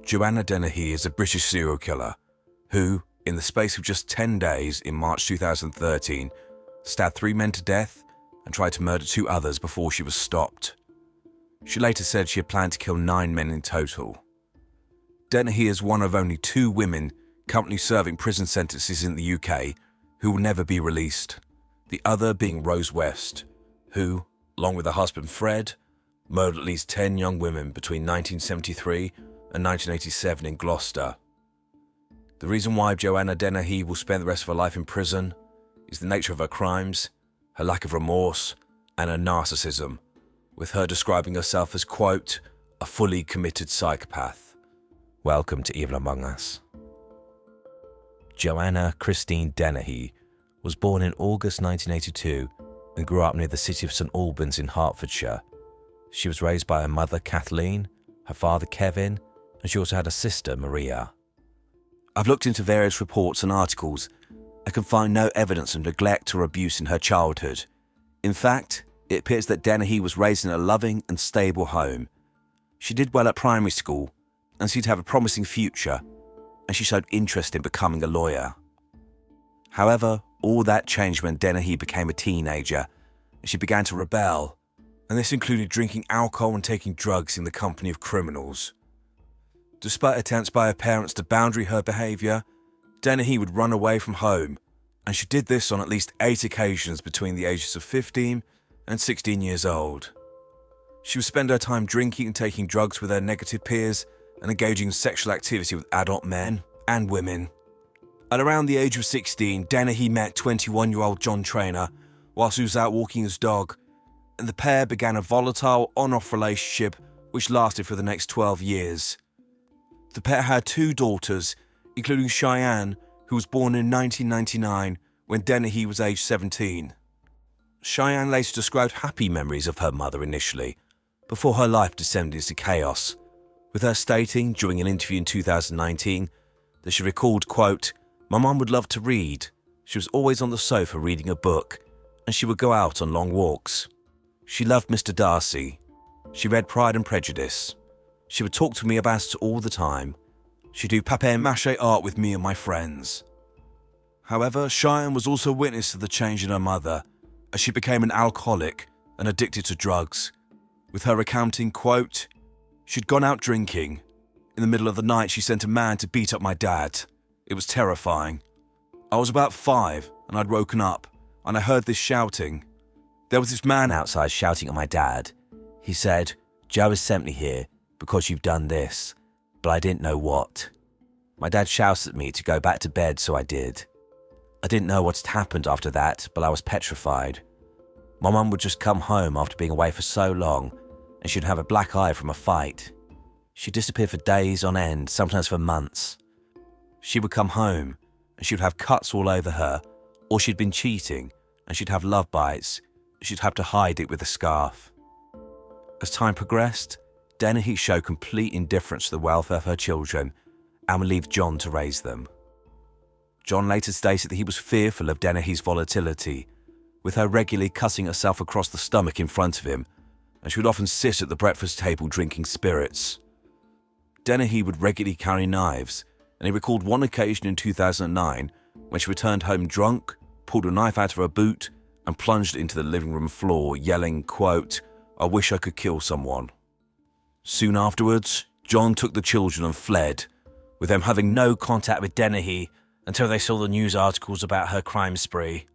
Joanna Dennehy is a British serial killer who, in the space of just 10 days in March 2013, stabbed 3 men to death and tried to murder 2 others before she was stopped. She later said she had planned to kill 9 men in total. Dennehy is one of only 2 women currently serving prison sentences in the UK who will never be released, the other being Rose West, who, along with her husband Fred, murdered at least 10 young women between 1973 and 1987 in Gloucester. The reason why Joanna Dennehy will spend the rest of her life in prison is the nature of her crimes, her lack of remorse, and her narcissism, with her describing herself as, quote, a fully committed psychopath. Welcome to Evil Among Us. Joanna Christine Dennehy was born in August 1982 and grew up near the city of St Albans in Hertfordshire. She was raised by her mother Kathleen, her father Kevin, and she also had a sister Maria. I've looked into various reports and articles. I can find no evidence of neglect or abuse in her childhood. In fact, it appears that Dennehy was raised in a loving and stable home. She did well at primary school and seemed to have a promising future, and she showed interest in becoming a lawyer. However, all that changed when Dennehy became a teenager and she began to rebel, and this included drinking alcohol and taking drugs in the company of criminals. Despite attempts by her parents to boundary her behaviour, Dennehy would run away from home, and she did this on at least 8 occasions between the ages of 15 and 16 years old. She would spend her time drinking and taking drugs with her negative peers and engaging in sexual activity with adult men and women. At around the age of 16, Dennehy met 21-year-old John Treanor whilst he was out walking his dog, and the pair began a volatile on-off relationship which lasted for the next 12 years. The pair had 2 daughters, including Cheyenne, who was born in 1999 when Dennehy was aged 17. Cheyenne later described happy memories of her mother initially, before her life descended into chaos, with her stating during an interview in 2019 that she recalled, quote, "My mum would love to read. She was always on the sofa reading a book, and she would go out on long walks. She loved Mr. Darcy. She read Pride and Prejudice. She would talk to me about it all the time. She'd do papier-mâché art with me and my friends." However, Cheyenne was also witness to the change in her mother, as she became an alcoholic and addicted to drugs, with her recounting, quote, "She'd gone out drinking. In the middle of the night, she sent a man to beat up my dad. It was terrifying. I was about 5, and I'd woken up, and I heard this shouting. There was this man outside shouting at my dad. He said, 'Joe has sent me here because you've done this,' but I didn't know what. My dad shouted at me to go back to bed, so I did. I didn't know what had happened after that, but I was petrified. My mum would just come home after being away for so long, and she'd have a black eye from a fight. She'd disappear for days on end, sometimes for months. She would come home, and she would have cuts all over her, or she'd been cheating, and she'd have love bites. She'd have to hide it with a scarf." As time progressed, Dennehy showed complete indifference to the welfare of her children and would leave John to raise them. John later stated that he was fearful of Dennehy's volatility, with her regularly cutting herself across the stomach in front of him, and she would often sit at the breakfast table drinking spirits. Dennehy would regularly carry knives, and he recalled one occasion in 2009 when she returned home drunk, pulled a knife out of her boot, and plunged it into the living room floor, yelling, quote, "I wish I could kill someone." Soon afterwards, John took the children and fled, with them having no contact with Dennehy until they saw the news articles about her crime spree.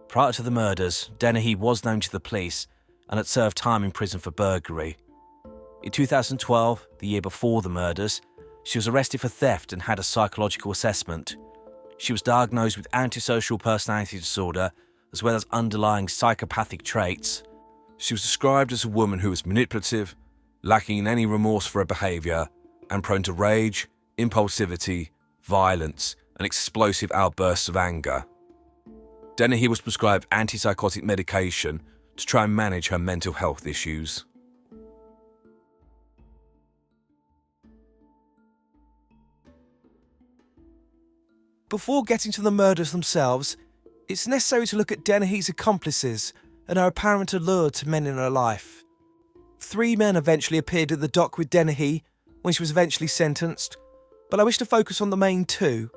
Prior to the murders, Dennehy was known to the police and had served time in prison for burglary. In 2012, the year before the murders, she was arrested for theft and had a psychological assessment. She was diagnosed with antisocial personality disorder as well as underlying psychopathic traits. She was described as a woman who was manipulative, lacking in any remorse for her behaviour, and prone to rage, impulsivity, violence, and explosive outbursts of anger. Dennehy was prescribed antipsychotic medication to try and manage her mental health issues. Before getting to the murders themselves, it's necessary to look at Dennehy's accomplices and her apparent allure to men in her life. 3 men eventually appeared at the dock with Dennehy, when she was eventually sentenced, but I wish to focus on the main two.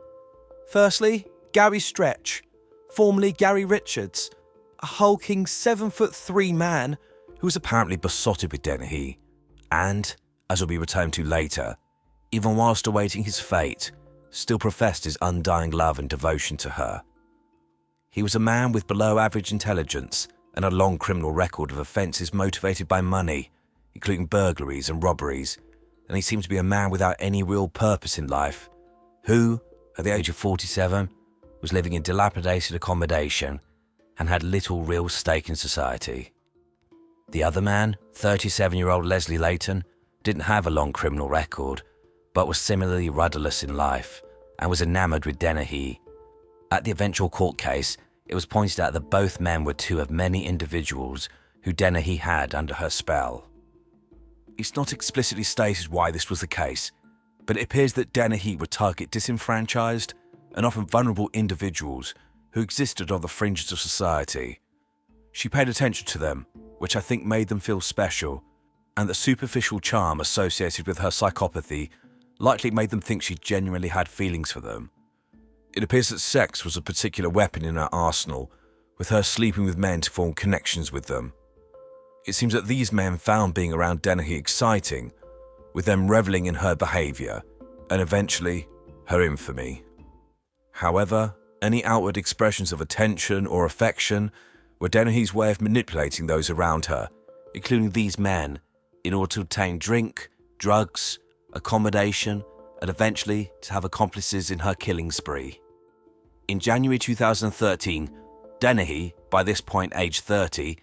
Firstly, Gary Stretch, formerly Gary Richards, a hulking 7'3" man who was apparently besotted with Dennehy and, as will be returned to later, even whilst awaiting his fate, still professed his undying love and devotion to her. He was a man with below-average intelligence and a long criminal record of offences motivated by money, including burglaries and robberies, and he seemed to be a man without any real purpose in life, who, at the age of 47, was living in dilapidated accommodation and had little real stake in society. The other man, 37-year-old Leslie Layton, didn't have a long criminal record, but was similarly rudderless in life and was enamoured with Dennehy. At the eventual court case, it was pointed out that both men were two of many individuals who Dennehy had under her spell. It's not explicitly stated why this was the case, but it appears that Dennehy would target disenfranchised and often vulnerable individuals who existed on the fringes of society. She paid attention to them, which I think made them feel special, and the superficial charm associated with her psychopathy likely made them think she genuinely had feelings for them. It appears that sex was a particular weapon in her arsenal, with her sleeping with men to form connections with them. It seems that these men found being around Dennehy exciting, with them reveling in her behaviour, and eventually, her infamy. However, any outward expressions of attention or affection were Dennehy's way of manipulating those around her, including these men, in order to obtain drink, drugs, accommodation, and eventually to have accomplices in her killing spree. In January 2013, Dennehy, by this point aged 30,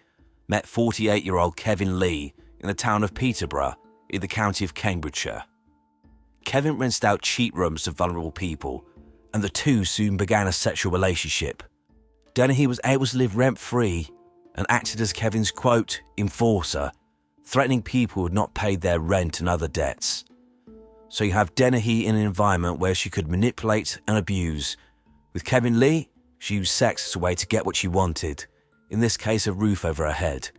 met 48-year-old Kevin Lee in the town of Peterborough in the county of Cambridgeshire. Kevin rented out cheap rooms to vulnerable people, and the two soon began a sexual relationship. Dennehy was able to live rent-free and acted as Kevin's, quote, enforcer, threatening people who had not paid their rent and other debts. So you have Dennehy in an environment where she could manipulate and abuse. With Kevin Lee, she used sex as a way to get what she wanted, in this case a roof over her head.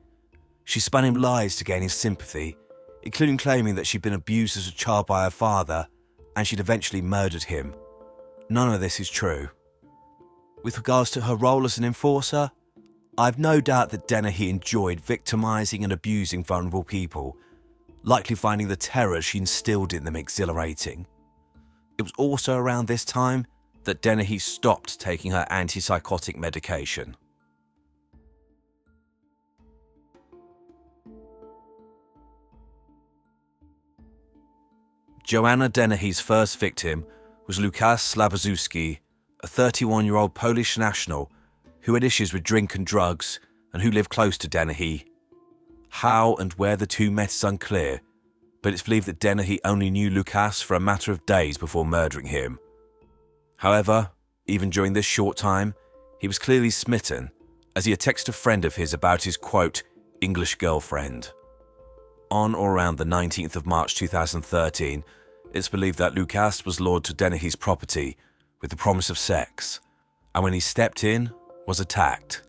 She spun him lies to gain his sympathy, including claiming that she'd been abused as a child by her father and she'd eventually murdered him. None of this is true. With regards to her role as an enforcer, I've no doubt that Dennehy enjoyed victimising and abusing vulnerable people, likely finding the terror she instilled in them exhilarating. It was also around this time that Dennehy stopped taking her antipsychotic medication. Joanna Dennehy's first victim was Lukasz Slabozewski, a 31-year-old Polish national who had issues with drink and drugs and who lived close to Dennehy. How and where the two met is unclear, but it's believed that Dennehy only knew Lukasz for a matter of days before murdering him. However, even during this short time, he was clearly smitten, as he had texted a friend of his about his, quote, English girlfriend. On or around the 19th of March 2013, it's believed that Lukasz was lured to Dennehy's property with the promise of sex, and when he stepped in, was attacked.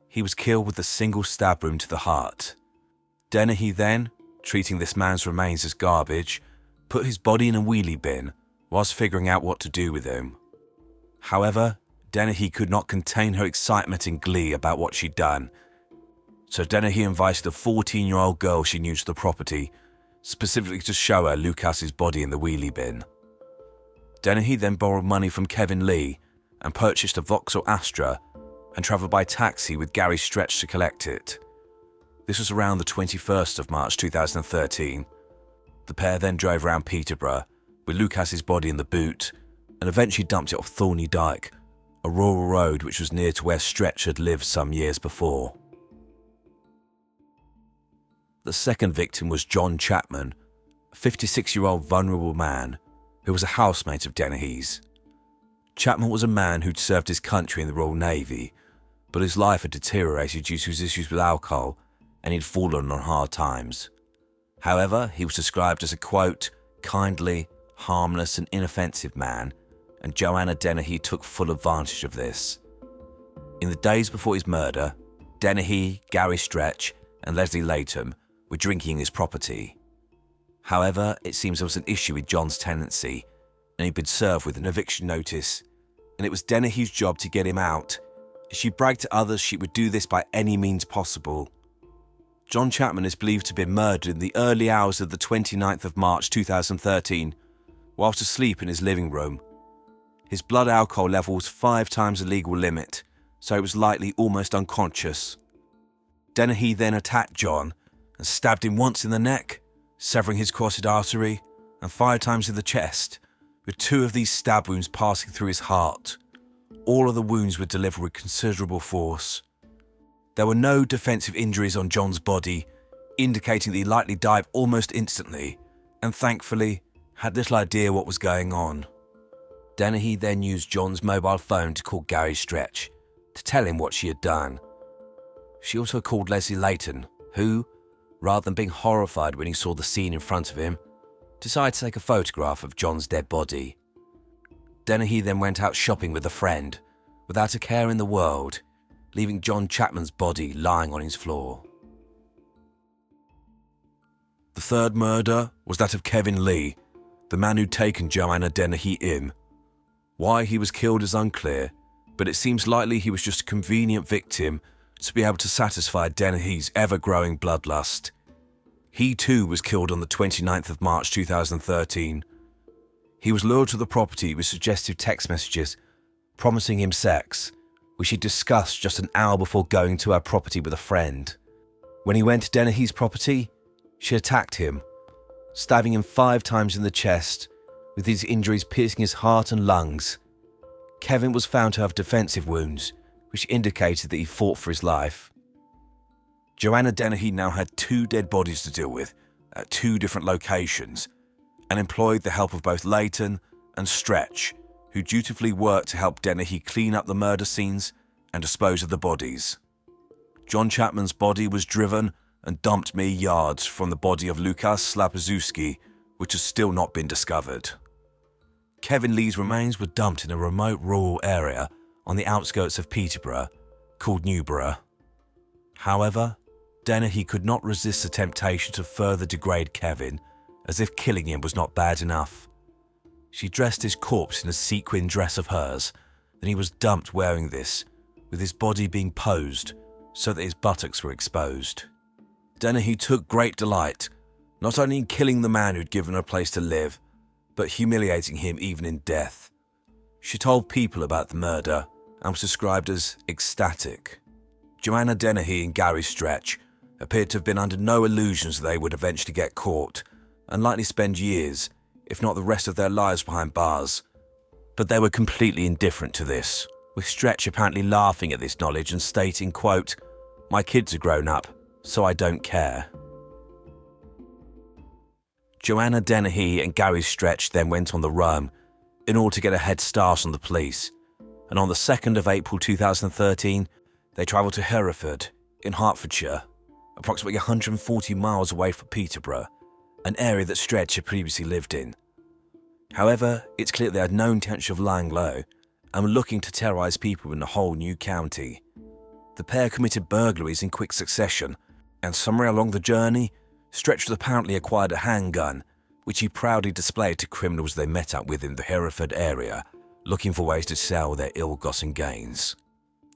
He was killed with a single stab wound to the heart. Dennehy then, treating this man's remains as garbage, put his body in a wheelie bin whilst figuring out what to do with him. However, Dennehy could not contain her excitement and glee about what she'd done, so Dennehy invited a 14-year-old girl she knew to the property, specifically to show her Lukasz's body in the wheelie bin. Dennehy then borrowed money from Kevin Lee and purchased a Vauxhall Astra and travelled by taxi with Gary Stretch to collect it. This was around the 21st of March 2013. The pair then drove around Peterborough with Lukasz's body in the boot and eventually dumped it off Thorney Dyke, a rural road which was near to where Stretch had lived some years before. The second victim was John Chapman, a 56-year-old vulnerable man who was a housemate of Dennehy's. Chapman was a man who'd served his country in the Royal Navy, but his life had deteriorated due to his issues with alcohol and he'd fallen on hard times. However, he was described as a, quote, kindly, harmless and inoffensive man, and Joanna Dennehy took full advantage of this. In the days before his murder, Dennehy, Gary Stretch and Leslie Layton were drinking his property. However, it seems there was an issue with John's tenancy, and he'd been served with an eviction notice, and it was Dennehy's job to get him out. She bragged to others she would do this by any means possible. John Chapman is believed to have been murdered in the early hours of the 29th of March 2013, whilst asleep in his living room. His blood alcohol level was 5 times the legal limit, so he was likely almost unconscious. Dennehy then attacked John and stabbed him once in the neck, severing his carotid artery, and 5 times in the chest, with 2 of these stab wounds passing through his heart. All of the wounds were delivered with considerable force. There were no defensive injuries on John's body, indicating that he likely died almost instantly, and thankfully had little idea what was going on. Dennehy then used John's mobile phone to call Gary Stretch to tell him what she had done. She also called Leslie Layton, who, rather than being horrified when he saw the scene in front of him, decided to take a photograph of John's dead body. Dennehy then went out shopping with a friend, without a care in the world, leaving John Chapman's body lying on his floor. The third murder was that of Kevin Lee, the man who'd taken Joanna Dennehy in. Why he was killed is unclear, but it seems likely he was just a convenient victim to be able to satisfy Dennehy's ever-growing bloodlust. He too was killed on the 29th of March 2013. He was lured to the property with suggestive text messages promising him sex, which he discussed just an hour before going to her property with a friend. When he went to Dennehy's property, she attacked him, stabbing him 5 times in the chest, with his injuries piercing his heart and lungs. Kevin was found to have defensive wounds, which indicated that he fought for his life. Joanna Dennehy now had 2 dead bodies to deal with at 2 different locations, and employed the help of both Layton and Stretch, who dutifully worked to help Dennehy clean up the murder scenes and dispose of the bodies. John Chapman's body was driven and dumped mere yards from the body of Lukas Slapaszewski, which has still not been discovered. Kevin Lee's remains were dumped in a remote rural area on the outskirts of Peterborough, called Newborough. However, Dennehy could not resist the temptation to further degrade Kevin, as if killing him was not bad enough. She dressed his corpse in a sequin dress of hers, then he was dumped wearing this, with his body being posed so that his buttocks were exposed. Dennehy took great delight, not only in killing the man who'd given her a place to live, but humiliating him even in death. She told people about the murder and was described as ecstatic. Joanna Dennehy and Gary Stretch appeared to have been under no illusions that they would eventually get caught and likely spend years, if not the rest of their lives, behind bars. But they were completely indifferent to this, with Stretch apparently laughing at this knowledge and stating, quote, "My kids are grown up, so I don't care." Joanna Dennehy and Gary Stretch then went on the run in order to get a head start on the police, and on the 2nd of April 2013, they travelled to Hereford in Hertfordshire, approximately 140 miles away from Peterborough, an area that Stretch had previously lived in. However, it's clear they had no intention of lying low and were looking to terrorise people in a whole new county. The pair committed burglaries in quick succession, and somewhere along the journey, Stretch was apparently acquired a handgun, which he proudly displayed to criminals they met up with in the Hereford area, looking for ways to sell their ill-gotten gains.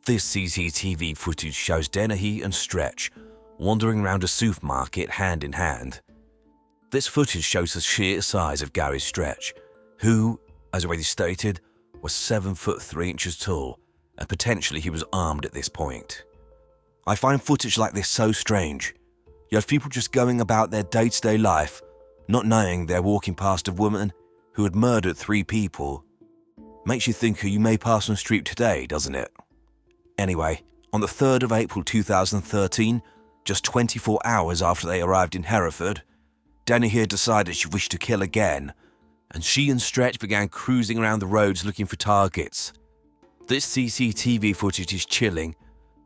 This CCTV footage shows Dennehy and Stretch wandering around a supermarket hand in hand. This footage shows the sheer size of Gary Stretch, who, as already stated, was 7 foot 3 inches tall, and potentially he was armed at this point. I find footage like this so strange. You have people just going about their day-to-day life, not knowing they're walking past a woman who had murdered 3 people. Makes you think who you may pass on the street today, doesn't it? Anyway, on the 3rd of April 2013, just 24 hours after they arrived in Hereford, Dennehy had decided she wished to kill again, and she and Stretch began cruising around the roads looking for targets. This CCTV footage is chilling,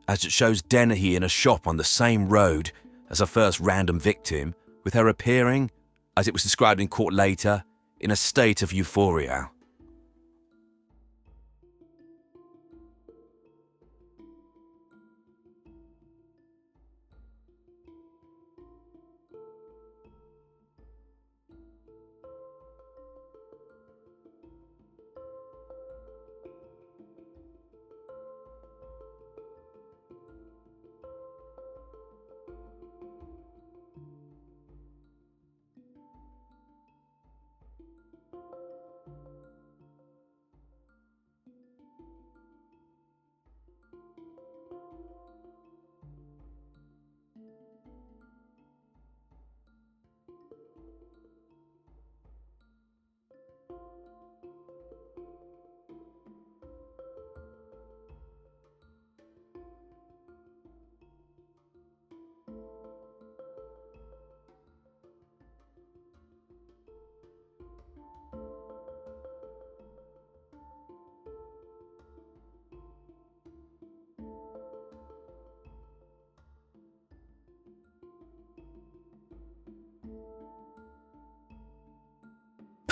as it shows Dennehy in a shop on the same road as her first random victim, with her appearing, as it was described in court later, in a state of euphoria.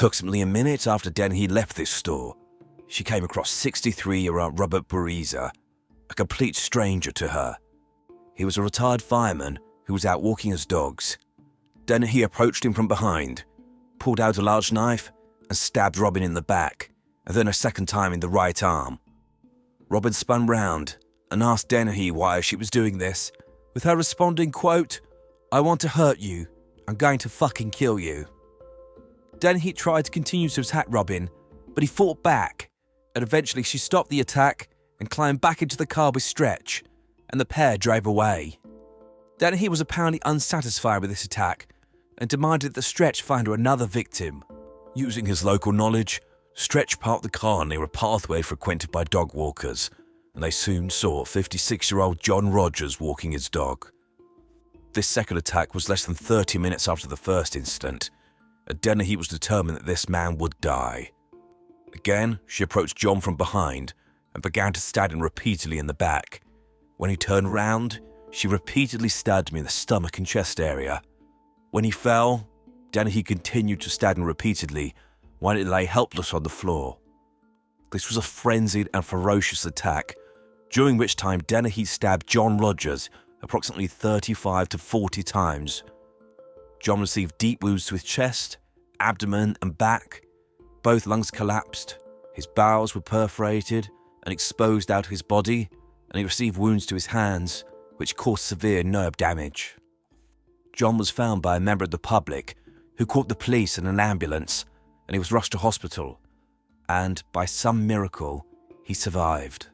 Approximately a minute after Dennehy left this store, she came across 63-year-old Robert Buriza, a complete stranger to her. He was a retired fireman who was out walking his dogs. Dennehy approached him from behind, pulled out a large knife and stabbed Robin in the back, and then a second time in the right arm. Robin spun round and asked Dennehy why she was doing this, with her responding, quote, "I want to hurt you. I'm going to fucking kill you." Dennehy tried to continue to attack Robin, but he fought back, and eventually she stopped the attack and climbed back into the car with Stretch, and the pair drove away. Dennehy was apparently unsatisfied with this attack and demanded that Stretch find her another victim. Using his local knowledge, Stretch parked the car near a pathway frequented by dog walkers, and they soon saw 56-year-old John Rogers walking his dog. This second attack was less than 30 minutes after the first incident, and Dennehy was determined that this man would die. Again, she approached John from behind and began to stab him repeatedly in the back. When he turned round, she repeatedly stabbed him in the stomach and chest area. When he fell, Dennehy continued to stab him repeatedly while he lay helpless on the floor. This was a frenzied and ferocious attack, during which time Dennehy stabbed John Rogers approximately 35 to 40 times. John received deep wounds to his chest, abdomen and back. Both lungs collapsed, his bowels were perforated and exposed out of his body, and he received wounds to his hands, which caused severe nerve damage. John was found by a member of the public who called the police and an ambulance, and he was rushed to hospital, and by some miracle, he survived.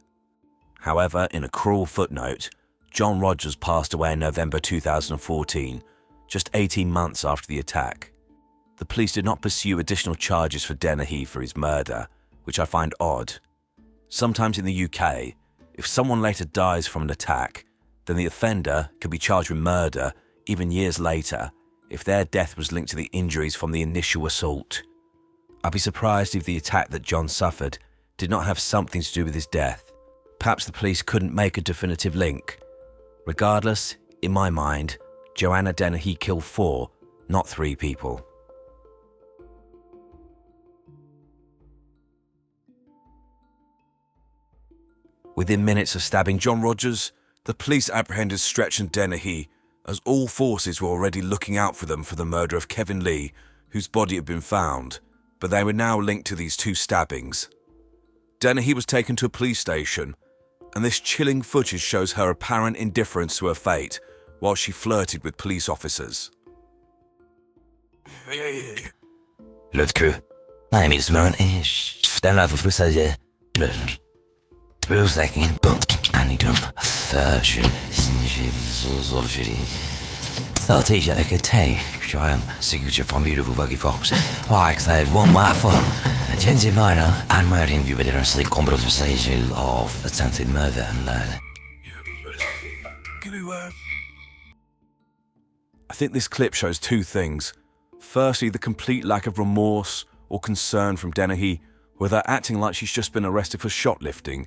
However, in a cruel footnote, John Rogers passed away in November 2014, just 18 months after the attack. The police did not pursue additional charges for Dennehy for his murder, which I find odd. Sometimes in the UK, if someone later dies from an attack, then the offender could be charged with murder even years later if their death was linked to the injuries from the initial assault. I'd be surprised if the attack that John suffered did not have something to do with his death. Perhaps the police couldn't make a definitive link. Regardless, in my mind, Joanna Dennehy killed 4, not 3 people. Within minutes of stabbing John Rogers, the police apprehended Stretch and Dennehy, as all forces were already looking out for them for the murder of Kevin Lee, whose body had been found, but they were now linked to these 2 stabbings. Dennehy was taken to a police station, and this chilling footage shows her apparent indifference to her fate while she flirted with police officers. Let's go. Nej, min smörn är ställa för frustrade. Brödsäcken på anidum för så så tisha I could take Joanne signature from beautiful buggy fox. Like that one more for Jensi Minor and Martin you better sleep conversation of attempted murder and I think this clip shows 2 things. Firstly, the complete lack of remorse or concern from Dennehy, with her acting like she's just been arrested for shoplifting,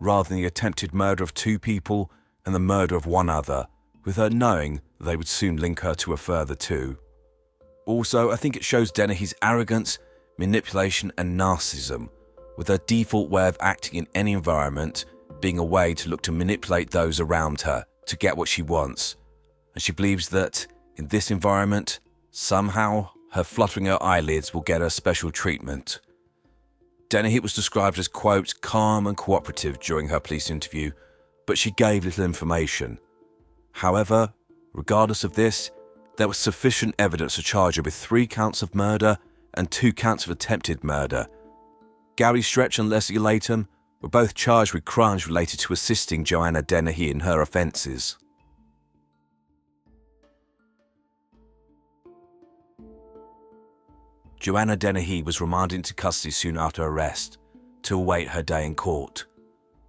rather than the attempted murder of 2 people and the murder of 1 other, with her knowing they would soon link her to a further 2. Also, I think it shows Dennehy's arrogance, manipulation and narcissism, with her default way of acting in any environment being a way to look to manipulate those around her to get what she wants, and she believes that, in this environment, somehow her fluttering her eyelids will get her special treatment. Dennehy was described as, quote, calm and cooperative during her police interview, but she gave little information. However, regardless of this, there was sufficient evidence to charge her with 3 counts of murder and 2 counts of attempted murder. Gary Stretch and Leslie Latham were both charged with crimes related to assisting Joanna Dennehy in her offences. Joanna Dennehy was remanded into custody soon after arrest to await her day in court,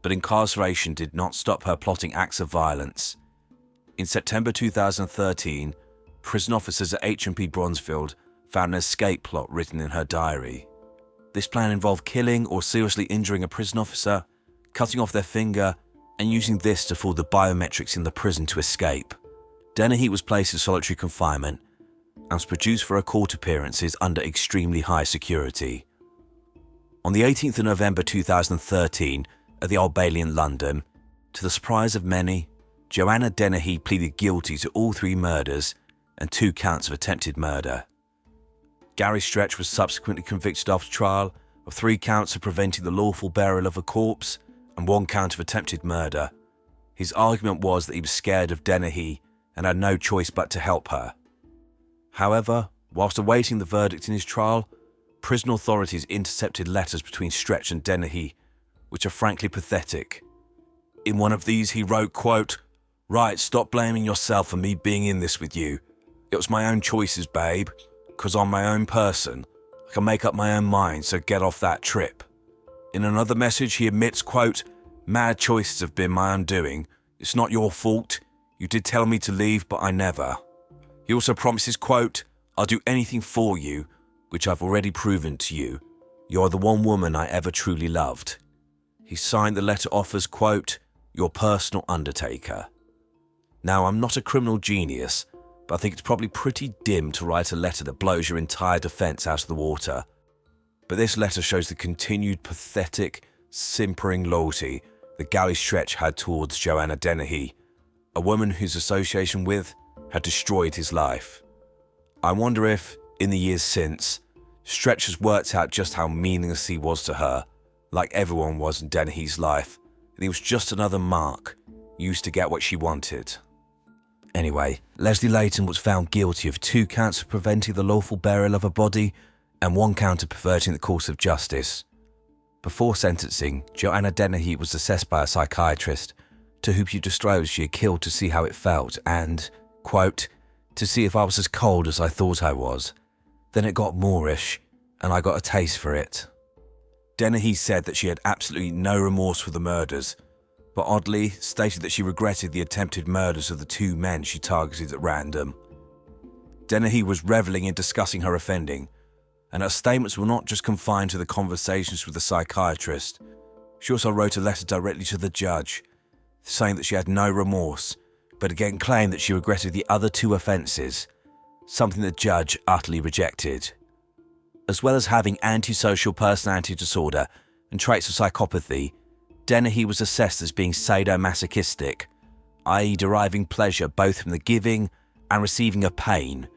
but incarceration did not stop her plotting acts of violence. In September 2013, prison officers at HMP Bronzefield found an escape plot written in her diary. This plan involved killing or seriously injuring a prison officer, cutting off their finger, and using this to fool the biometrics in the prison to escape. Dennehy was placed in solitary confinement, and was produced for her court appearances under extremely high security. On the 18th of November 2013, at the Old Bailey in London, to the surprise of many, Joanna Dennehy pleaded guilty to all 3 murders and 2 counts of attempted murder. Gary Stretch was subsequently convicted after trial of 3 counts of preventing the lawful burial of a corpse and 1 count of attempted murder. His argument was that he was scared of Dennehy and had no choice but to help her. However, whilst awaiting the verdict in his trial, prison authorities intercepted letters between Stretch and Dennehy, which are frankly pathetic. In one of these he wrote, quote, "Right, stop blaming yourself for me being in this with you. It was my own choices, babe, 'cause I'm my own person. I can make up my own mind, so get off that trip." In another message he admits, quote, "Mad choices have been my undoing. It's not your fault. You did tell me to leave, but I never." He also promises, quote, "I'll do anything for you, which I've already proven to you. You're the one woman I ever truly loved." He signed the letter off as, quote, "Your personal undertaker." Now, I'm not a criminal genius, but I think it's probably pretty dim to write a letter that blows your entire defence out of the water. But this letter shows the continued pathetic, simpering loyalty that Gary Stretch had towards Joanna Dennehy, a woman whose association with had destroyed his life. I wonder if, in the years since, Stretch has worked out just how meaningless he was to her, like everyone was in Dennehy's life, and he was just another mark, used to get what she wanted. Anyway, Leslie Layton was found guilty of 2 counts of preventing the lawful burial of a body and 1 count of perverting the course of justice. Before sentencing, Joanna Dennehy was assessed by a psychiatrist, to whom she disclosed she had killed to see how it felt and, quote, "to see if I was as cold as I thought I was. Then it got moreish, and I got a taste for it." Dennehy said that she had absolutely no remorse for the murders, but oddly stated that she regretted the attempted murders of the 2 men she targeted at random. Dennehy was revelling in discussing her offending, and her statements were not just confined to the conversations with the psychiatrist. She also wrote a letter directly to the judge, saying that she had no remorse, but again claimed that she regretted the other 2 offences, something the judge utterly rejected. As well as having antisocial personality disorder and traits of psychopathy, Dennehy was assessed as being sadomasochistic, i.e. deriving pleasure both from the giving and receiving of pain.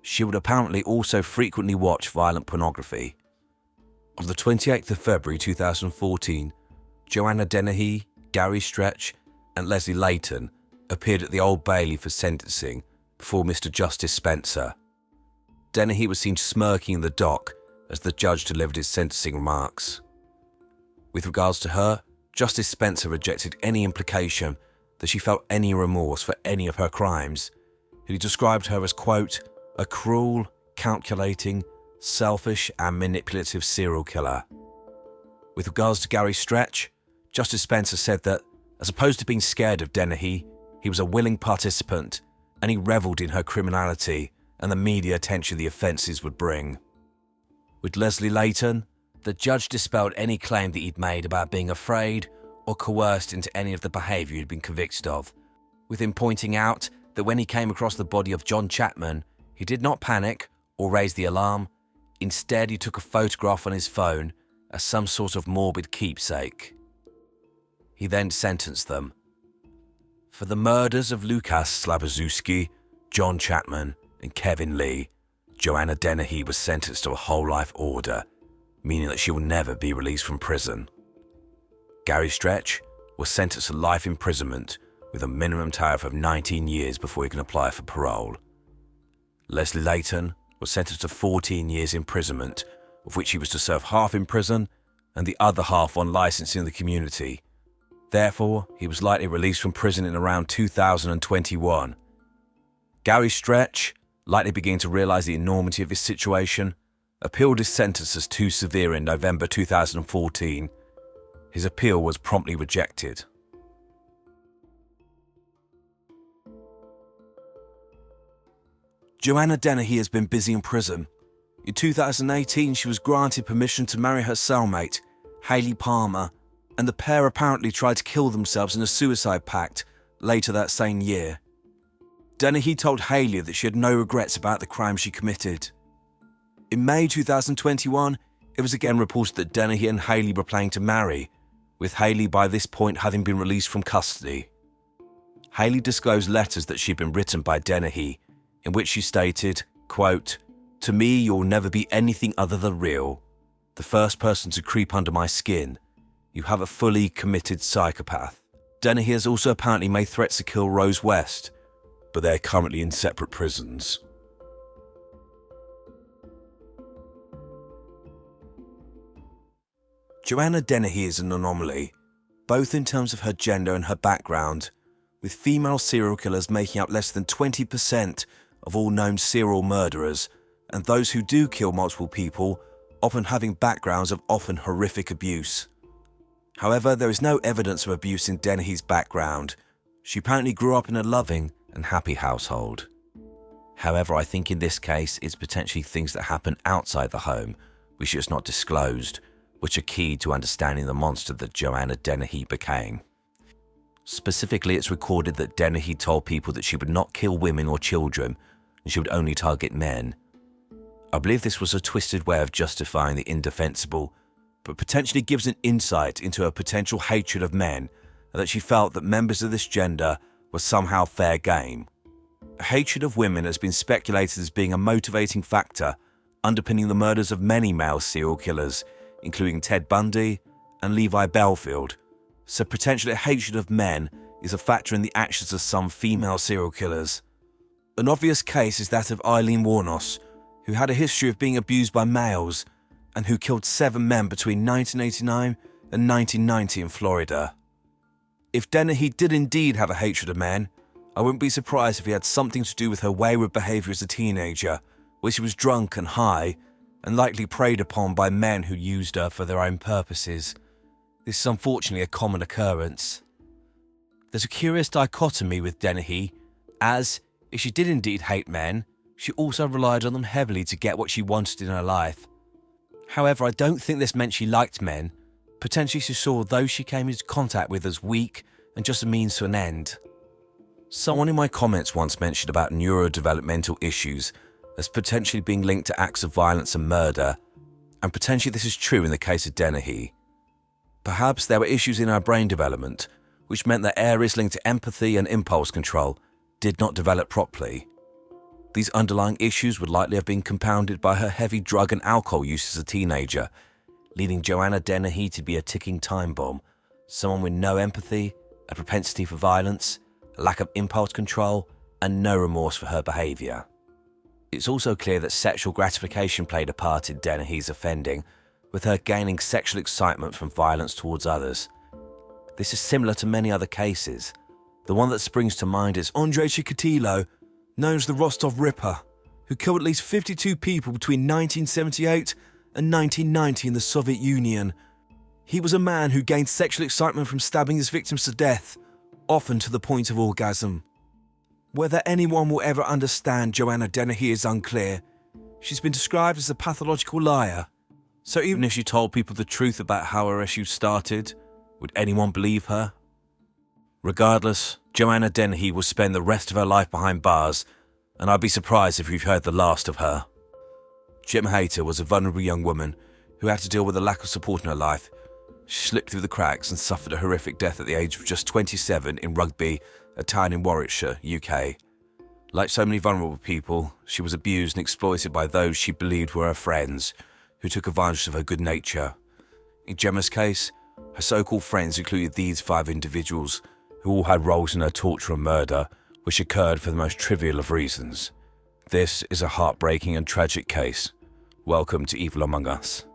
She would apparently also frequently watch violent pornography. On the 28th of February 2014, Joanna Dennehy, Gary Stretch and Leslie Layton appeared at the Old Bailey for sentencing before Mr. Justice Spencer. Dennehy was seen smirking in the dock as the judge delivered his sentencing remarks. With regards to her, Justice Spencer rejected any implication that she felt any remorse for any of her crimes, and he described her as, quote, "a cruel, calculating, selfish and manipulative serial killer." With regards to Gary Stretch, Justice Spencer said that, as opposed to being scared of Dennehy, he was a willing participant and he revelled in her criminality and the media attention the offences would bring. With Leslie Layton, the judge dispelled any claim that he'd made about being afraid or coerced into any of the behaviour he'd been convicted of, with him pointing out that when he came across the body of John Chapman, he did not panic or raise the alarm. Instead, he took a photograph on his phone as some sort of morbid keepsake. He then sentenced them. For the murders of Lukas Slabozewski, John Chapman and Kevin Lee, Joanna Dennehy was sentenced to a whole life order, meaning that she will never be released from prison. Gary Stretch was sentenced to life imprisonment with a minimum tariff of 19 years before he can apply for parole. Leslie Layton was sentenced to 14 years imprisonment, of which he was to serve half in prison and the other half on licence in the community. Therefore, he was likely released from prison in around 2021. Gary Stretch, likely beginning to realise the enormity of his situation, appealed his sentence as too severe in November 2014. His appeal was promptly rejected. Joanna Dennehy has been busy in prison. In 2018, she was granted permission to marry her cellmate, Hayley Palmer, and the pair apparently tried to kill themselves in a suicide pact later that same year. Dennehy told Haley that she had no regrets about the crime she committed. In May 2021, it was again reported that Dennehy and Haley were planning to marry, with Haley by this point having been released from custody. Haley disclosed letters that she'd been written by Dennehy, in which she stated, quote, "To me, you'll never be anything other than real. The first person to creep under my skin. You have a fully committed psychopath." Dennehy has also apparently made threats to kill Rose West, but they're currently in separate prisons. Joanna Dennehy is an anomaly, both in terms of her gender and her background, with female serial killers making up less than 20% of all known serial murderers, and those who do kill multiple people often having backgrounds of often horrific abuse. However, there is no evidence of abuse in Dennehy's background. She apparently grew up in a loving and happy household. However, I think in this case it's potentially things that happen outside the home, which is not disclosed, which are key to understanding the monster that Joanna Dennehy became. Specifically, it's recorded that Dennehy told people that she would not kill women or children, and she would only target men. I believe this was a twisted way of justifying the indefensible, but potentially gives an insight into her potential hatred of men, and that she felt that members of this gender were somehow fair game. A hatred of women has been speculated as being a motivating factor underpinning the murders of many male serial killers, including Ted Bundy and Levi Belfield, so potentially a hatred of men is a factor in the actions of some female serial killers. An obvious case is that of Eileen Wuornos, who had a history of being abused by males and who killed 7 men between 1989 and 1990 in Florida. If Dennehy did indeed have a hatred of men, I wouldn't be surprised if he had something to do with her wayward behaviour as a teenager, where she was drunk and high, and likely preyed upon by men who used her for their own purposes. This is unfortunately a common occurrence. There's a curious dichotomy with Dennehy, as, if she did indeed hate men, she also relied on them heavily to get what she wanted in her life. However, I don't think this meant she liked men. Potentially she saw those she came into contact with as weak and just a means to an end. Someone in my comments once mentioned about neurodevelopmental issues as potentially being linked to acts of violence and murder, and potentially this is true in the case of Dennehy. Perhaps there were issues in her brain development, which meant that areas linked to empathy and impulse control did not develop properly. These underlying issues would likely have been compounded by her heavy drug and alcohol use as a teenager, leading Joanna Dennehy to be a ticking time bomb, someone with no empathy, a propensity for violence, a lack of impulse control, and no remorse for her behaviour. It's also clear that sexual gratification played a part in Dennehy's offending, with her gaining sexual excitement from violence towards others. This is similar to many other cases. The one that springs to mind is Andrei Chikatilo, known as the Rostov Ripper, who killed at least 52 people between 1978 and 1990 in the Soviet Union. He was a man who gained sexual excitement from stabbing his victims to death, often to the point of orgasm. Whether anyone will ever understand Joanna Dennehy is unclear. She's been described as a pathological liar. So even if she told people the truth about how her issues started, would anyone believe her? Regardless, Joanna Dennehy will spend the rest of her life behind bars, and I'd be surprised if we've heard the last of her. Gemma Hayter was a vulnerable young woman who had to deal with a lack of support in her life. She slipped through the cracks and suffered a horrific death at the age of just 27 in Rugby, a town in Warwickshire, UK. Like so many vulnerable people, she was abused and exploited by those she believed were her friends, who took advantage of her good nature. In Gemma's case, her so-called friends included these 5 individuals, who all had roles in her torture and murder, which occurred for the most trivial of reasons. This is a heartbreaking and tragic case. Welcome to Evil Among Us.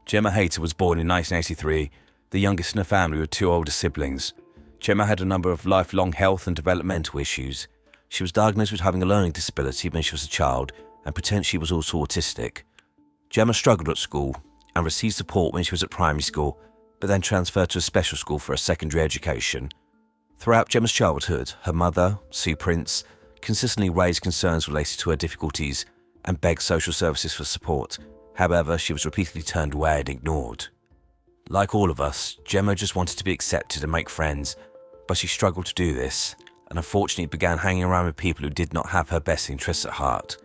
Gemma Hayter was born in 1983, the youngest in a family with 2 older siblings. Gemma had a number of lifelong health and developmental issues. She was diagnosed with having a learning disability when she was a child, and potentially was also autistic. Gemma struggled at school and received support when she was at primary school, but then transferred to a special school for a secondary education. Throughout Gemma's childhood, her mother, Sue Prince, consistently raised concerns related to her difficulties and begged social services for support. However, she was repeatedly turned away and ignored. Like all of us, Gemma just wanted to be accepted and make friends, but she struggled to do this. and unfortunately began hanging around with people who did not have her best interests at heart.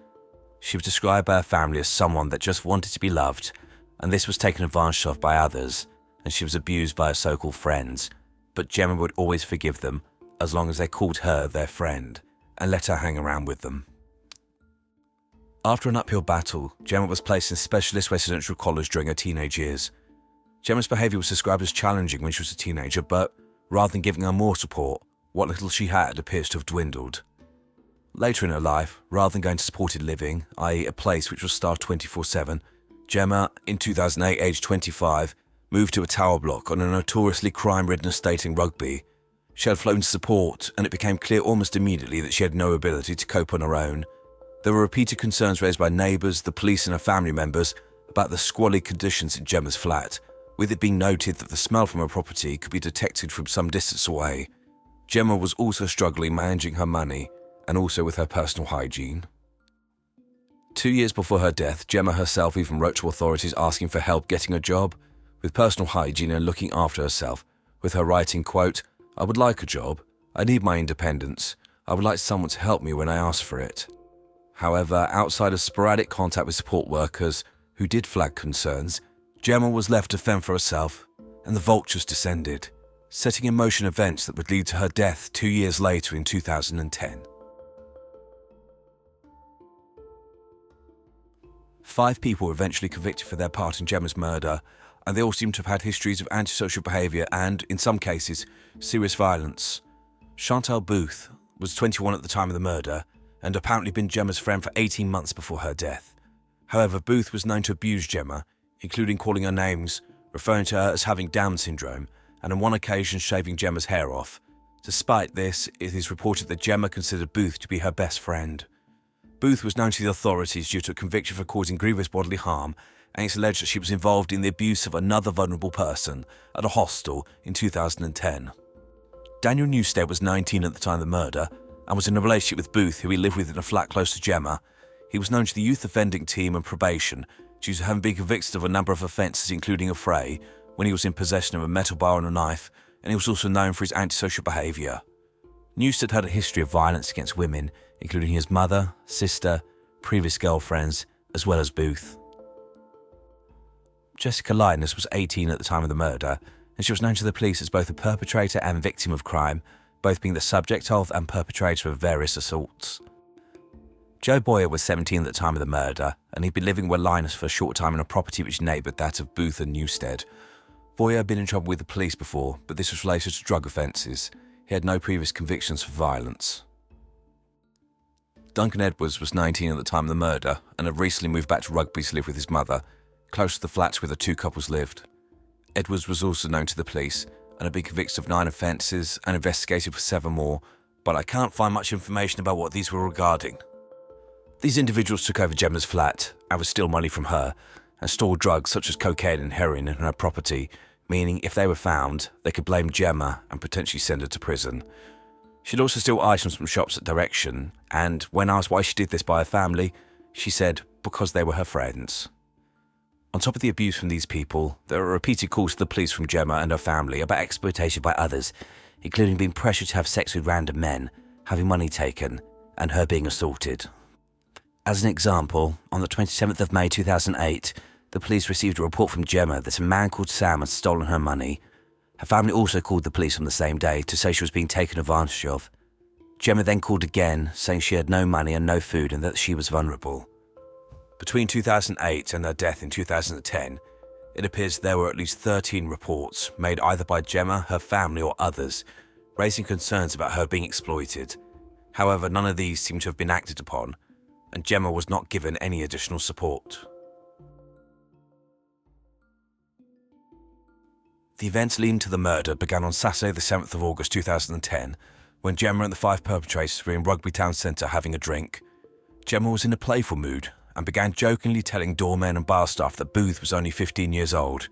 She was described by her family as someone that just wanted to be loved, and this was taken advantage of by others, and she was abused by her so-called friends, but Gemma would always forgive them as long as they called her their friend and let her hang around with them. After an uphill battle, Gemma was placed in specialist residential college during her teenage years. Gemma's behaviour was described as challenging when she was a teenager, but rather than giving her more support, what little she had appears to have dwindled. Later in her life, rather than going to supported living, i.e. a place which was staffed 24/7, Gemma, in 2008, aged 25, moved to a tower block on a notoriously crime-ridden estate in Rugby. She had flown support, and it became clear almost immediately that she had no ability to cope on her own. There were repeated concerns raised by neighbours, the police and her family members about the squalid conditions in Gemma's flat, with it being noted that the smell from her property could be detected from some distance away. Gemma was also struggling managing her money and also with her personal hygiene. 2 years before her death, Gemma herself even wrote to authorities asking for help getting a job with personal hygiene and looking after herself, with her writing, quote, "I would like a job. I need my independence. I would like someone to help me when I ask for it." However, outside of sporadic contact with support workers who did flag concerns, Gemma was left to fend for herself, and the vultures descended, setting in motion events that would lead to her death 2 years later in 2010. 5 people were eventually convicted for their part in Gemma's murder, and they all seem to have had histories of antisocial behaviour and, in some cases, serious violence. Chantal Booth was 21 at the time of the murder and apparently been Gemma's friend for 18 months before her death. However, Booth was known to abuse Gemma, including calling her names, referring to her as having Down syndrome, and on one occasion shaving Gemma's hair off. Despite this, it is reported that Gemma considered Booth to be her best friend. Booth was known to the authorities due to a conviction for causing grievous bodily harm, and it's alleged that she was involved in the abuse of another vulnerable person at a hostel in 2010. Daniel Newstead was 19 at the time of the murder and was in a relationship with Booth, who he lived with in a flat close to Gemma. He was known to the youth offending team and probation due to having been convicted of a number of offences including a fray when he was in possession of a metal bar and a knife, and he was also known for his antisocial behaviour. Newstead had a history of violence against women, including his mother, sister, previous girlfriends, as well as Booth. Jessica Linus was 18 at the time of the murder, and she was known to the police as both a perpetrator and victim of crime, both being the subject of and perpetrator of various assaults. Joe Boyer was 17 at the time of the murder, and he'd been living with Linus for a short time in a property which neighboured that of Booth and Newstead. Boyer had been in trouble with the police before, but this was related to drug offences. He had no previous convictions for violence. Duncan Edwards was 19 at the time of the murder and had recently moved back to Rugby to live with his mother, close to the flats where the two couples lived. Edwards was also known to the police and had been convicted of 9 offences and investigated for 7 more, but I can't find much information about what these were regarding. These individuals took over Gemma's flat and would steal money from her and store drugs such as cocaine and heroin in her property, meaning if they were found, they could blame Gemma and potentially send her to prison. She'd also steal items from shops at direction, and when asked why she did this by her family, she said because they were her friends. On top of the abuse from these people, there were repeated calls to the police from Gemma and her family about exploitation by others, including being pressured to have sex with random men, having money taken, and her being assaulted. As an example, on the 27th of May 2008, the police received a report from Gemma that a man called Sam had stolen her money. Her family also called the police on the same day to say she was being taken advantage of. Gemma then called again, saying she had no money and no food and that she was vulnerable. Between 2008 and her death in 2010, it appears there were at least 13 reports made either by Gemma, her family or others, raising concerns about her being exploited. However, none of these seem to have been acted upon, and Gemma was not given any additional support. The events leading to the murder began on Saturday the 7th of August 2010, when Gemma and the 5 perpetrators were in Rugby Town Centre having a drink. Gemma was in a playful mood and began jokingly telling doormen and bar staff that Booth was only 15 years old.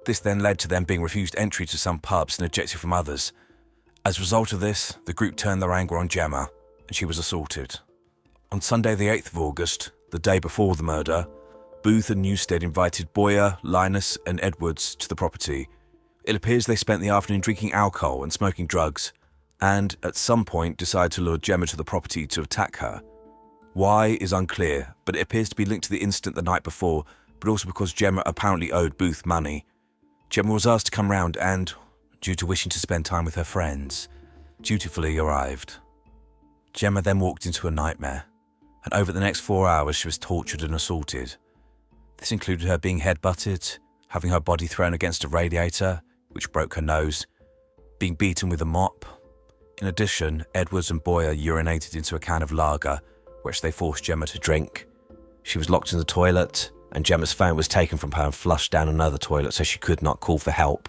This then led to them being refused entry to some pubs and ejected from others. As a result of this, the group turned their anger on Gemma, and she was assaulted. On Sunday the 8th of August, the day before the murder, Booth and Newstead invited Boyer, Linus and Edwards to the property. It appears they spent the afternoon drinking alcohol and smoking drugs, and at some point decided to lure Gemma to the property to attack her. Why is unclear, but it appears to be linked to the incident the night before, but also because Gemma apparently owed Booth money. Gemma was asked to come round and, due to wishing to spend time with her friends, dutifully arrived. Gemma then walked into a nightmare, and over the next 4 hours she was tortured and assaulted. This included her being headbutted, having her body thrown against a radiator, which broke her nose, being beaten with a mop. In addition, Edwards and Boyer urinated into a can of lager, which they forced Gemma to drink. She was locked in the toilet, and Gemma's phone was taken from her and flushed down another toilet so she could not call for help.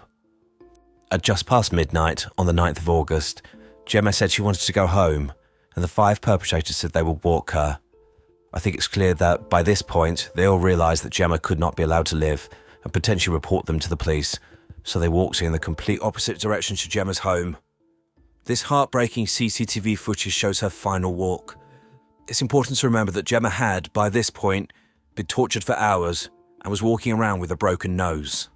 At just past midnight, on the 9th of August, Gemma said she wanted to go home, and the 5 perpetrators said they would walk her. I think it's clear that, by this point, they all realised that Gemma could not be allowed to live and potentially report them to the police, so they walked in the complete opposite direction to Gemma's home. This heartbreaking CCTV footage shows her final walk. It's important to remember that Gemma had, by this point, been tortured for hours and was walking around with a broken nose.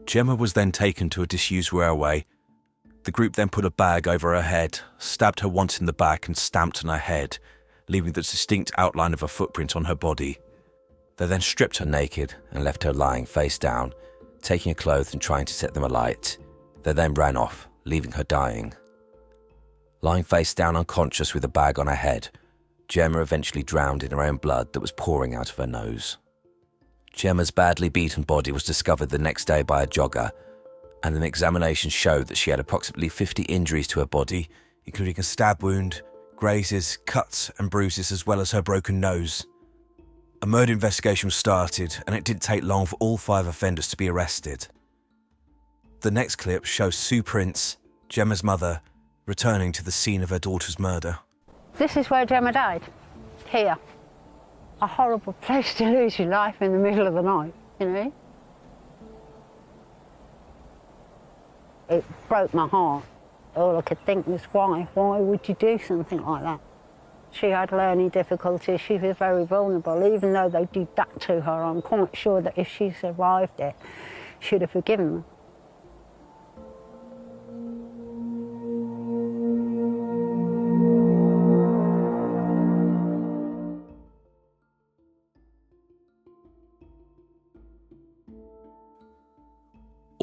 Gemma was then taken to a disused railway. The group then put a bag over her head, stabbed her once in the back and stamped on her head, leaving the distinct outline of a footprint on her body. They then stripped her naked and left her lying face down, taking her clothes and trying to set them alight. They then ran off, leaving her dying. Lying face down unconscious with a bag on her head, Gemma eventually drowned in her own blood that was pouring out of her nose. Gemma's badly beaten body was discovered the next day by a jogger, and an examination showed that she had approximately 50 injuries to her body, including a stab wound, grazes, cuts and bruises, as well as her broken nose. A murder investigation was started, and it didn't take long for all 5 offenders to be arrested. The next clip shows Sue Prince, Gemma's mother, returning to the scene of her daughter's murder. This is where Gemma died, here. A horrible place to lose your life in the middle of the night, you know. It broke my heart. All I could think was, why would you do something like that? She had learning difficulties, she was very vulnerable. Even though they did that to her, I'm quite sure that if she survived it, she'd have forgiven them.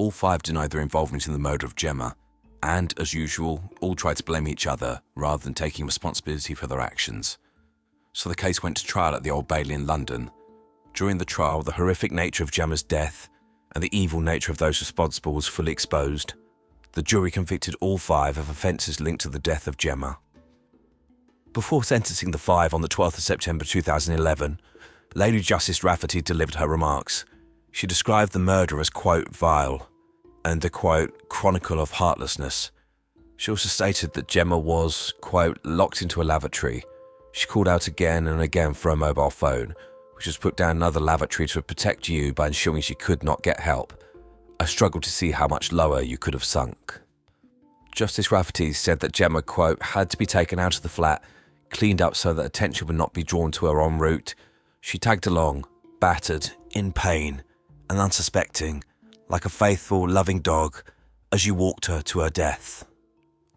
all 5 denied their involvement in the murder of Gemma, and, as usual, all tried to blame each other rather than taking responsibility for their actions. So the case went to trial at the Old Bailey in London. During the trial, the horrific nature of Gemma's death and the evil nature of those responsible was fully exposed. The jury convicted all 5 of offences linked to the death of Gemma. Before sentencing the 5 on the 12th of September 2011, Lady Justice Rafferty delivered her remarks. She described the murder as, quote, vile, and a, quote, chronicle of heartlessness. She also stated that Gemma was, quote, locked into a lavatory. She called out again and again for a mobile phone, which was put down another lavatory to protect you by ensuring she could not get help. I struggled to see how much lower you could have sunk. Justice Rafferty said that Gemma, quote, had to be taken out of the flat, cleaned up so that attention would not be drawn to her en route. She tagged along, battered, in pain, and unsuspecting, like a faithful, loving dog, as you walked her to her death.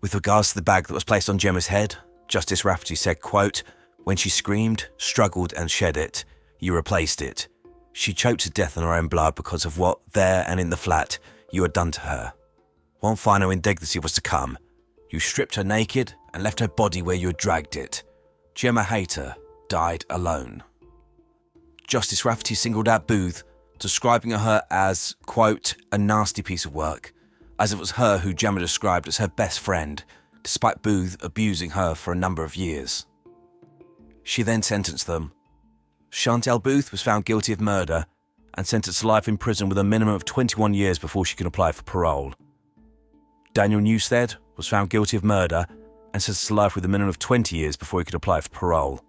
With regards to the bag that was placed on Gemma's head, Justice Rafferty said, quote, when she screamed, struggled and shed it, you replaced it. She choked to death in her own blood because of what, there and in the flat, you had done to her. One final indignity was to come. You stripped her naked and left her body where you had dragged it. Gemma Hayter died alone. Justice Rafferty singled out Booth, describing her as, quote, a nasty piece of work, as it was her who Gemma described as her best friend, despite Booth abusing her for a number of years. She then sentenced them. Chantal Booth was found guilty of murder and sentenced to life in prison with a minimum of 21 years before she could apply for parole. Daniel Newstead was found guilty of murder and sentenced to life with a minimum of 20 years before he could apply for parole.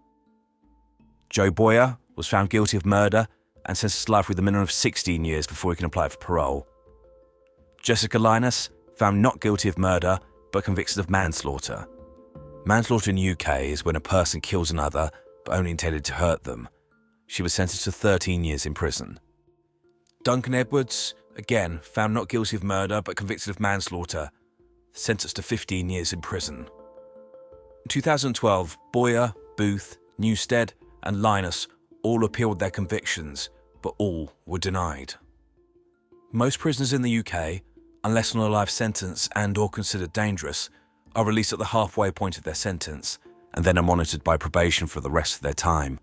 Joe Boyer was found guilty of murder and sentenced to life with a minimum of 16 years before he can apply for parole. Jessica Linus, found not guilty of murder but convicted of manslaughter. Manslaughter in the UK is when a person kills another but only intended to hurt them. She was sentenced to 13 years in prison. Duncan Edwards, again, found not guilty of murder but convicted of manslaughter, sentenced to 15 years in prison. In 2012, Boyer, Booth, Newstead and Linus all appealed their convictions, but all were denied. Most prisoners in the UK, unless on a life sentence and or considered dangerous, are released at the halfway point of their sentence and then are monitored by probation for the rest of their time.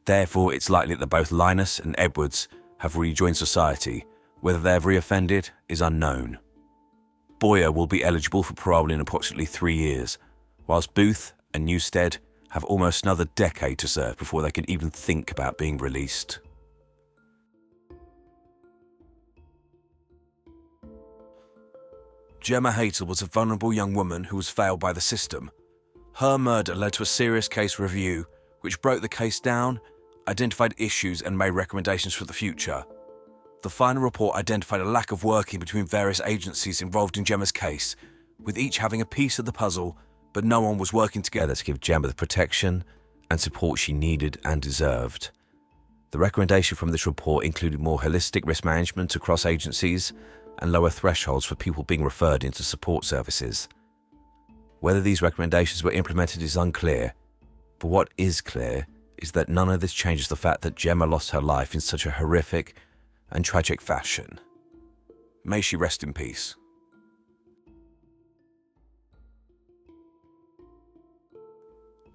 Therefore, it's likely that both Linus and Edwards have rejoined society. Whether they have reoffended is unknown. Boyer will be eligible for parole in approximately 3 years, whilst Booth and Newstead have almost another decade to serve before they can even think about being released. Gemma Hayter was a vulnerable young woman who was failed by the system. Her murder led to a serious case review, which broke the case down, identified issues and made recommendations for the future. The final report identified a lack of working between various agencies involved in Gemma's case, with each having a piece of the puzzle, but no one was working together to give Gemma the protection and support she needed and deserved. The recommendation from this report included more holistic risk management across agencies and lower thresholds for people being referred into support services. Whether these recommendations were implemented is unclear, but what is clear is that none of this changes the fact that Gemma lost her life in such a horrific and tragic fashion. May she rest in peace.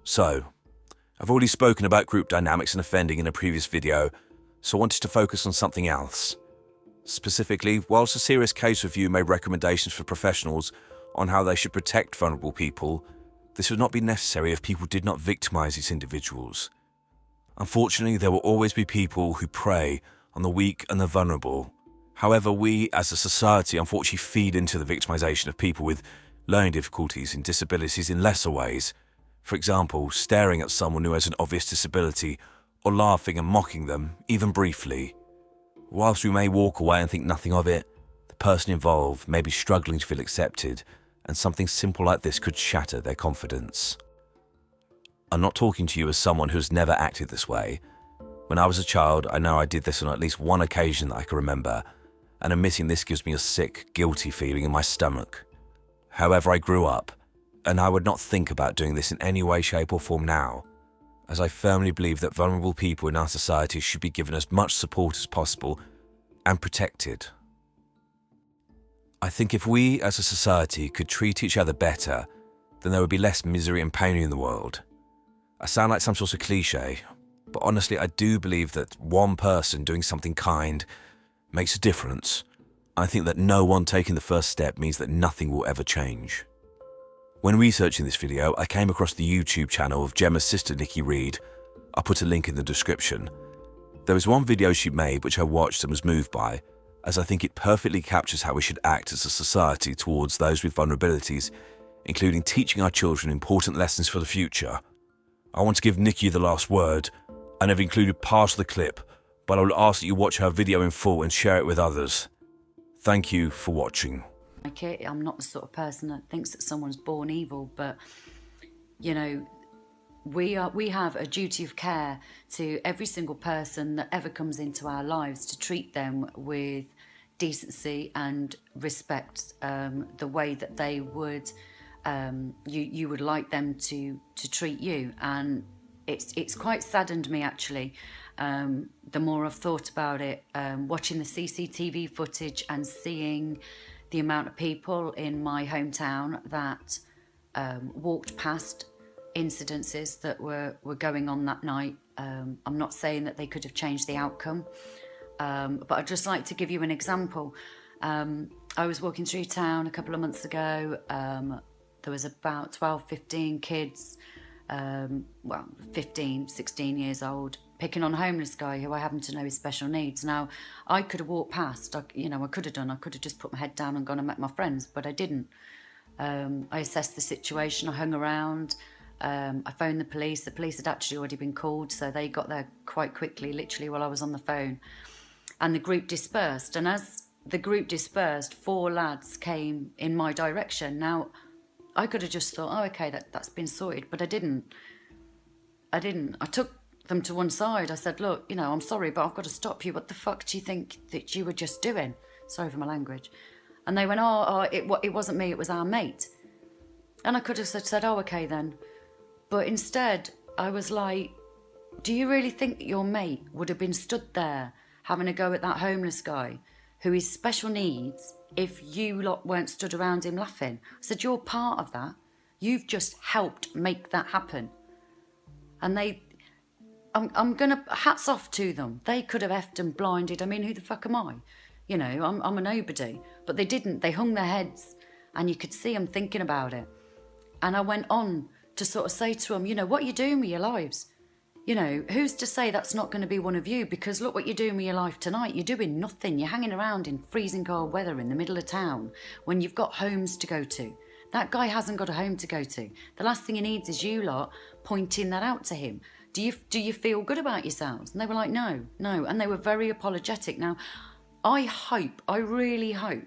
So, I've already spoken about group dynamics and offending in a previous video, so I wanted to focus on something else. Specifically, whilst a serious case review made recommendations for professionals on how they should protect vulnerable people, this would not be necessary if people did not victimise these individuals. Unfortunately, there will always be people who prey on the weak and the vulnerable. However, we as a society unfortunately feed into the victimisation of people with learning difficulties and disabilities in lesser ways. For example, staring at someone who has an obvious disability or laughing and mocking them, even briefly. Whilst we may walk away and think nothing of it, the person involved may be struggling to feel accepted, and something simple like this could shatter their confidence. I'm not talking to you as someone who has never acted this way. When I was a child, I know I did this on at least one occasion that I can remember, and admitting this gives me a sick, guilty feeling in my stomach. However, I grew up, and I would not think about doing this in any way, shape or form now, as I firmly believe that vulnerable people in our society should be given as much support as possible and protected. I think if we as a society could treat each other better, then there would be less misery and pain in the world. I sound like some sort of cliche, but honestly I do believe that one person doing something kind makes a difference. I think that no one taking the first step means that nothing will ever change. When researching this video, I came across the YouTube channel of Gemma's sister Nikki Reed. I'll put a link in the description. There was one video she made which I watched and was moved by, as I think it perfectly captures how we should act as a society towards those with vulnerabilities, including teaching our children important lessons for the future. I want to give Nikki the last word, and have included part of the clip, but I will ask that you watch her video in full and share it with others. Thank you for watching. Okay, I'm not the sort of person that thinks that someone's born evil, but, you know, we have a duty of care to every single person that ever comes into our lives, to treat them with decency and respect, the way that they would, you would like them to treat you. And it's quite saddened me, actually, the more I've thought about it, watching the CCTV footage and seeing the amount of people in my hometown that walked past incidences that were going on that night. I'm not saying that they could have changed the outcome, but I'd just like to give you an example. I was walking through town a couple of months ago. There was about 12, 15 kids, 15, 16 years old, picking on a homeless guy who I happen to know is special needs. Now, I could have walked past, I could have just put my head down and gone and met my friends, but I didn't. I assessed the situation, I hung around, I phoned the police had actually already been called, so they got there quite quickly, literally while I was on the phone. And the group dispersed, and as the group dispersed, 4 lads came in my direction. Now, I could have just thought, oh, okay, that's been sorted, but I didn't. I took them to one side. I said, look, I'm sorry, but I've got to stop you. What the fuck do you think that you were just doing? Sorry for my language. And they went, it wasn't me, it was our mate. And I could have said, oh, okay then. But instead, I was like, do you really think that your mate would have been stood there having a go at that homeless guy who is special needs if you lot weren't stood around him laughing? I said, you're part of that. You've just helped make that happen. And I'm gonna, hats off to them. They could have effed and blinded. I mean, who the fuck am I? I'm a nobody. But they didn't. They hung their heads, and you could see them thinking about it. And I went on to sort of say to them, what are you doing with your lives? Who's to say that's not going to be one of you? Because look what you're doing with your life tonight. You're doing nothing. You're hanging around in freezing cold weather in the middle of town when you've got homes to go to. That guy hasn't got a home to go to. The last thing he needs is you lot pointing that out to him. Do you feel good about yourselves? And they were like, no. And they were very apologetic. Now, I really hope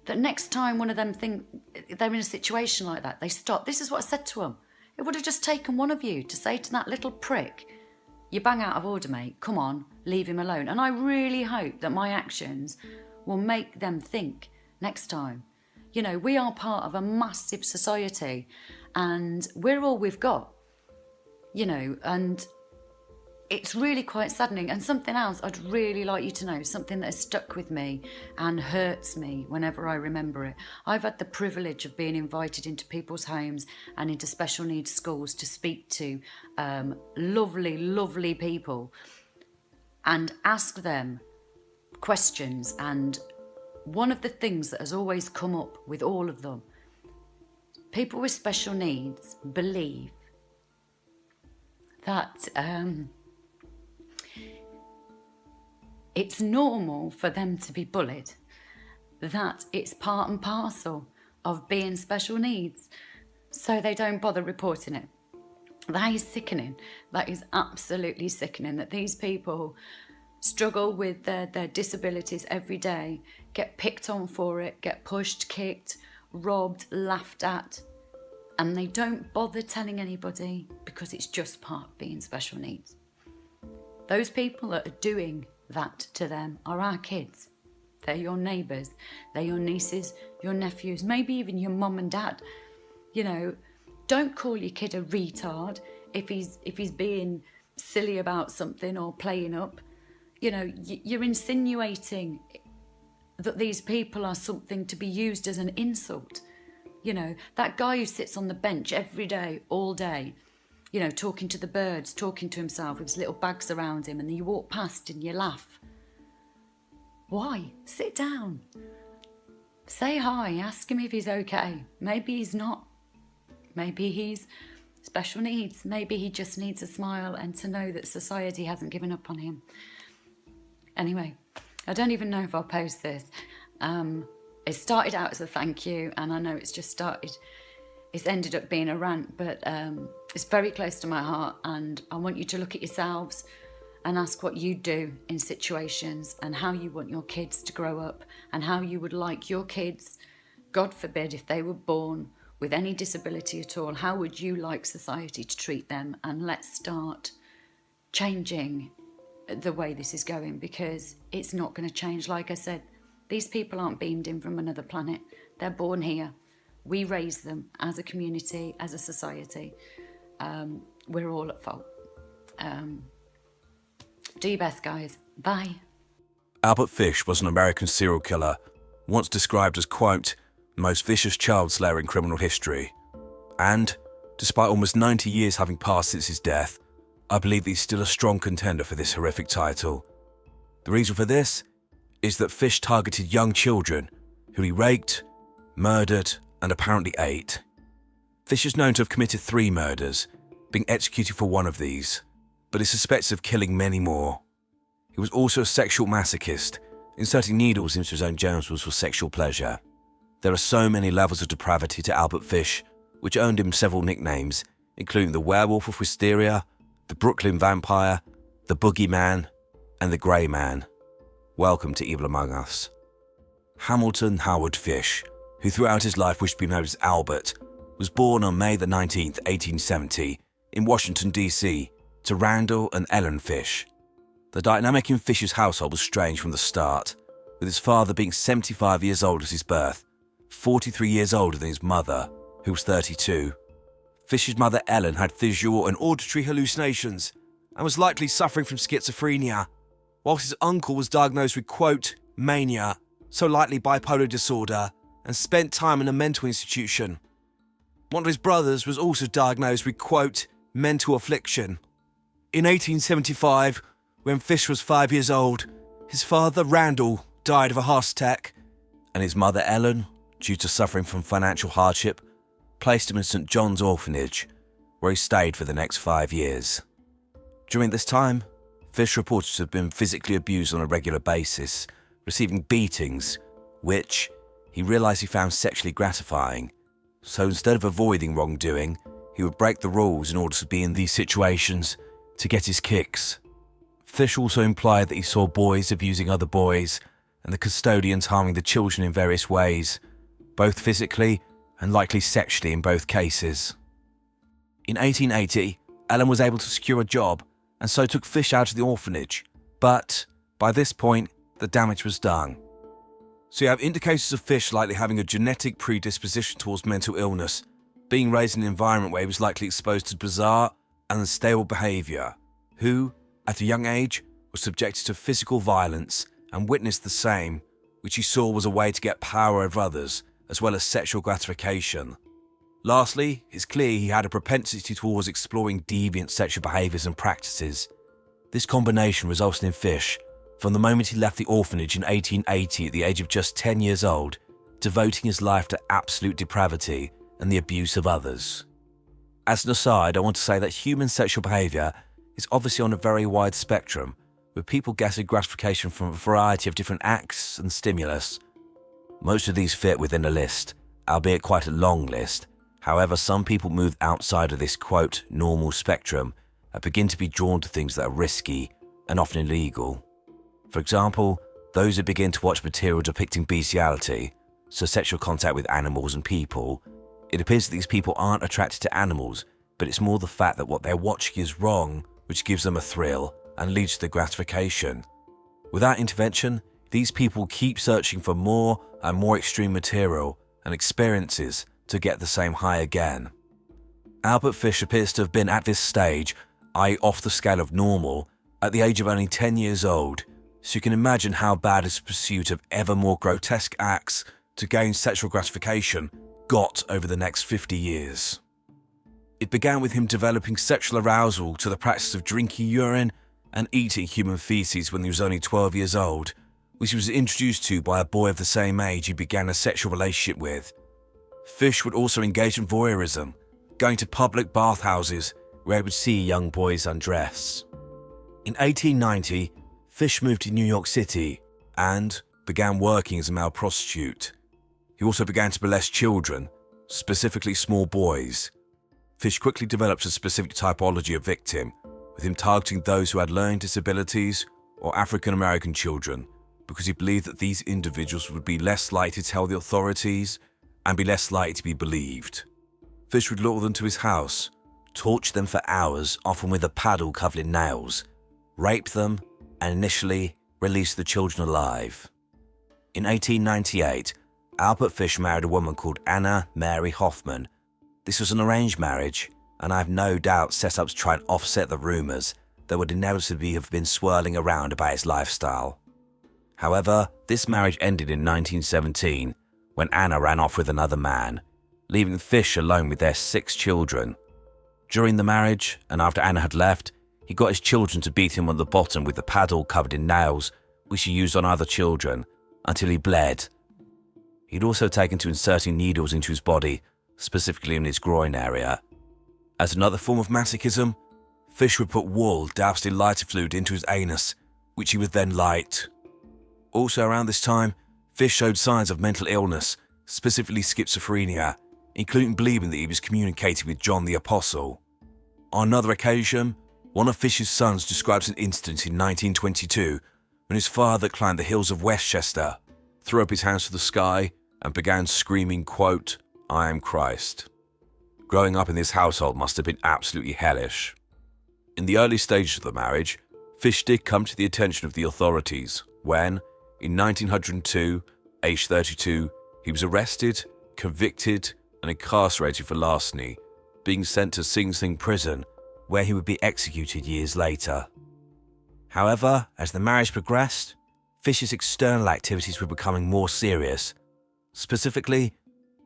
that next time one of them think they're in a situation like that, they stop. This is what I said to them. It would have just taken one of you to say to that little prick, you bang out of order, mate. Come on, leave him alone. And I really hope that my actions will make them think next time. We are part of a massive society, and we're all we've got, and it's really quite saddening. And something else I'd really like you to know, something that has stuck with me and hurts me whenever I remember it. I've had the privilege of being invited into people's homes and into special needs schools to speak to lovely, lovely people and ask them questions. And one of the things that has always come up with all of them, people with special needs believe that it's normal for them to be bullied, that it's part and parcel of being special needs, so they don't bother reporting it. That is sickening. That is absolutely sickening, that these people struggle with their disabilities every day, get picked on for it, get pushed, kicked, robbed, laughed at, and they don't bother telling anybody because it's just part of being special needs. Those people that are doing that to them are our kids. They're your neighbours, they're your nieces, your nephews, maybe even your mum and dad. Don't call your kid a retard if he's being silly about something or playing up. You're insinuating that these people are something to be used as an insult. You know, that guy who sits on the bench every day, all day, you know, talking to the birds, talking to himself with his little bags around him, and then you walk past and you laugh. Why? Sit down. Say hi, ask him if he's okay. Maybe he's not. Maybe he's special needs. Maybe he just needs a smile and to know that society hasn't given up on him. Anyway, I don't even know if I'll post this. It started out as a thank you, and I know it's ended up being a rant, but it's very close to my heart, and I want you to look at yourselves and ask what you do in situations and how you want your kids to grow up and how you would like your kids, God forbid, if they were born with any disability at all, how would you like society to treat them? And let's start changing the way this is going, because it's not going to change. Like I said, these people aren't beamed in from another planet. They're born here. We raise them as a community, as a society. We're all at fault. Do your best, guys. Bye. Albert Fish was an American serial killer, once described as, quote, the most vicious child slayer in criminal history. And, despite almost 90 years having passed since his death, I believe he's still a strong contender for this horrific title. The reason for this is that Fish targeted young children who he raped, murdered, and apparently ate. Fish is known to have committed 3 murders, being executed for one of these, but is suspected of killing many more. He was also a sexual masochist, inserting needles into his own genitals for sexual pleasure. There are so many levels of depravity to Albert Fish, which earned him several nicknames, including the Werewolf of Wisteria, the Brooklyn Vampire, the Boogeyman, and the Grey Man. Welcome to Evil Among Us. Hamilton Howard Fish, who throughout his life wished to be known as Albert, was born on May the 19th, 1870, in Washington, D.C., to Randall and Ellen Fish. The dynamic in Fish's household was strange from the start, with his father being 75 years old at his birth, 43 years older than his mother, who was 32. Fish's mother Ellen had visual and auditory hallucinations and was likely suffering from schizophrenia, whilst his uncle was diagnosed with, quote, mania, so likely bipolar disorder, and spent time in a mental institution. One of his brothers was also diagnosed with, quote, mental affliction. In 1875, when Fish was 5 years old, his father, Randall, died of a heart attack, and his mother, Ellen, due to suffering from financial hardship, placed him in St John's Orphanage, where he stayed for the next 5 years. During this time, Fish reported to have been physically abused on a regular basis, receiving beatings, which he realised he found sexually gratifying. So instead of avoiding wrongdoing, he would break the rules in order to be in these situations to get his kicks. Fish also implied that he saw boys abusing other boys and the custodians harming the children in various ways, both physically and likely sexually in both cases. In 1880, Ellen was able to secure a job and so took Fish out of the orphanage, but by this point, the damage was done. So you have indicators of Fish likely having a genetic predisposition towards mental illness, being raised in an environment where he was likely exposed to bizarre and unstable behaviour, who, at a young age, was subjected to physical violence and witnessed the same, which he saw was a way to get power over others, as well as sexual gratification. Lastly, it's clear he had a propensity towards exploring deviant sexual behaviours and practices. This combination resulted in Fish, from the moment he left the orphanage in 1880 at the age of just 10 years old, devoting his life to absolute depravity and the abuse of others. As an aside, I want to say that human sexual behaviour is obviously on a very wide spectrum, with people getting gratification from a variety of different acts and stimulus. Most of these fit within a list, albeit quite a long list. However, some people move outside of this, quote, normal spectrum and begin to be drawn to things that are risky and often illegal. For example, those who begin to watch material depicting bestiality, so sexual contact with animals and people. It appears that these people aren't attracted to animals, but it's more the fact that what they're watching is wrong, which gives them a thrill and leads to the gratification. Without intervention, these people keep searching for more and more extreme material and experiences to get the same high again. Albert Fish appears to have been at this stage, i.e. off the scale of normal, at the age of only 10 years old, So you can imagine how bad his pursuit of ever more grotesque acts to gain sexual gratification got over the next 50 years. It began with him developing sexual arousal to the practice of drinking urine and eating human feces when he was only 12 years old, which he was introduced to by a boy of the same age he began a sexual relationship with. Fish would also engage in voyeurism, going to public bathhouses where he would see young boys undress. In 1890, Fish moved to New York City and began working as a male prostitute. He also began to molest children, specifically small boys. Fish quickly developed a specific typology of victim, with him targeting those who had learning disabilities or African American children, because he believed that these individuals would be less likely to tell the authorities and be less likely to be believed. Fish would lure them to his house, torture them for hours, often with a paddle covered in nails, rape them, and initially release the children alive. In 1898, Albert Fish married a woman called Anna Mary Hoffman. This was an arranged marriage, and I have no doubt set up to try and offset the rumours that would inevitably have been swirling around about his lifestyle. However, this marriage ended in 1917 when Anna ran off with another man, leaving Fish alone with their 6 children. During the marriage, and after Anna had left, he got his children to beat him on the bottom with a paddle covered in nails, which he used on other children, until he bled. He'd also taken to inserting needles into his body, specifically in his groin area. As another form of masochism, Fish would put wool doused in lighter fluid into his anus, which he would then light. Also around this time, Fish showed signs of mental illness, specifically schizophrenia, including believing that he was communicating with John the Apostle. On another occasion, one of Fish's sons describes an incident in 1922 when his father climbed the hills of Westchester, threw up his hands to the sky, and began screaming, quote, "I am Christ." Growing up in this household must have been absolutely hellish. In the early stages of the marriage, Fish did come to the attention of the authorities when, in 1902, aged 32, he was arrested, convicted, and incarcerated for larceny, being sent to Sing Sing prison, where he would be executed years later. However, as the marriage progressed, Fish's external activities were becoming more serious. Specifically,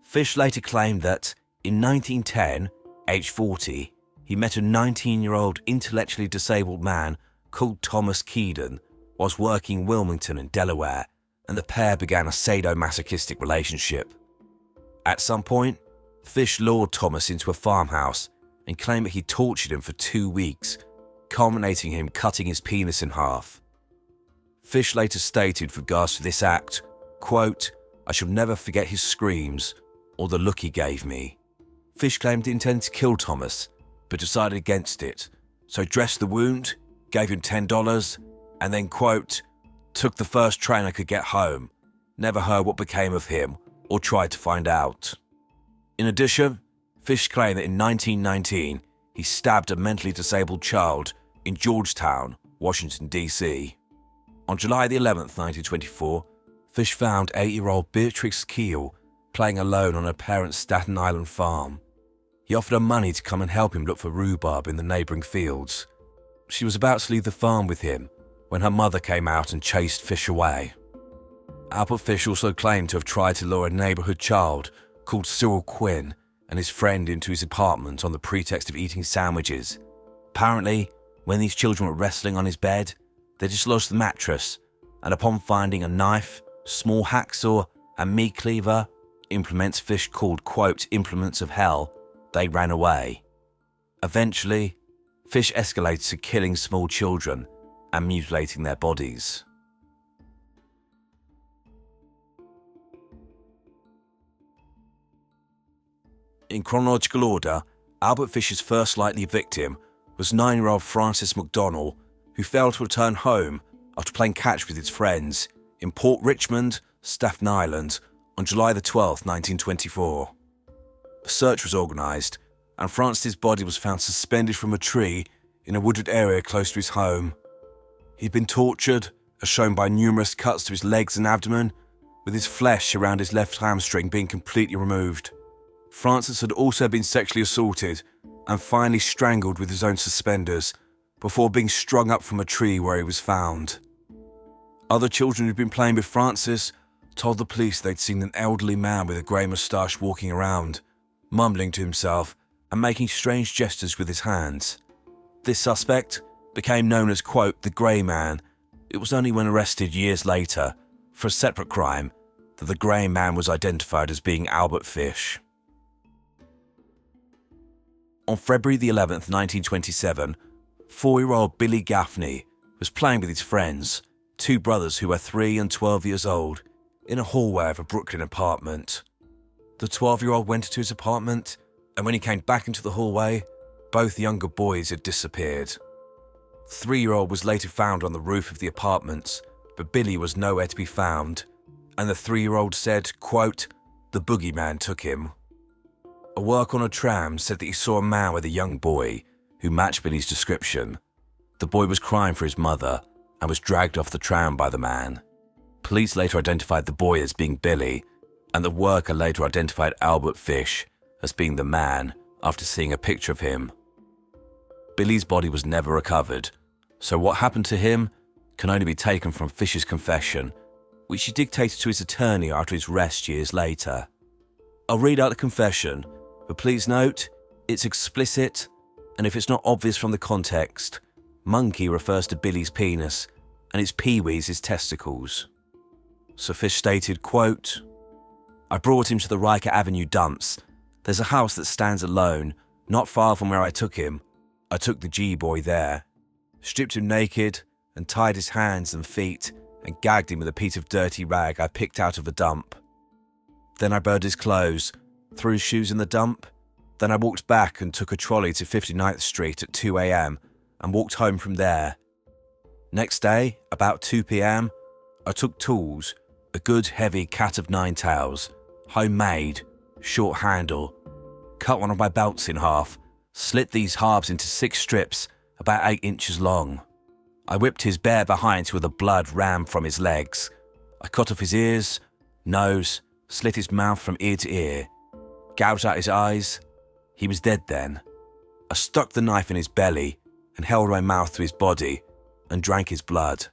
Fish later claimed that, in 1910, aged 40, he met a 19-year-old intellectually disabled man called Thomas Keeden whilst working in Wilmington in Delaware, and the pair began a sadomasochistic relationship. At some point, Fish lured Thomas into a farmhouse and claimed that he tortured him for 2 weeks, culminating in him cutting his penis in half. Fish later stated with regards to this act, quote, "I shall never forget his screams or the look he gave me." Fish claimed he intended to kill Thomas, but decided against it, so dressed the wound, gave him $10, and then, quote, "took the first train I could get home, never heard what became of him or tried to find out." In addition, Fish claimed that in 1919 he stabbed a mentally disabled child in Georgetown, Washington, D.C. On July the 11th, 1924, Fish found 8-year-old Beatrix Keel playing alone on her parents' Staten Island farm. He offered her money to come and help him look for rhubarb in the neighbouring fields. She was about to leave the farm with him when her mother came out and chased Fish away. Albert Fish also claimed to have tried to lure a neighbourhood child called Cyril Quinn and his friend into his apartment on the pretext of eating sandwiches. Apparently, when these children were wrestling on his bed, they dislodged the mattress, and upon finding a knife, small hacksaw, and meat cleaver, implements Fish called, quote, "implements of hell," they ran away. Eventually, Fish escalated to killing small children and mutilating their bodies. In chronological order, Albert Fish's first likely victim was 9-year-old Francis McDonnell, who failed to return home after playing catch with his friends in Port Richmond, Staten Island, on July the 12th, 1924. A search was organised, and Francis's body was found suspended from a tree in a wooded area close to his home. He'd been tortured, as shown by numerous cuts to his legs and abdomen, with his flesh around his left hamstring being completely removed. Francis had also been sexually assaulted and finally strangled with his own suspenders before being strung up from a tree where he was found. Other children who'd been playing with Francis told the police they'd seen an elderly man with a grey moustache walking around, mumbling to himself and making strange gestures with his hands. This suspect became known as, quote, the Grey Man. It was only when arrested years later for a separate crime that the Grey Man was identified as being Albert Fish. On February the 11th, 1927, 4-year-old Billy Gaffney was playing with his friends, two brothers who were 3 and 12 years old, in a hallway of a Brooklyn apartment. The 12-year-old went into his apartment, and when he came back into the hallway, both younger boys had disappeared. The 3-year-old was later found on the roof of the apartments, but Billy was nowhere to be found, and the 3-year-old said, quote, the boogeyman took him. A worker on a tram said that he saw a man with a young boy who matched Billy's description. The boy was crying for his mother and was dragged off the tram by the man. Police later identified the boy as being Billy, and the worker later identified Albert Fish as being the man after seeing a picture of him. Billy's body was never recovered, so what happened to him can only be taken from Fish's confession, which he dictated to his attorney after his arrest years later. I'll read out the confession, but please note, it's explicit, and if it's not obvious from the context, monkey refers to Billy's penis, and its peewees his testicles. So Fish stated, quote, I brought him to the Riker Avenue dumps. There's a house that stands alone, not far from where I took him. I took the G-boy there, stripped him naked, and tied his hands and feet, and gagged him with a piece of dirty rag I picked out of a dump. Then I burned his clothes, threw his shoes in the dump. Then I walked back and took a trolley to 59th Street at 2 a.m. and walked home from there. Next day, about 2 p.m, I took tools, a good heavy cat of 9 tails, homemade, short handle, cut one of my belts in half, slit these halves into 6 strips about 8 inches long. I whipped his bare behind till the blood ran from his legs. I cut off his ears, nose, slit his mouth from ear to ear, gouged out his eyes. He was dead then. I stuck the knife in his belly and held my mouth to his body and drank his blood.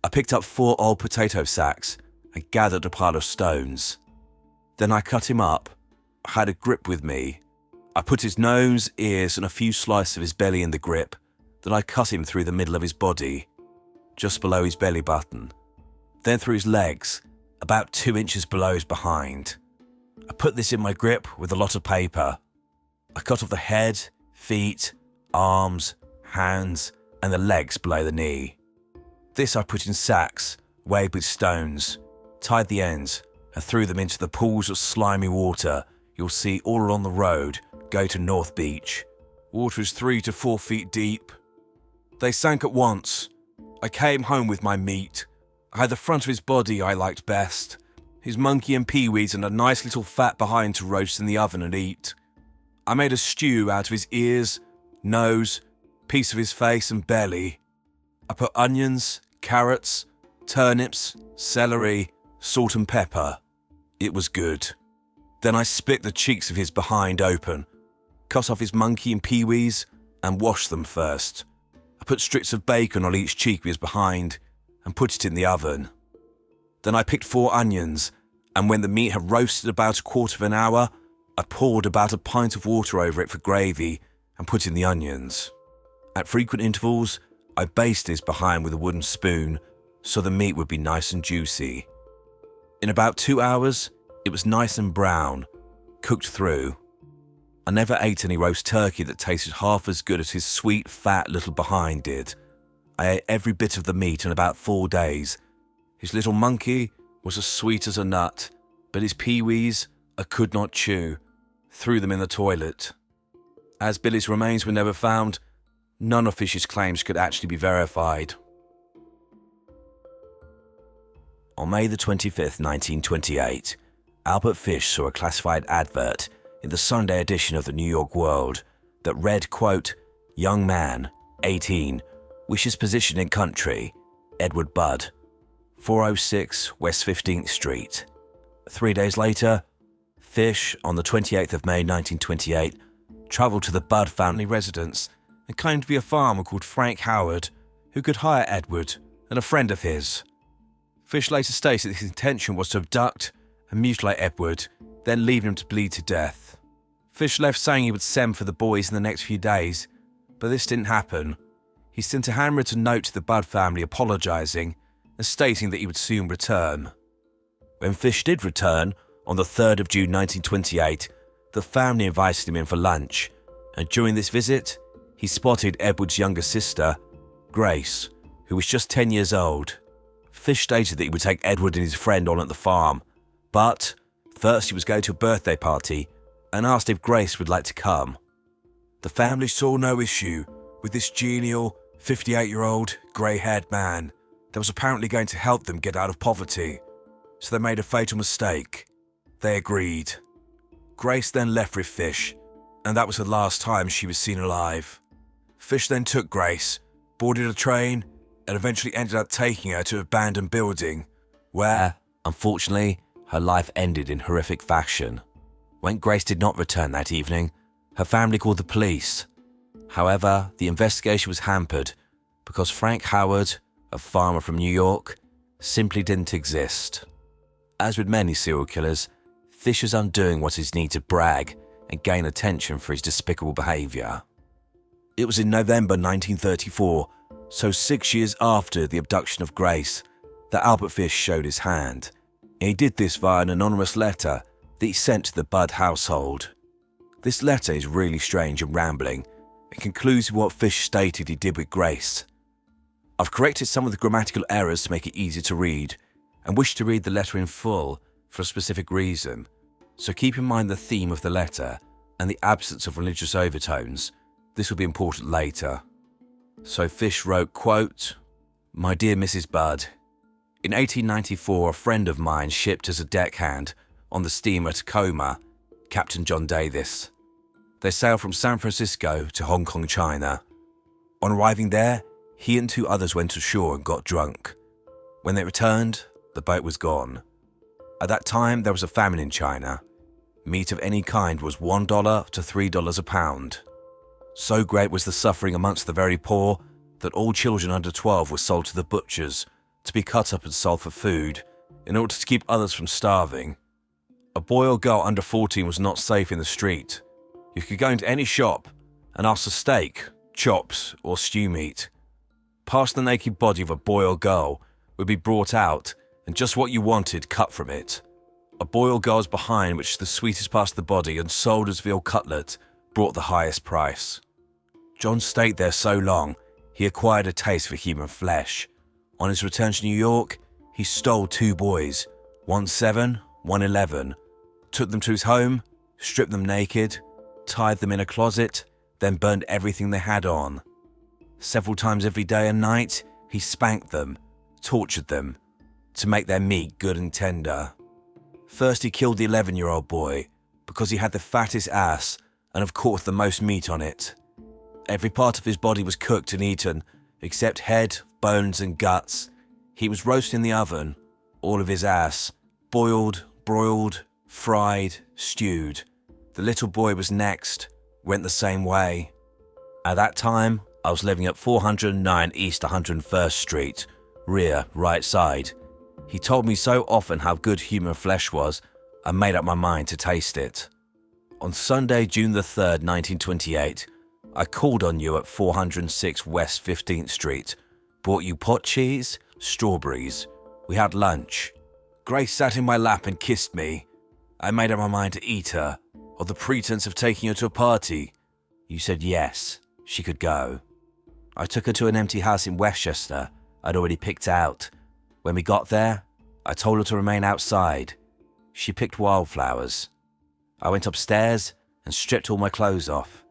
I picked up 4 old potato sacks and gathered a pile of stones. Then I cut him up. I had a grip with me. I put his nose, ears and a few slices of his belly in the grip. Then I cut him through the middle of his body, just below his belly button. Then through his legs, about 2 inches below his behind. I put this in my grip with a lot of paper. I cut off the head, feet, arms, hands, and the legs below the knee. This I put in sacks, weighed with stones, tied the ends, and threw them into the pools of slimy water you'll see all along the road go to North Beach. Water is 3 to 4 feet deep. They sank at once. I came home with my meat. I had the front of his body I liked best, his monkey and peewees and a nice little fat behind to roast in the oven and eat. I made a stew out of his ears, nose, piece of his face and belly. I put onions, carrots, turnips, celery, salt and pepper. It was good. Then I split the cheeks of his behind open, cut off his monkey and peewees and washed them first. I put strips of bacon on each cheek of his behind and put it in the oven. Then I picked 4 onions, and when the meat had roasted about a quarter of an hour, I poured about a pint of water over it for gravy and put in the onions. At frequent intervals, I basted his behind with a wooden spoon so the meat would be nice and juicy. In about 2 hours, it was nice and brown, cooked through. I never ate any roast turkey that tasted half as good as his sweet, fat little behind did. I ate every bit of the meat in about 4 days. His little monkey was as sweet as a nut, but his peewees I could not chew, threw them in the toilet. As Billy's remains were never found, none of Fish's claims could actually be verified. On May the 25th, 1928, Albert Fish saw a classified advert in the Sunday edition of the New York World that read, quote, young man, 18, wishes position in country, Edward Budd, 406 West 15th Street. 3 days later, Fish, on the 28th of May 1928, travelled to the Budd family residence and claimed to be a farmer called Frank Howard, who could hire Edward and a friend of his. Fish later stated that his intention was to abduct and mutilate Edward, then leaving him to bleed to death. Fish left saying he would send for the boys in the next few days, but this didn't happen. He sent a handwritten note to the Budd family apologising and stating that he would soon return. When Fish did return, on the 3rd of June 1928, the family invited him in for lunch, and during this visit, he spotted Edward's younger sister, Grace, who was just 10 years old. Fish stated that he would take Edward and his friend on at the farm, but first he was going to a birthday party and asked if Grace would like to come. The family saw no issue with this genial, 58-year-old, grey-haired man that was apparently going to help them get out of poverty, so they made a fatal mistake. They agreed. Grace then left with Fish, and that was the last time she was seen alive. Fish then took Grace, boarded a train, and eventually ended up taking her to an abandoned building, where, Unfortunately, her life ended in horrific fashion. When Grace did not return that evening, her family called the police. However, the investigation was hampered because Frank Howard, a farmer from New York, simply didn't exist. As with many serial killers, Fisher's undoing was his need to brag and gain attention for his despicable behaviour. it was in November 1934, so 6 years after the abduction of Grace, that Albert Fish showed his hand. And he did this via an anonymous letter that he sent to the Budd household. This letter is really strange and rambling, and concludes with what Fish stated he did with Grace. I've corrected some of the grammatical errors to make it easier to read, and wish to read the letter in full for a specific reason, so keep in mind the theme of the letter and the absence of religious overtones. This will be important later. So Fish wrote, quote, "My dear Mrs. Budd, in 1894 a friend of mine shipped as a deckhand on the steamer Tacoma, Captain John Davis. They sailed from San Francisco to Hong Kong, China. On arriving there, he and 2 others went ashore and got drunk. When they returned, the boat was gone. At that time, there was a famine in China. Meat of any kind was $1 to $3 a pound. So great was the suffering amongst the very poor that all children under 12 were sold to the butchers to be cut up and sold for food in order to keep others from starving. A boy or girl under 14 was not safe in the street. You could go into any shop and ask for steak, chops, or stew meat. Past the naked body of a boy or girl would be brought out and just what you wanted cut from it. A boy or girl's behind, which is the sweetest part of the body and sold as veal cutlet, brought the highest price. John stayed there so long, he acquired a taste for human flesh. On his return to New York, he stole 2 boys, one 7, one 11, took them to his home, stripped them naked, tied them in a closet, then burned everything they had on. Several times every day and night, he spanked them, tortured them, to make their meat good and tender. First he killed the 11-year-old boy because he had the fattest ass and of course the most meat on it. Every part of his body was cooked and eaten, except head, bones and guts. He was roasted in the oven, all of his ass, boiled, broiled, fried, stewed. The little boy was next, went the same way. At that time, I was living at 409 East 101st Street, rear, right side. He told me so often how good human flesh was, I made up my mind to taste it. On Sunday, June the 3rd, 1928, I called on you at 406 West 15th Street, bought you pot cheese, strawberries. We had lunch. Grace sat in my lap and kissed me. I made up my mind to eat her, on the pretense of taking her to a party. You said yes, she could go. I took her to an empty house in Westchester I'd already picked out. When we got there, I told her to remain outside. She picked wildflowers. I went upstairs and stripped all my clothes off.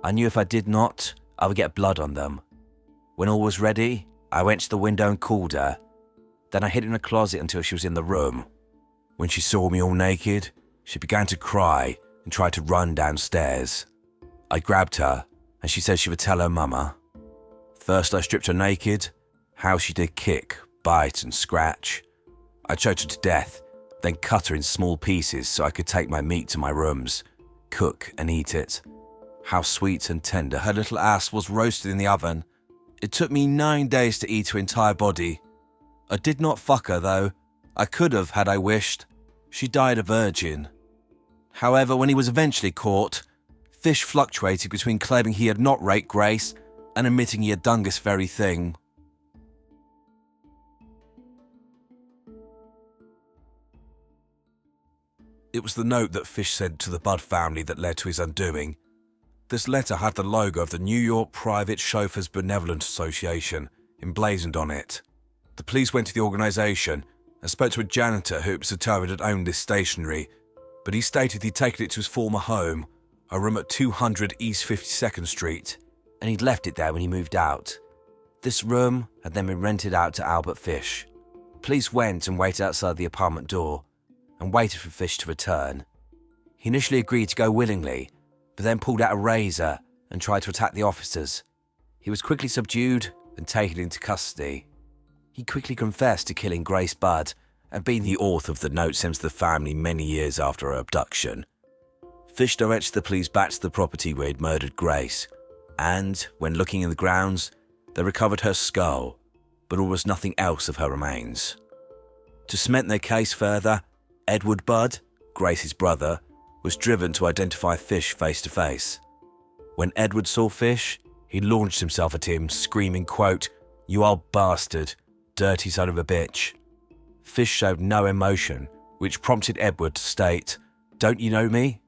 I knew if I did not, I would get blood on them. When all was ready, I went to the window and called her. Then I hid in a closet until she was in the room. When she saw me all naked, she began to cry and tried to run downstairs. I grabbed her and she said she would tell her mama. First I stripped her naked, how she did kick, bite and scratch. I choked her to death, then cut her in small pieces so I could take my meat to my rooms, cook and eat it. How sweet and tender her little ass was roasted in the oven. It took me 9 days to eat her entire body. I did not fuck her, though. I could have, had I wished. She died a virgin. However, when he was eventually caught, Fish fluctuated between claiming he had not raped Grace and admitting he had done this very thing. It was the note that Fish sent to the Budd family that led to his undoing. This letter had the logo of the New York Private Chauffeurs Benevolent Association emblazoned on it. The police went to the organisation and spoke to a janitor who it was determined had owned this stationery, but he stated he'd taken it to his former home, a room at 200 East 52nd Street, and he'd left it there when he moved out. This room had then been rented out to Albert Fish. Police went and waited outside the apartment door and waited for Fish to return. He initially agreed to go willingly, but then pulled out a razor and tried to attack the officers. He was quickly subdued and taken into custody. He quickly confessed to killing Grace Budd and being the author of the note sent to the family many years after her abduction. Fish directed the police back to the property where he'd murdered Grace, and, when looking in the grounds, they recovered her skull, but almost nothing else of her remains. To cement their case further, Edward Budd, Grace's brother, was driven to identify Fish face to face. When Edward saw Fish, he launched himself at him, screaming, quote, "You old bastard, dirty son of a bitch." Fish showed no emotion, which prompted Edward to state, "Don't you know me?"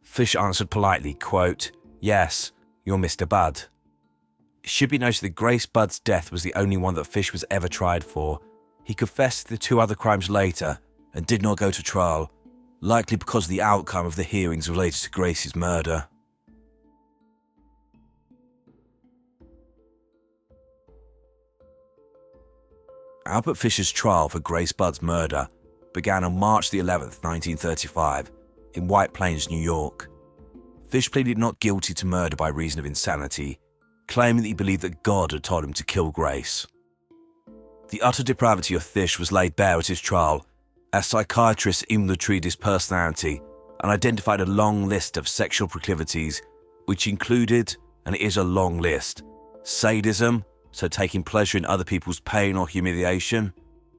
Fish answered politely, quote, "Yes, you're Mr. Budd." It should be noted that Grace Budd's death was the only one that Fish was ever tried for. He confessed to the 2 other crimes later and did not go to trial, likely because of the outcome of the hearings related to Grace's murder. Albert Fish's trial for Grace Budd's murder began on March the 11th, 1935, in White Plains, New York. Fish pleaded not guilty to murder by reason of insanity, claiming that he believed that God had told him to kill Grace. The utter depravity of Fish was laid bare at his trial, as psychiatrists inventoried his personality and identified a long list of sexual proclivities, which included, and it is a long list, sadism, so taking pleasure in other people's pain or humiliation,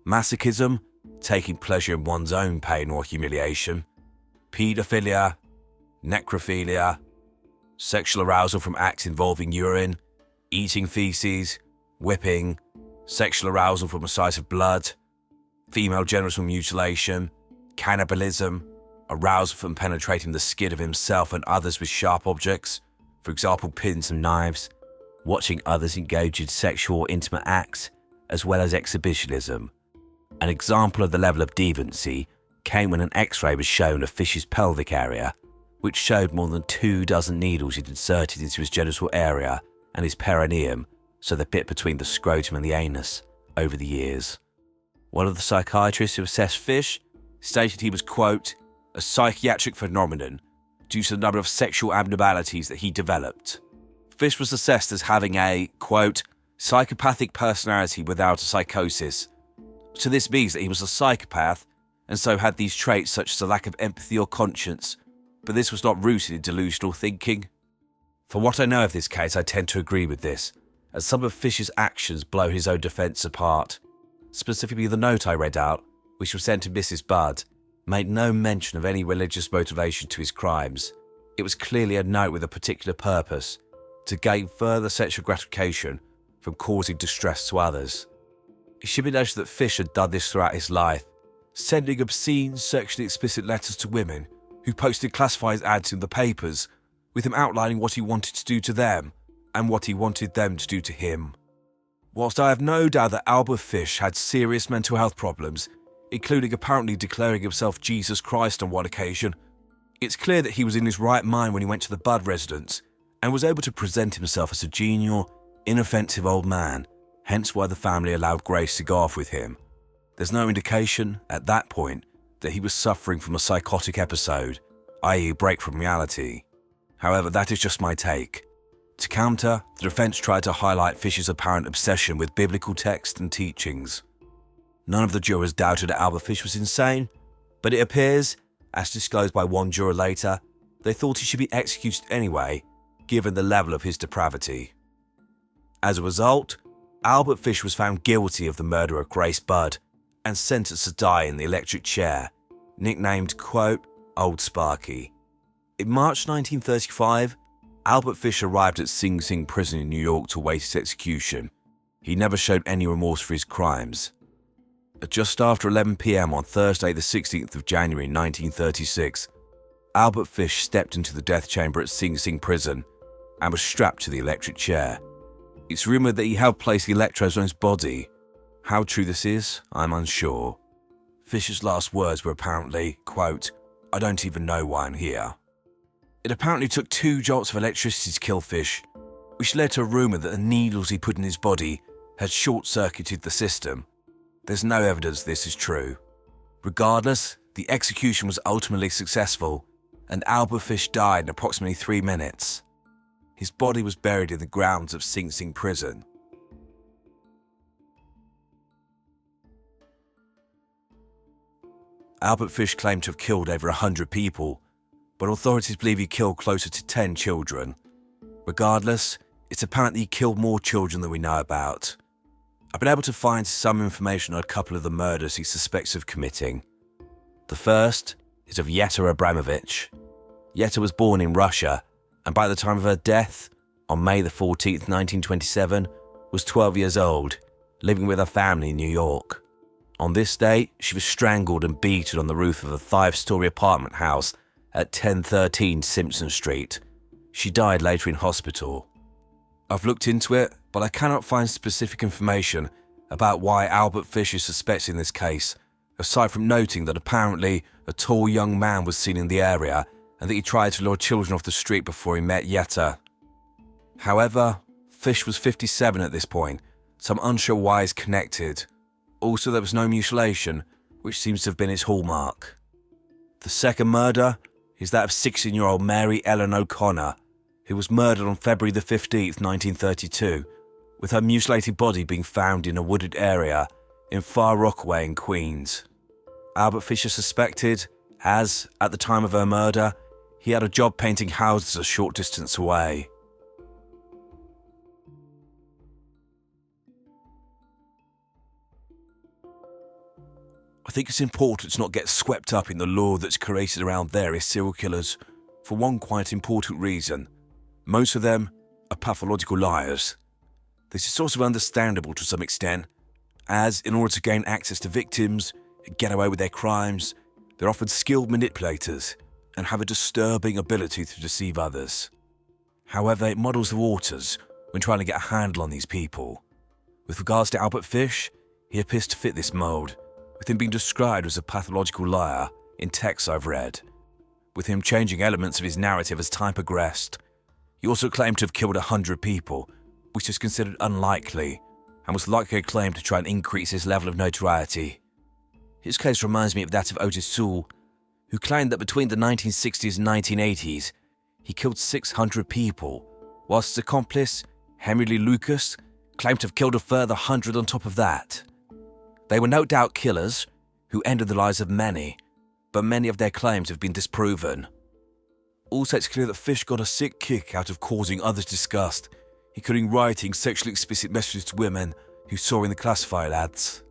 masochism, taking pleasure in one's own pain or humiliation, paedophilia, necrophilia, sexual arousal from acts involving urine, eating feces, whipping, sexual arousal from a sight of blood, female genital mutilation, cannibalism, arousal from penetrating the skin of himself and others with sharp objects, for example pins and knives, watching others engage in sexual or intimate acts, as well as exhibitionism. An example of the level of deviancy came when an X-ray was shown of Fish's pelvic area, which showed more than 24 needles he'd inserted into his genital area and his perineum, so the bit between the scrotum and the anus, over the years. One of the psychiatrists who assessed Fish stated he was, quote, "a psychiatric phenomenon due to the number of sexual abnormalities that he developed." Fish was assessed as having a, quote, "psychopathic personality without a psychosis." So this means that he was a psychopath and so had these traits such as a lack of empathy or conscience, but this was not rooted in delusional thinking. For what I know of this case, I tend to agree with this, as some of Fish's actions blow his own defence apart. Specifically, the note I read out, which was sent to Mrs. Budd, made no mention of any religious motivation to his crimes. It was clearly a note with a particular purpose, to gain further sexual gratification from causing distress to others. It should be noted that Fish had done this throughout his life, sending obscene, sexually explicit letters to women who posted classified ads in the papers, with him outlining what he wanted to do to them and what he wanted them to do to him. Whilst I have no doubt that Albert Fish had serious mental health problems, including apparently declaring himself Jesus Christ on one occasion, it's clear that he was in his right mind when he went to the Budd residence and was able to present himself as a genial, inoffensive old man, hence why the family allowed Grace to go off with him. There's no indication, at that point, that he was suffering from a psychotic episode, i.e. a break from reality. However, that is just my take. To counter, the defence tried to highlight Fish's apparent obsession with biblical text and teachings. None of the jurors doubted that Albert Fish was insane, but it appears, as disclosed by one juror later, they thought he should be executed anyway, given the level of his depravity. As a result, Albert Fish was found guilty of the murder of Grace Budd and sentenced to die in the electric chair, nicknamed, quote, Old Sparky. In March 1935, Albert Fish arrived at Sing Sing prison in New York to await his execution. He never showed any remorse for his crimes. At just after 11 p.m. on Thursday the 16th of January 1936, Albert Fish stepped into the death chamber at Sing Sing prison and was strapped to the electric chair. It's rumoured that he helped place the electrodes on his body. How true this is, I'm unsure. Fish's last words were apparently, quote, I don't even know why I'm here. It apparently took 2 jolts of electricity to kill Fish, which led to a rumour that the needles he put in his body had short-circuited the system. There's no evidence this is true. Regardless, the execution was ultimately successful, and Albert Fish died in approximately 3 minutes. His body was buried in the grounds of Sing Sing prison. Albert Fish claimed to have killed over 100 people, but authorities believe he killed closer to 10 children. Regardless, it's apparent that he killed more children than we know about. I've been able to find some information on a couple of the murders he suspects of committing. The first is of Yetta Abramovich. Yetta was born in Russia, and by the time of her death, on May the 14th, 1927, was 12 years old, living with her family in New York. On this day, she was strangled and beaten on the roof of a 5-story apartment house at 1013 Simpson Street. She died later in hospital. I've looked into it, but I cannot find specific information about why Albert Fish is suspected in this case, aside from noting that apparently a tall young man was seen in the area and that he tried to lure children off the street before he met Yetta. However, Fish was 57 at this point, so I'm unsure why he's connected. Also, there was no mutilation, which seems to have been his hallmark. The second murder is that of 16-year-old Mary Ellen O'Connor, who was murdered on February the 15th, 1932, with her mutilated body being found in a wooded area in Far Rockaway in Queens. Albert Fish is suspected as, at the time of her murder, he had a job painting houses a short distance away. I think it's important to not get swept up in the lore that's created around various serial killers for one quite important reason. Most of them are pathological liars. This is sort of understandable to some extent, as in order to gain access to victims and get away with their crimes, they're often skilled manipulators and have a disturbing ability to deceive others. However, it muddles the waters when trying to get a handle on these people. With regards to Albert Fish, he appears to fit this mould, with him being described as a pathological liar in texts I've read, with him changing elements of his narrative as time progressed. He also claimed to have killed 100 people, which is considered unlikely, and was likely a claim to try and increase his level of notoriety. His case reminds me of that of Otis Sewell, who claimed that between the 1960s and 1980s, he killed 600 people, whilst his accomplice, Henry Lee Lucas, claimed to have killed a further 100 on top of that. They were no doubt killers who ended the lives of many, but many of their claims have been disproven. Also, it's clear that Fish got a sick kick out of causing others disgust, including writing sexually explicit messages to women who saw in the classified ads.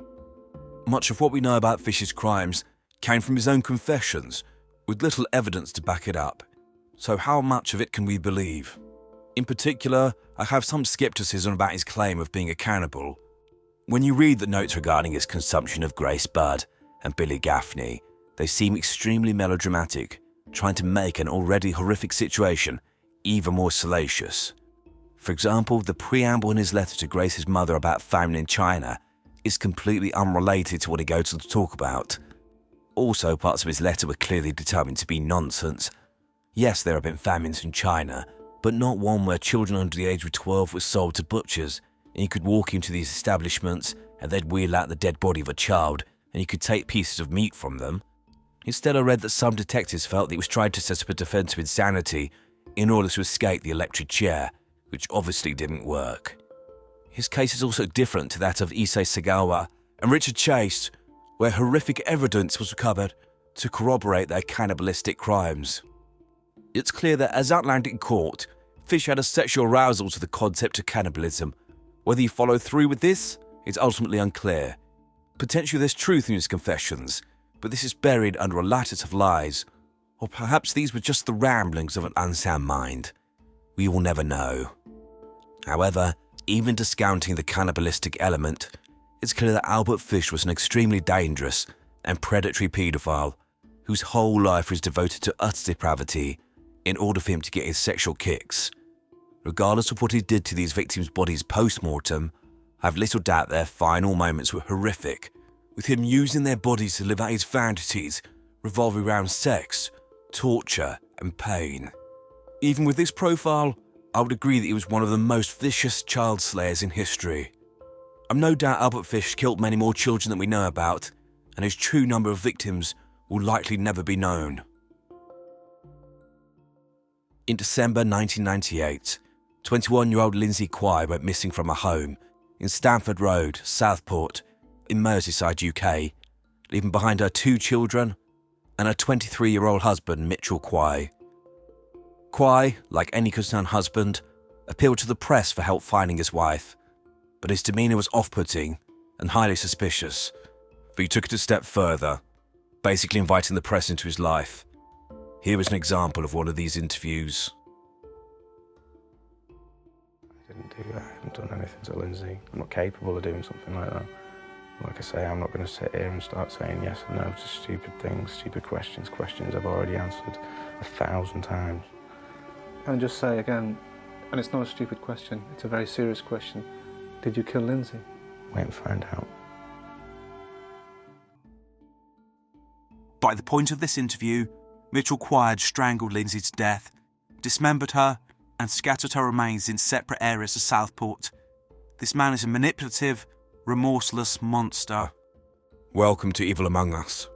Much of what we know about Fish's crimes came from his own confessions, with little evidence to back it up. So how much of it can we believe? In particular, I have some skepticism about his claim of being a cannibal. When you read the notes regarding his consumption of Grace Budd and Billy Gaffney, they seem extremely melodramatic, trying to make an already horrific situation even more salacious. For example, the preamble in his letter to Grace's mother about famine in China is completely unrelated to what he goes on to talk about. Also, parts of his letter were clearly determined to be nonsense. Yes, there have been famines in China, but not one where children under the age of 12 were sold to butchers, and you could walk into these establishments and they'd wheel out the dead body of a child and you could take pieces of meat from them. Instead, I read that some detectives felt that he was trying to set up a defense of insanity in order to escape the electric chair, which obviously didn't work. His case is also different to that of Issei Sagawa and Richard Chase, where horrific evidence was recovered to corroborate their cannibalistic crimes. It's clear that, as outlined in court, Fish had a sexual arousal to the concept of cannibalism, Whether he followed through with this is ultimately unclear. Potentially there's truth in his confessions, but this is buried under a lattice of lies, or perhaps these were just the ramblings of an unsound mind. We will never know. However, even discounting the cannibalistic element, it's clear that Albert Fish was an extremely dangerous and predatory paedophile whose whole life was devoted to utter depravity in order for him to get his sexual kicks. Regardless of what he did to these victims' bodies post-mortem, I have little doubt their final moments were horrific, with him using their bodies to live out his fantasies revolving around sex, torture and pain. Even with this profile, I would agree that he was one of the most vicious child slayers in history. I'm no doubt Albert Fish killed many more children than we know about, and his true number of victims will likely never be known. In December 1998, 21-year-old Lindsay Quay went missing from her home in Stamford Road, Southport, in Merseyside, UK, leaving behind her 2 children and her 23-year-old husband, Mitchell Quay. Quay, like any concerned husband, appealed to the press for help finding his wife, but his demeanour was off-putting and highly suspicious, but he took it a step further, basically inviting the press into his life. Here is an example of one of these interviews. I haven't done anything to Lindsay. I'm not capable of doing something like that. Like I say, I'm not going to sit here and start saying yes and no to stupid things, stupid questions I've already answered 1,000 times. And just say again, and it's not a stupid question, it's a very serious question. Did you kill Lindsay? Wait and find out. By the point of this interview, Mitchell Quay had strangled Lindsay to death, dismembered her, and scattered her remains in separate areas of Southport. This man is a manipulative, remorseless monster. Welcome to Evil Among Us.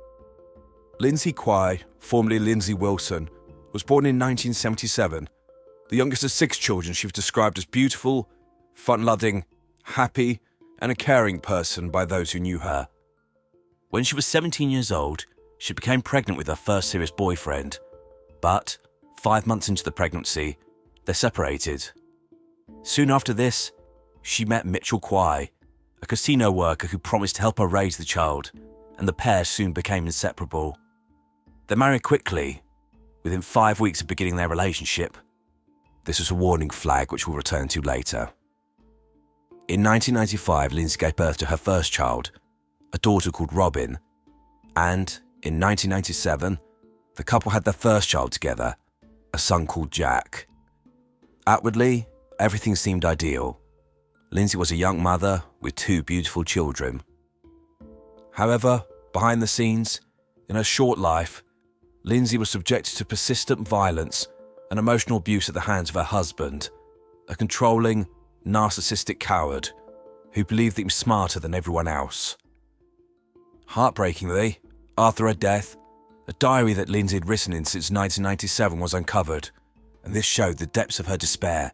Lindsay Quay, formerly Lindsay Wilson, was born in 1977. The youngest of 6 children, she was described as beautiful, fun-loving, happy, and a caring person by those who knew her. When she was 17 years old, she became pregnant with her first serious boyfriend, but 5 months into the pregnancy, they separated. Soon after this, she met Mitchell Quay, a casino worker who promised to help her raise the child, and the pair soon became inseparable. They married quickly, within 5 weeks of beginning their relationship. This was a warning flag which we'll return to later. In 1995, Lindsay gave birth to her first child, a daughter called Robin, and in 1997, the couple had their first child together, a son called Jack. Outwardly, everything seemed ideal. Lindsay was a young mother with 2 beautiful children. However, behind the scenes, in her short life, Lindsay was subjected to persistent violence and emotional abuse at the hands of her husband, a controlling, narcissistic coward who believed that he was smarter than everyone else. Heartbreakingly, after her death, a diary that Lindsay had written in since 1997 was uncovered, and this showed the depths of her despair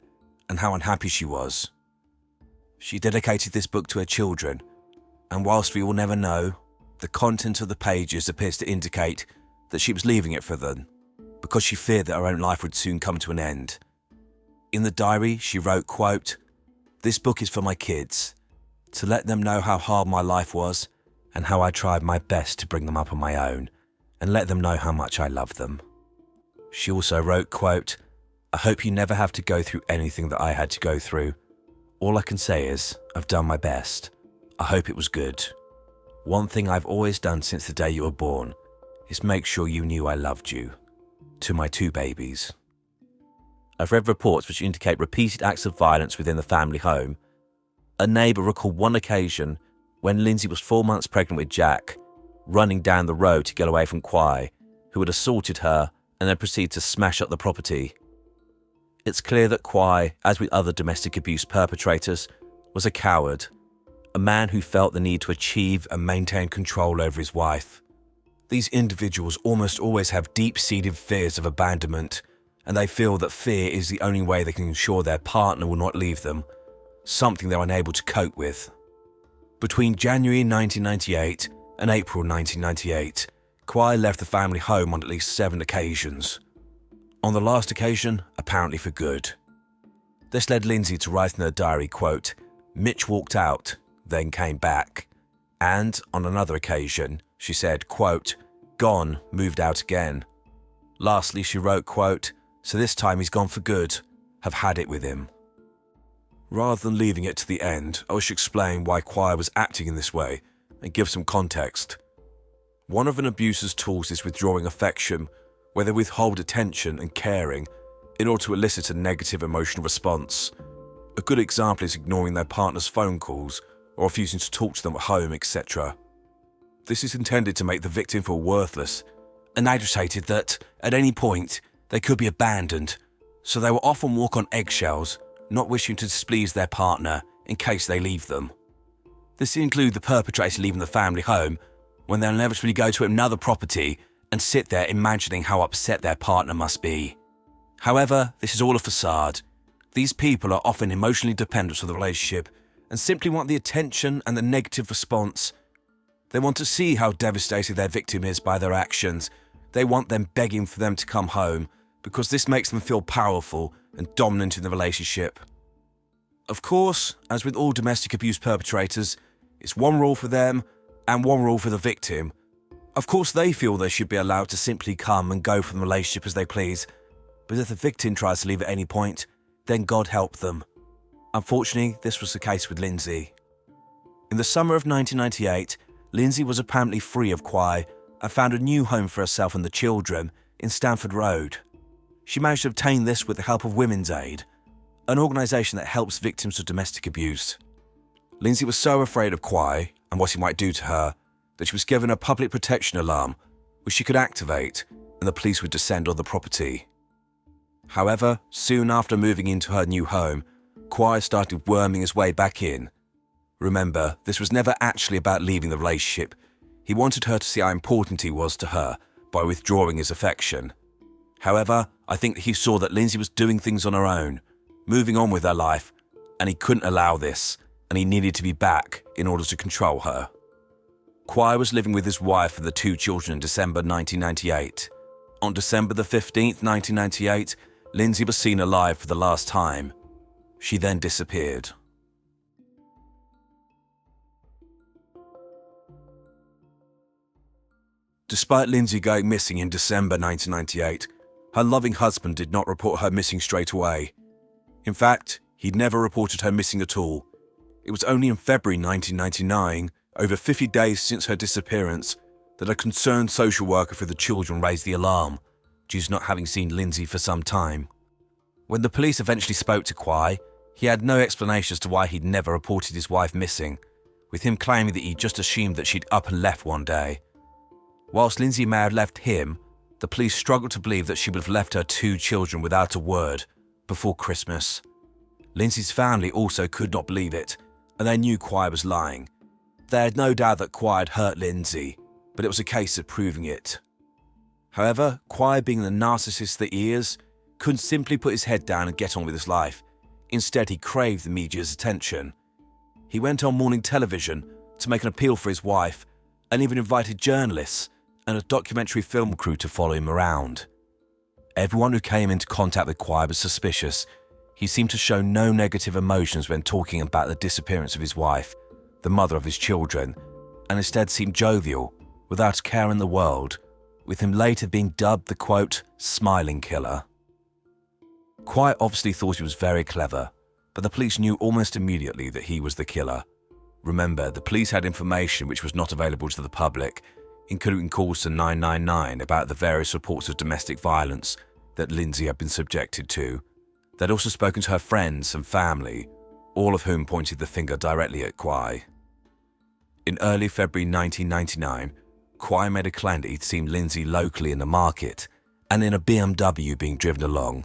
and how unhappy she was. She dedicated this book to her children, and whilst we will never know, the content of the pages appears to indicate that she was leaving it for them, because she feared that her own life would soon come to an end. In the diary, she wrote, quote, "This book is for my kids, to let them know how hard my life was and how I tried my best to bring them up on my own, and let them know how much I love them." She also wrote, quote, "I hope you never have to go through anything that I had to go through. All I can say is, I've done my best. I hope it was good. One thing I've always done since the day you were born is make sure you knew I loved you. To my 2 babies." I've read reports which indicate repeated acts of violence within the family home. A neighbour recalled one occasion when Lindsay was 4 months pregnant with Jack, running down the road to get away from Quay, who had assaulted her and then proceeded to smash up the property. It's clear that Quay, as with other domestic abuse perpetrators, was a coward, a man who felt the need to achieve and maintain control over his wife. These individuals almost always have deep-seated fears of abandonment, and they feel that fear is the only way they can ensure their partner will not leave them, something they're unable to cope with. Between January 1998 and April 1998, Quay left the family home on at least 7 occasions. On the last occasion, apparently for good. This led Lindsay to write in her diary, quote, Mitch walked out, then came back. And on another occasion, she said, quote, "Gone, moved out again." Lastly, she wrote, quote, "So this time he's gone for good. Have had it with him." Rather than leaving it to the end, I wish to explain why Choir was acting in this way and give some context. One of an abuser's tools is withdrawing affection, where they withhold attention and caring in order to elicit a negative emotional response. A good example is ignoring their partner's phone calls or refusing to talk to them at home, etc. This is intended to make the victim feel worthless and agitated that, at any point, they could be abandoned, so they will often walk on eggshells, not wishing to displease their partner in case they leave them. This includes the perpetrator leaving the family home when they'll inevitably go to another property and sit there imagining how upset their partner must be. However, this is all a facade. These people are often emotionally dependent on the relationship and simply want the attention and the negative response. They want to see how devastated their victim is by their actions. They want them begging for them to come home because this makes them feel powerful and dominant in the relationship. Of course, as with all domestic abuse perpetrators, it's one rule for them and one rule for the victim. Of course, they feel they should be allowed to simply come and go from the relationship as they please, but if the victim tries to leave at any point, then God help them. Unfortunately, this was the case with Lindsay. In the summer of 1998, Lindsay was apparently free of Choir and found a new home for herself and the children in Stamford Road. She managed to obtain this with the help of Women's Aid, an organisation that helps victims of domestic abuse. Lindsay was so afraid of Choir and what he might do to her that she was given a public protection alarm which she could activate and the police would descend on the property. However, soon after moving into her new home, Choir started worming his way back in. Remember, this was never actually about leaving the relationship. He wanted her to see how important he was to her by withdrawing his affection. However, I think he saw that Lindsay was doing things on her own, moving on with her life, and he couldn't allow this, and he needed to be back in order to control her. Choir was living with his wife and the two children in December 1998. On December the 15th, 1998, Lindsay was seen alive for the last time. She then disappeared. Despite Lindsay going missing in December 1998, her loving husband did not report her missing straight away. In fact, he'd never reported her missing at all. It was only in February 1999, over 50 days since her disappearance, that a concerned social worker for the children raised the alarm, due to not having seen Lindsay for some time. When the police eventually spoke to Choir, he had no explanation as to why he'd never reported his wife missing, with him claiming that he just assumed that she'd up and left one day. Whilst Lindsay may have left him, the police struggled to believe that she would have left her two children without a word before Christmas. Lindsay's family also could not believe it, and they knew Choir was lying. They had no doubt that Choir had hurt Lindsay, but it was a case of proving it. However, Choir, being the narcissist that he is, couldn't simply put his head down and get on with his life. Instead, he craved the media's attention. He went on morning television to make an appeal for his wife, and even invited journalists and a documentary film crew to follow him around. Everyone who came into contact with Choir was suspicious. He seemed to show no negative emotions when talking about the disappearance of his wife, the mother of his children, and instead seemed jovial, without a care in the world, with him later being dubbed the, quote, smiling killer. Choir obviously thought he was very clever, but the police knew almost immediately that he was the killer. Remember, the police had information which was not available to the public, including calls to 999 about the various reports of domestic violence that Lindsay had been subjected to. They'd also spoken to her friends and family, all of whom pointed the finger directly at Choir. In early February 1999, Choir made a claim that he'd seen Lindsay locally in the market and in a BMW being driven along.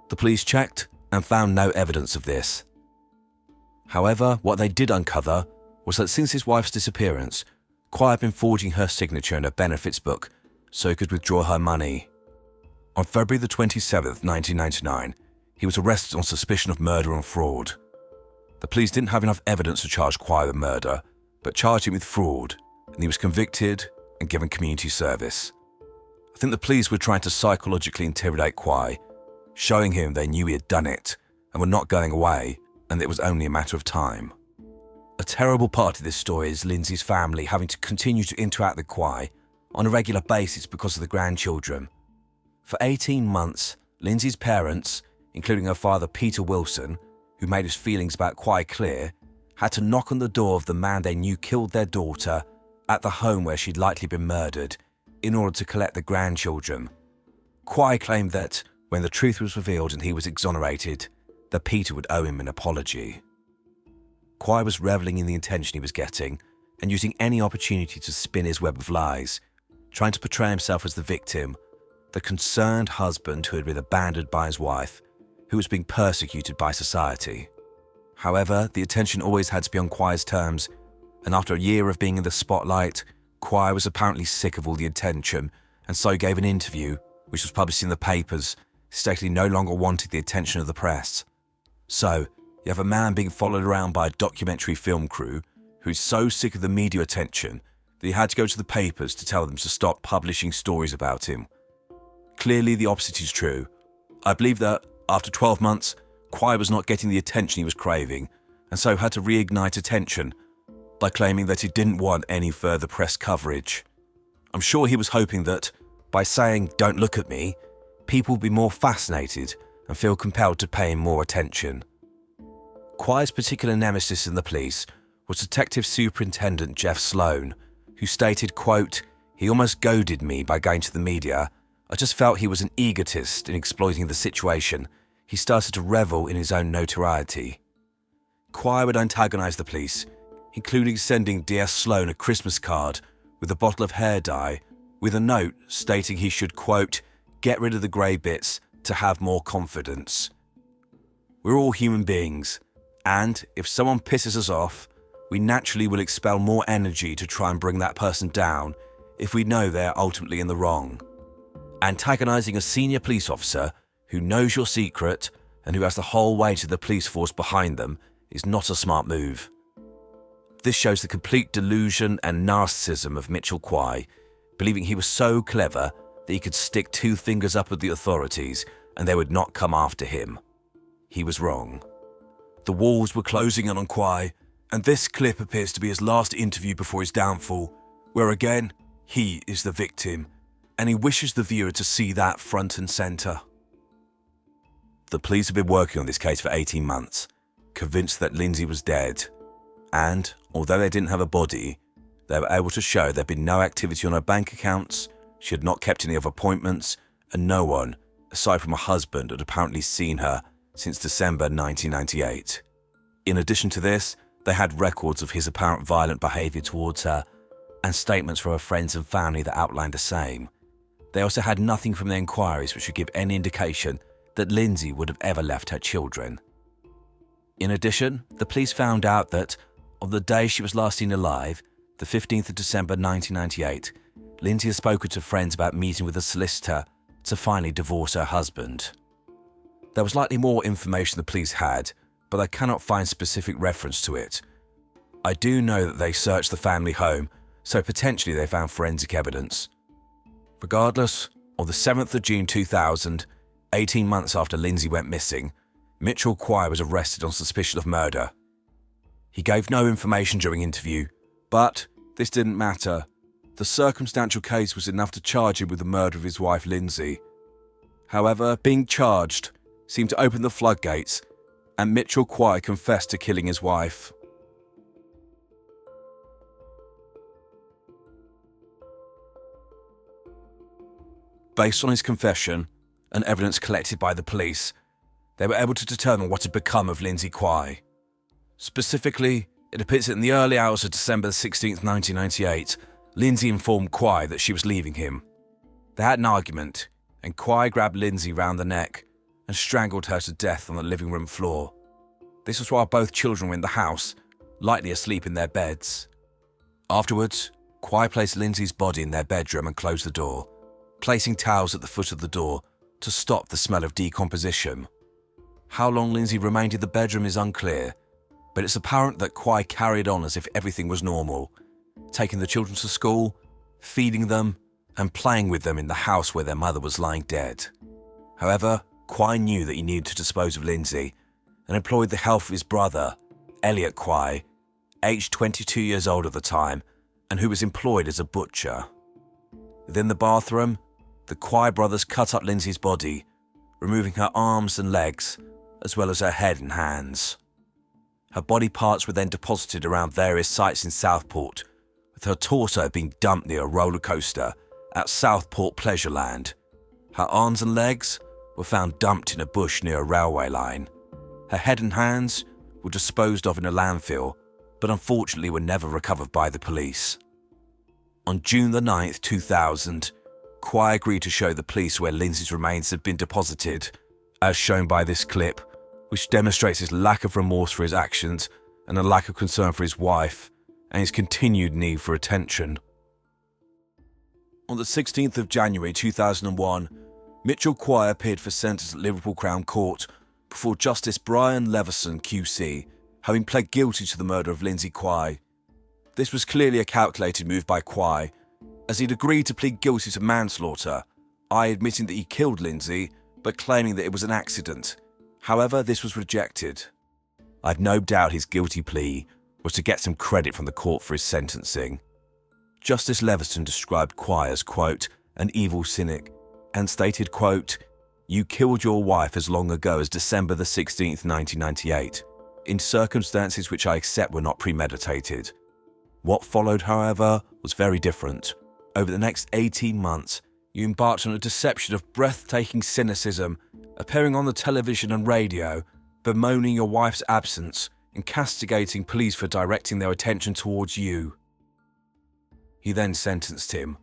The police checked and found no evidence of this. However, what they did uncover was that since his wife's disappearance, Choir had been forging her signature in her benefits book so he could withdraw her money. On February the 27th, 1999, he was arrested on suspicion of murder and fraud. The police didn't have enough evidence to charge Choir with murder, but charged him with fraud, and he was convicted and given community service. I think the police were trying to psychologically intimidate Choir, showing him they knew he had done it and were not going away, and it was only a matter of time. A terrible part of this story is Lindsay's family having to continue to interact with Kwai on a regular basis because of the grandchildren. For 18 months, Lindsay's parents, including her father Peter Wilson, who made his feelings about Kwai clear, had to knock on the door of the man they knew killed their daughter at the home where she'd likely been murdered in order to collect the grandchildren. Kwai claimed that when the truth was revealed and he was exonerated, that Peter would owe him an apology. Kwai was reveling in the attention he was getting and using any opportunity to spin his web of lies, trying to portray himself as the victim, the concerned husband who had been abandoned by his wife, who was being persecuted by society. However, the attention always had to be on Kwai's terms, and after a year of being in the spotlight, Kwai was apparently sick of all the attention and so gave an interview, which was published in the papers, stating he no longer wanted the attention of the press. So, you have a man being followed around by a documentary film crew who's so sick of the media attention that he had to go to the papers to tell them to stop publishing stories about him. Clearly, the opposite is true. I believe that, after 12 months, Kwai was not getting the attention he was craving, and so had to reignite attention by claiming that he didn't want any further press coverage. I'm sure he was hoping that, by saying, "Don't look at me," people would be more fascinated and feel compelled to pay him more attention. Kwai's particular nemesis in the police was Detective Superintendent Jeff Sloan, who stated, quote, "He almost goaded me by going to the media. I just felt he was an egotist in exploiting the situation. He started to revel in his own notoriety." Kwai would antagonize the police, including sending DS Sloan a Christmas card with a bottle of hair dye with a note stating he should, quote, "get rid of the grey bits to have more confidence." We're all human beings, and if someone pisses us off, we naturally will expel more energy to try and bring that person down if we know they're ultimately in the wrong. Antagonizing a senior police officer who knows your secret and who has the whole weight of the police force behind them is not a smart move. This shows the complete delusion and narcissism of Mitchell Kwai, believing he was so clever that he could stick two fingers up at the authorities and they would not come after him. He was wrong. The walls were closing in on Kwai, and this clip appears to be his last interview before his downfall, where again, he is the victim, and he wishes the viewer to see that front and centre. The police have been working on this case for 18 months, convinced that Lindsay was dead, and although they didn't have a body, they were able to show there'd been no activity on her bank accounts, she had not kept any other appointments, and no one, aside from her husband, had apparently seen her since December 1998. In addition to this, they had records of his apparent violent behaviour towards her, and statements from her friends and family that outlined the same. They also had nothing from the inquiries which would give any indication that Lindsay would have ever left her children. In addition, the police found out that, on the day she was last seen alive, the 15th of December 1998, Lindsay had spoken to friends about meeting with a solicitor to finally divorce her husband. There was likely more information the police had, but I cannot find specific reference to it. I do know that they searched the family home, so potentially they found forensic evidence. Regardless, on the 7th of June 2000, 18 months after Lindsay went missing, Mitchell Kwai was arrested on suspicion of murder. He gave no information during interview, but this didn't matter. The circumstantial case was enough to charge him with the murder of his wife Lindsay. However, being charged seemed to open the floodgates, and Mitchell Kwai confessed to killing his wife. Based on his confession and evidence collected by the police, they were able to determine what had become of Lindsay Kwai. Specifically, it appears that in the early hours of December 16, 1998, Lindsay informed Kwai that she was leaving him. They had an argument, and Kwai grabbed Lindsay round the neck and strangled her to death on the living room floor. This was while both children were in the house, lightly asleep in their beds. Afterwards, Kwai placed Lindsay's body in their bedroom and closed the door, placing towels at the foot of the door to stop the smell of decomposition. How long Lindsay remained in the bedroom is unclear, but it's apparent that Kwai carried on as if everything was normal, taking the children to school, feeding them, and playing with them in the house where their mother was lying dead. However, Kwai knew that he needed to dispose of Lindsay and employed the help of his brother, Elliot Kwai, aged 22 years old at the time, and who was employed as a butcher. Within the bathroom, the Quai brothers cut up Lindsay's body, removing her arms and legs, as well as her head and hands. Her body parts were then deposited around various sites in Southport, with her torso being dumped near a roller coaster at Southport Pleasureland. Her arms and legs were found dumped in a bush near a railway line. Her head and hands were disposed of in a landfill, but unfortunately were never recovered by the police. On June the 9th, 2000, Quai agreed to show the police where Lindsay's remains had been deposited, as shown by this clip, which demonstrates his lack of remorse for his actions and a lack of concern for his wife and his continued need for attention. On the 16th of January 2001, Mitchell Quai appeared for sentence at Liverpool Crown Court before Justice Brian Leveson QC, having pled guilty to the murder of Lindsay Quai. This was clearly a calculated move by Quai, as he'd agreed to plead guilty to manslaughter, i.e. admitting that he killed Lindsay, but claiming that it was an accident. However, this was rejected. I've no doubt his guilty plea was to get some credit from the court for his sentencing. Justice Leveson described Quai as, quote, an evil cynic, and stated, quote, you killed your wife as long ago as December the 16th, 1998, in circumstances which I accept were not premeditated. What followed, however, was very different. Over the next 18 months, you embarked on a deception of breathtaking cynicism, appearing on the television and radio, bemoaning your wife's absence and castigating police for directing their attention towards you. He then sentenced him.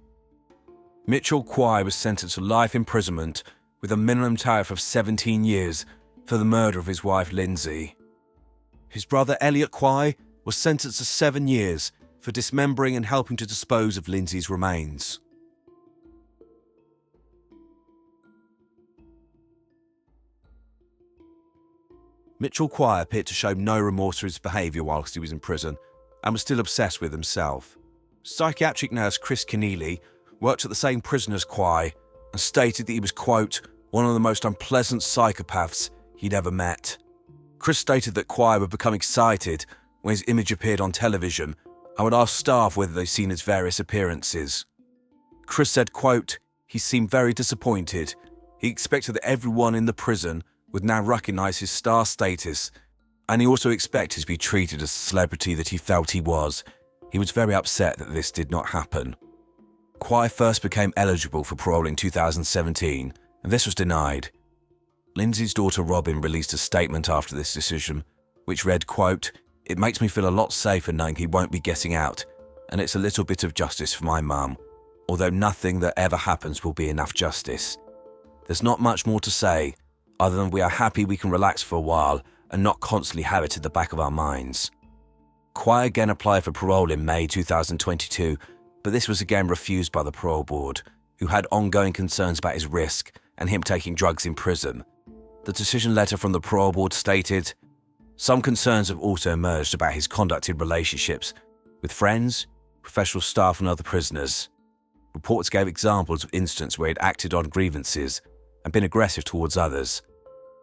Mitchell Quai was sentenced to life imprisonment with a minimum tariff of 17 years for the murder of his wife Lindsay. His brother Elliot Quai was sentenced to 7 years for dismembering and helping to dispose of Lindsay's remains. Mitchell Quai appeared to show no remorse for his behaviour whilst he was in prison and was still obsessed with himself. Psychiatric nurse Chris Keneally worked at the same prison as Quai and stated that he was, quote, one of the most unpleasant psychopaths he'd ever met. Chris stated that Quai would become excited when his image appeared on television and would ask staff whether they'd seen his various appearances. Chris said, quote, he seemed very disappointed. He expected that everyone in the prison would now recognise his star status, and he also expected to be treated as the celebrity that he felt he was. He was very upset that this did not happen. Quai first became eligible for parole in 2017, and this was denied. Lindsay's daughter Robin released a statement after this decision, which read, quote, it makes me feel a lot safer knowing he won't be getting out, and it's a little bit of justice for my mum, although nothing that ever happens will be enough justice. There's not much more to say, other than we are happy we can relax for a while and not constantly have it at the back of our minds. Quai again applied for parole in May 2022, but this was again refused by the parole board, who had ongoing concerns about his risk and him taking drugs in prison. The decision letter from the parole board stated, some concerns have also emerged about his conduct in relationships with friends, professional staff and other prisoners. Reports gave examples of instances where he'd acted on grievances and been aggressive towards others.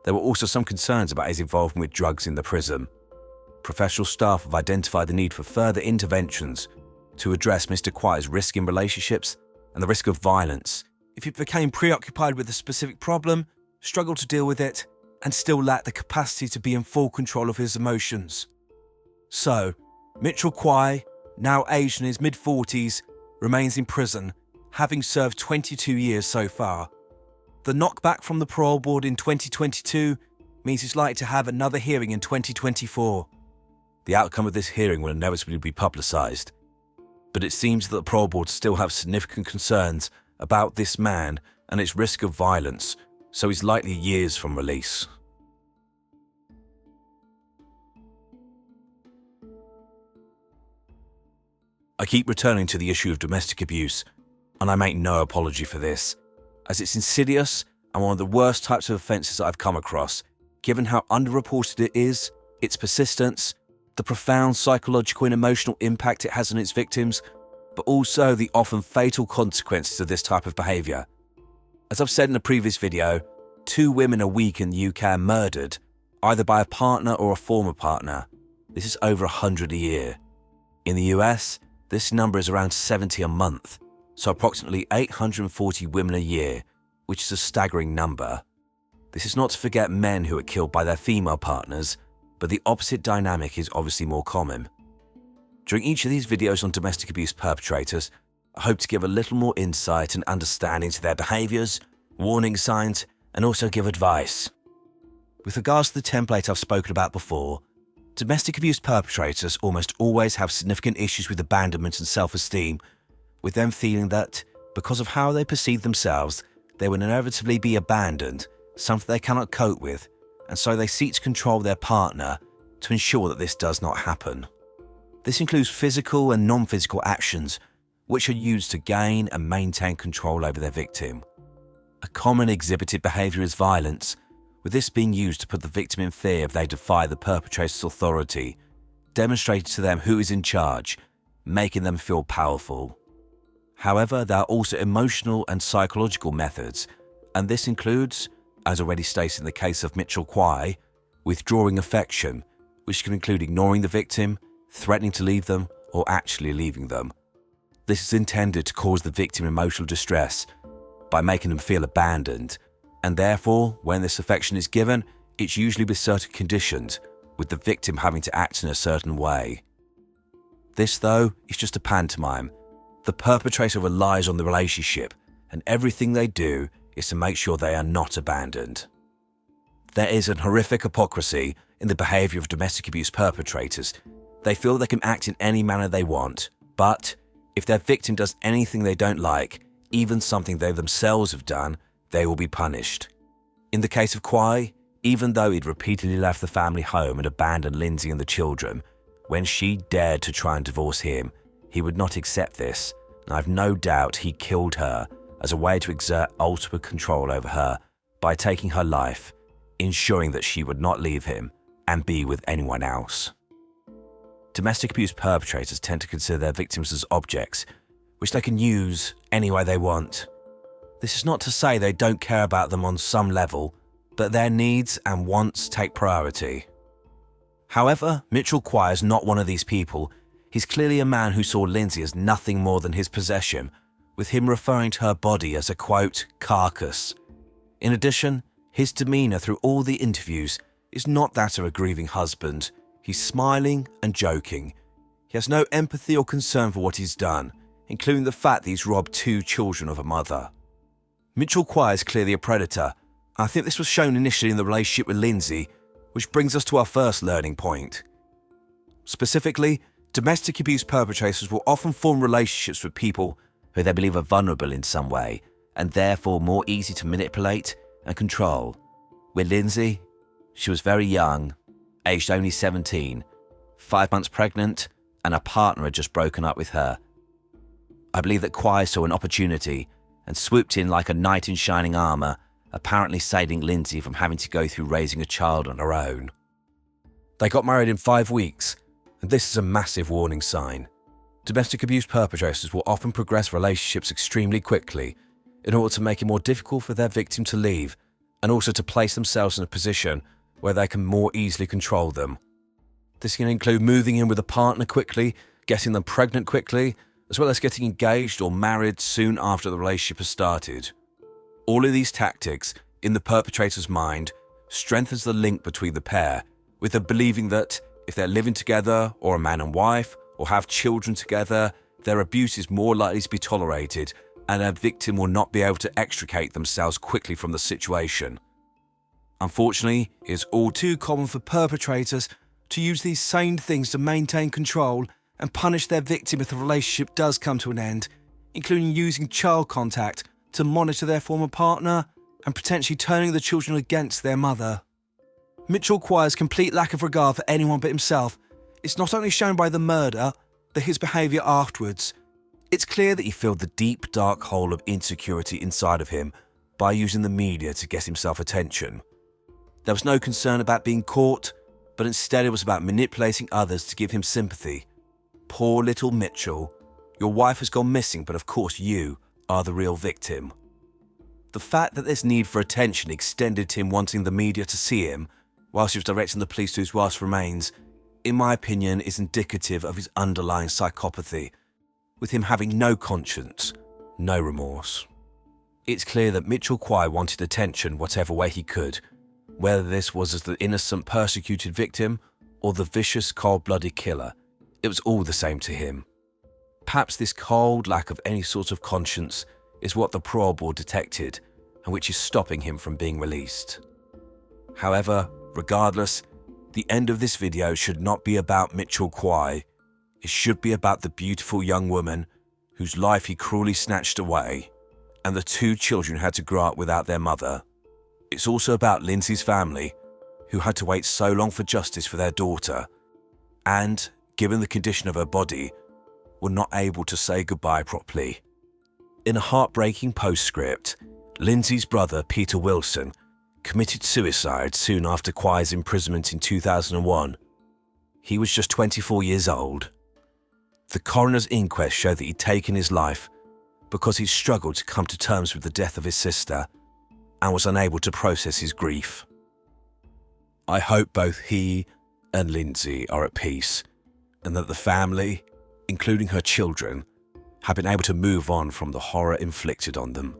There were also some concerns about his involvement with drugs in the prison. Professional staff have identified the need for further interventions to address Mr. Quai's risk in relationships and the risk of violence if he became preoccupied with a specific problem, struggled to deal with it, and still lacked the capacity to be in full control of his emotions. So, Mitchell Quai, now aged in his mid-40s, remains in prison, having served 22 years so far. The knockback from the parole board in 2022 means he's likely to have another hearing in 2024. The outcome of this hearing will inevitably be publicised, but it seems that the parole board still have significant concerns about this man and its risk of violence, so he's likely years from release. I keep returning to the issue of domestic abuse, and I make no apology for this, as it's insidious and one of the worst types of offences I've come across, given how underreported it is, its persistence, the profound psychological and emotional impact it has on its victims, but also the often fatal consequences of this type of behaviour. As I've said in a previous video, 2 women a week in the UK are murdered, either by a partner or a former partner. This is over 100 a year. In the US, this number is around 70 a month, so approximately 840 women a year, which is a staggering number. This is not to forget men who are killed by their female partners, but the opposite dynamic is obviously more common. During each of these videos on domestic abuse perpetrators, I hope to give a little more insight and understanding to their behaviours, warning signs, and also give advice. With regards to the template I've spoken about before, domestic abuse perpetrators almost always have significant issues with abandonment and self-esteem, with them feeling that, because of how they perceive themselves, they will inevitably be abandoned, something they cannot cope with, and so they seek to control their partner to ensure that this does not happen. This includes physical and non-physical actions, which are used to gain and maintain control over their victim. A common exhibited behaviour is violence, with this being used to put the victim in fear if they defy the perpetrator's authority, demonstrating to them who is in charge, making them feel powerful. However, there are also emotional and psychological methods, and this includes, as already stated in the case of Mitchell Quay, withdrawing affection, which can include ignoring the victim, threatening to leave them, or actually leaving them. This is intended to cause the victim emotional distress by making them feel abandoned, and therefore, when this affection is given, it's usually with certain conditions, with the victim having to act in a certain way. This, though, is just a pantomime. The perpetrator relies on the relationship, and everything they do is to make sure they are not abandoned. There is an horrific hypocrisy in the behaviour of domestic abuse perpetrators. They feel they can act in any manner they want, but if their victim does anything they don't like, even something they themselves have done, they will be punished. In the case of Quay, even though he'd repeatedly left the family home and abandoned Lindsay and the children, when she dared to try and divorce him, he would not accept this, and I've no doubt he killed her as a way to exert ultimate control over her by taking her life, ensuring that she would not leave him and be with anyone else. Domestic abuse perpetrators tend to consider their victims as objects, which they can use any way they want. This is not to say they don't care about them on some level, but their needs and wants take priority. However, Mitchell Quay is not one of these people. He's clearly a man who saw Lindsay as nothing more than his possession, with him referring to her body as a, quote, carcass. In addition, his demeanour through all the interviews is not that of a grieving husband. He's smiling and joking. He has no empathy or concern for what he's done, including the fact that he's robbed 2 children of a mother. Mitchell Quay is clearly a predator. I think this was shown initially in the relationship with Lindsay, which brings us to our first learning point. Specifically, domestic abuse perpetrators will often form relationships with people who they believe are vulnerable in some way, and therefore more easy to manipulate and control. With Lindsay, she was very young, aged only 17, 5 months pregnant, and her partner had just broken up with her. I believe that Quay saw an opportunity and swooped in like a knight in shining armour, apparently saving Lindsay from having to go through raising a child on her own. They got married in 5 weeks, and this is a massive warning sign. Domestic abuse perpetrators will often progress relationships extremely quickly in order to make it more difficult for their victim to leave, and also to place themselves in a position where they can more easily control them. This can include moving in with a partner quickly, getting them pregnant quickly, as well as getting engaged or married soon after the relationship has started. All of these tactics, in the perpetrator's mind, strengthens the link between the pair, with them believing that if they're living together, or a man and wife, or have children together, their abuse is more likely to be tolerated, and their victim will not be able to extricate themselves quickly from the situation. Unfortunately, it is all too common for perpetrators to use these same things to maintain control and punish their victim if the relationship does come to an end, including using child contact to monitor their former partner and potentially turning the children against their mother. Mitchell Quay's complete lack of regard for anyone but himself is not only shown by the murder, but his behaviour afterwards. It's clear that he filled the deep, dark hole of insecurity inside of him by using the media to get himself attention. There was no concern about being caught, but instead it was about manipulating others to give him sympathy. Poor little Mitchell. Your wife has gone missing, but of course you are the real victim. The fact that this need for attention extended to him wanting the media to see him, whilst he was directing the police to his wife's remains, in my opinion, is indicative of his underlying psychopathy, with him having no conscience, no remorse. It's clear that Mitchell Quay wanted attention whatever way he could, whether this was as the innocent persecuted victim or the vicious cold-blooded killer. It was all the same to him. Perhaps this cold lack of any sort of conscience is what the parole board detected and which is stopping him from being released. However, regardless, the end of this video should not be about Mitchell Quay. It should be about the beautiful young woman whose life he cruelly snatched away, and the 2 children who had to grow up without their mother. It's also about Lindsay's family, who had to wait so long for justice for their daughter, and, given the condition of her body, were not able to say goodbye properly. In a heartbreaking postscript, Lindsay's brother, Peter Wilson, committed suicide soon after Quay's imprisonment in 2001. He was just 24 years old. The coroner's inquest showed that he'd taken his life because he struggled to come to terms with the death of his sister and was unable to process his grief. I hope both he and Lindsay are at peace and that the family, including her children, have been able to move on from the horror inflicted on them.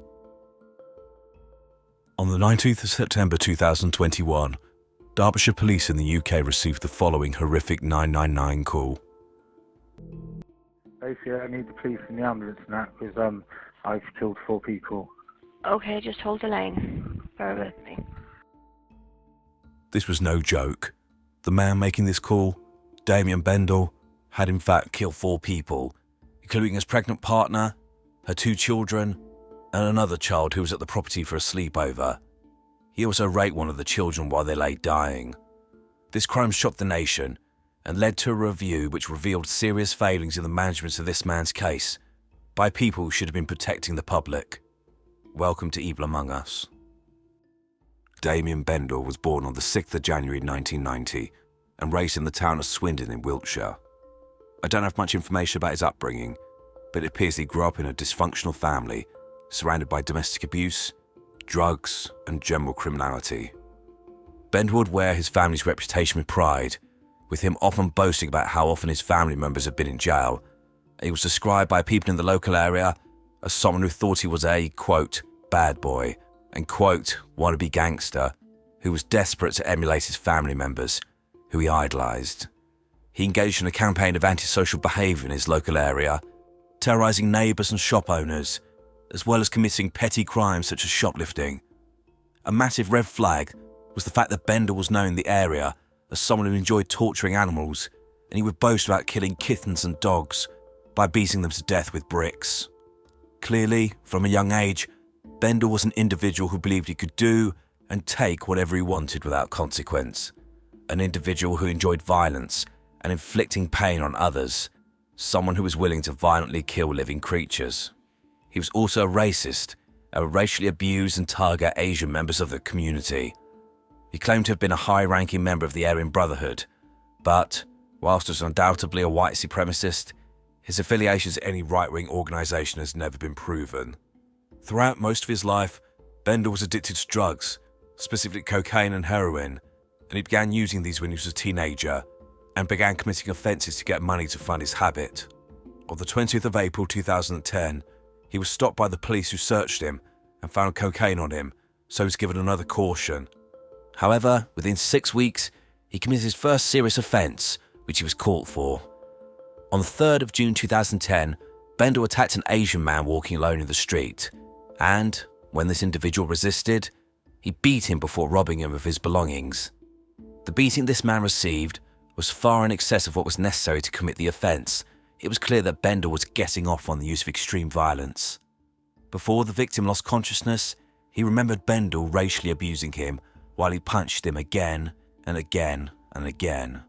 On the 19th of September 2021, Derbyshire Police in the UK received the following horrific 999 call. Basically, I need the police and the ambulance and that because I've killed 4 people. Okay, just hold the line. Bear with me. This was no joke. The man making this call, Damien Bendel, had in fact killed 4 people, including his pregnant partner, her 2 children, and another child who was at the property for a sleepover. He also raped one of the children while they lay dying. This crime shocked the nation and led to a review which revealed serious failings in the management of this man's case by people who should have been protecting the public. Welcome to Evil Among Us. Damien Bendel was born on the 6th of January 1990 and raised in the town of Swindon in Wiltshire. I don't have much information about his upbringing, but it appears he grew up in a dysfunctional family surrounded by domestic abuse, drugs, and general criminality. Bendel would wear his family's reputation with pride, with him often boasting about how often his family members had been in jail. He was described by people in the local area as someone who thought he was a, quote, bad boy, and, quote, wannabe gangster, who was desperate to emulate his family members, who he idolised. He engaged in a campaign of antisocial behaviour in his local area, terrorising neighbours and shop owners, as well as committing petty crimes such as shoplifting. A massive red flag was the fact that Bendel was known in the area as someone who enjoyed torturing animals, and he would boast about killing kittens and dogs by beating them to death with bricks. Clearly, from a young age, Bendel was an individual who believed he could do and take whatever he wanted without consequence. An individual who enjoyed violence and inflicting pain on others, someone who was willing to violently kill living creatures. He was also a racist and would racially abuse and target Asian members of the community. He claimed to have been a high-ranking member of the Aryan Brotherhood, but, whilst he was undoubtedly a white supremacist, his affiliations to any right-wing organisation has never been proven. Throughout most of his life, Bendel was addicted to drugs, specifically cocaine and heroin, and he began using these when he was a teenager and began committing offences to get money to fund his habit. On the 20th of April 2010, he was stopped by the police who searched him and found cocaine on him, so he was given another caution. However, within 6 weeks, he committed his first serious offence, which he was caught for. On the 3rd of June 2010, Bendel attacked an Asian man walking alone in the street, and, when this individual resisted, he beat him before robbing him of his belongings. The beating this man received was far in excess of what was necessary to commit the offence. It was clear that Bendel was getting off on the use of extreme violence. Before the victim lost consciousness, he remembered Bendel racially abusing him while he punched him again and again and again.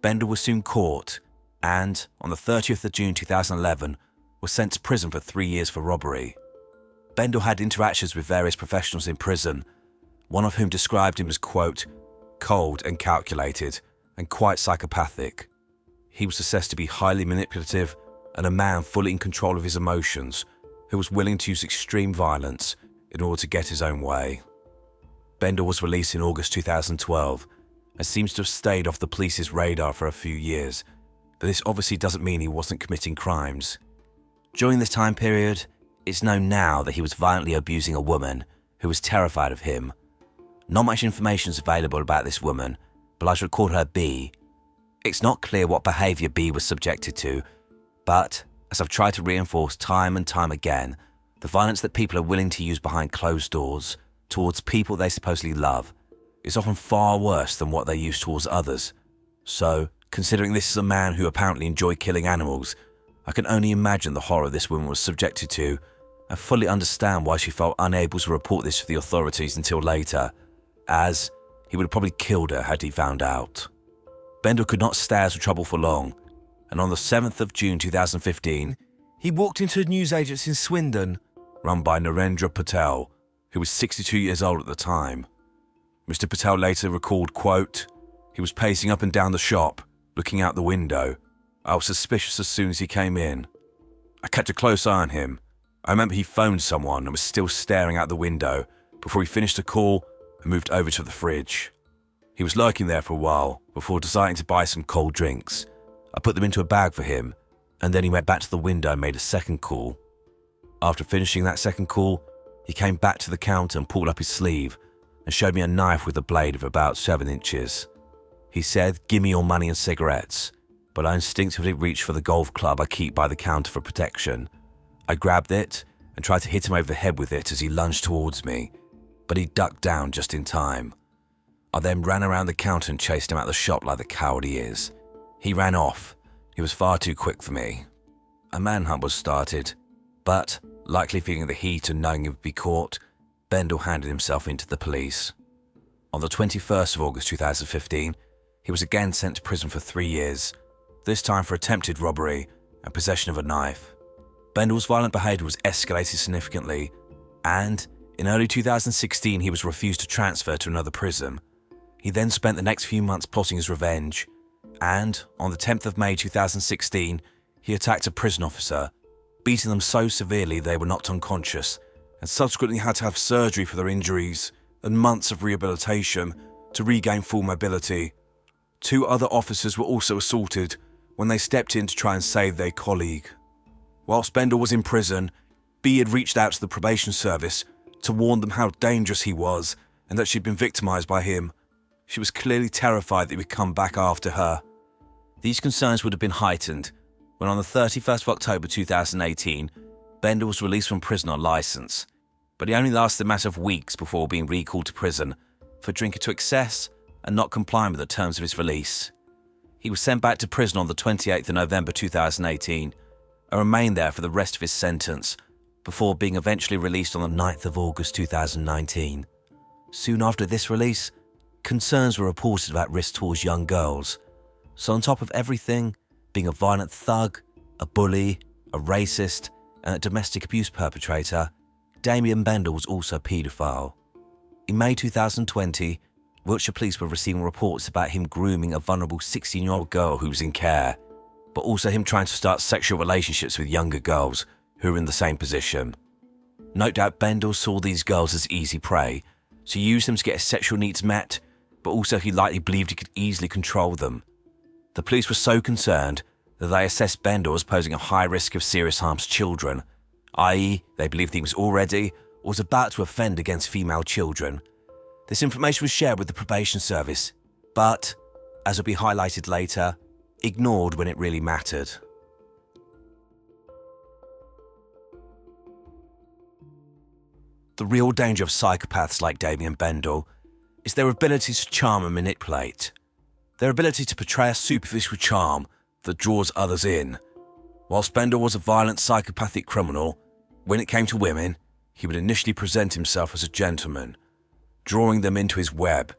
Bendel was soon caught and, on the 30th of June 2011, was sent to prison for 3 years for robbery. Bendel had interactions with various professionals in prison, one of whom described him as, quote, cold and calculated and quite psychopathic. He was assessed to be highly manipulative and a man fully in control of his emotions, who was willing to use extreme violence in order to get his own way. Bendel was released in August 2012 and seems to have stayed off the police's radar for a few years, but this obviously doesn't mean he wasn't committing crimes. During this time period, it's known now that he was violently abusing a woman who was terrified of him. Not much information is available about this woman, but I shall call her B. It's not clear what behaviour B was subjected to, but as I've tried to reinforce time and time again, the violence that people are willing to use behind closed doors towards people they supposedly love is often far worse than what they use towards others. So, considering this is a man who apparently enjoyed killing animals, I can only imagine the horror this woman was subjected to and fully understand why she felt unable to report this to the authorities until later, as he would have probably killed her had he found out. Bendel could not stay out of trouble for long, and on the 7th of June 2015, he walked into a newsagent's in Swindon, run by Narendra Patel, who was 62 years old at the time. Mr. Patel later recalled, quote, "He was pacing up and down the shop, looking out the window. I was suspicious as soon as he came in. I kept a close eye on him. I remember he phoned someone and was still staring out the window before he finished a call and moved over to the fridge. He was lurking there for a while before deciding to buy some cold drinks. I put them into a bag for him, and then he went back to the window and made a second call. After finishing that second call, he came back to the counter and pulled up his sleeve and showed me a knife with a blade of about 7 inches. He said, 'Give me your money and cigarettes,' but I instinctively reached for the golf club I keep by the counter for protection. I grabbed it and tried to hit him over the head with it as he lunged towards me, but he ducked down just in time. I then ran around the counter and chased him out the shop like the coward he is. He ran off. He was far too quick for me. A manhunt was started, but, likely feeling the heat and knowing he would be caught, Bendel handed himself in to the police. On the 21st of August 2015, he was again sent to prison for 3 years, this time for attempted robbery and possession of a knife. Bendel's violent behaviour was escalated significantly, and in early 2016 he was refused to transfer to another prison. He then spent the next few months plotting his revenge, and on the 10th of May 2016, he attacked a prison officer, beating them so severely they were knocked unconscious, and subsequently had to have surgery for their injuries and months of rehabilitation to regain full mobility. 2 other officers were also assaulted when they stepped in to try and save their colleague. Whilst Bendel was in prison, B had reached out to the probation service to warn them how dangerous he was and that she'd been victimised by him. She was clearly terrified that he would come back after her. These concerns would have been heightened when on the 31st of October 2018, Bendel was released from prison on licence, but he only lasted a matter of weeks before being recalled to prison for drinking to excess and not complying with the terms of his release. He was sent back to prison on the 28th of November 2018 and remained there for the rest of his sentence before being eventually released on the 9th of August 2019. Soon after this release, concerns were reported about risks towards young girls. So on top of everything, being a violent thug, a bully, a racist, and a domestic abuse perpetrator, Damien Bendel was also a paedophile. In May 2020, Wiltshire police were receiving reports about him grooming a vulnerable 16-year-old girl who was in care, but also him trying to start sexual relationships with younger girls who were in the same position. No doubt Bendel saw these girls as easy prey, so he used them to get his sexual needs met, but also he likely believed he could easily control them. The police were so concerned that they assessed Bendel as posing a high risk of serious harm to children, i.e. they believed he was already or was about to offend against female children. This information was shared with the probation service, but, as will be highlighted later, ignored when it really mattered. The real danger of psychopaths like Damien Bendel is their ability to charm and manipulate. Their ability to portray a superficial charm that draws others in. Whilst Bendel was a violent psychopathic criminal, when it came to women, he would initially present himself as a gentleman, drawing them into his web,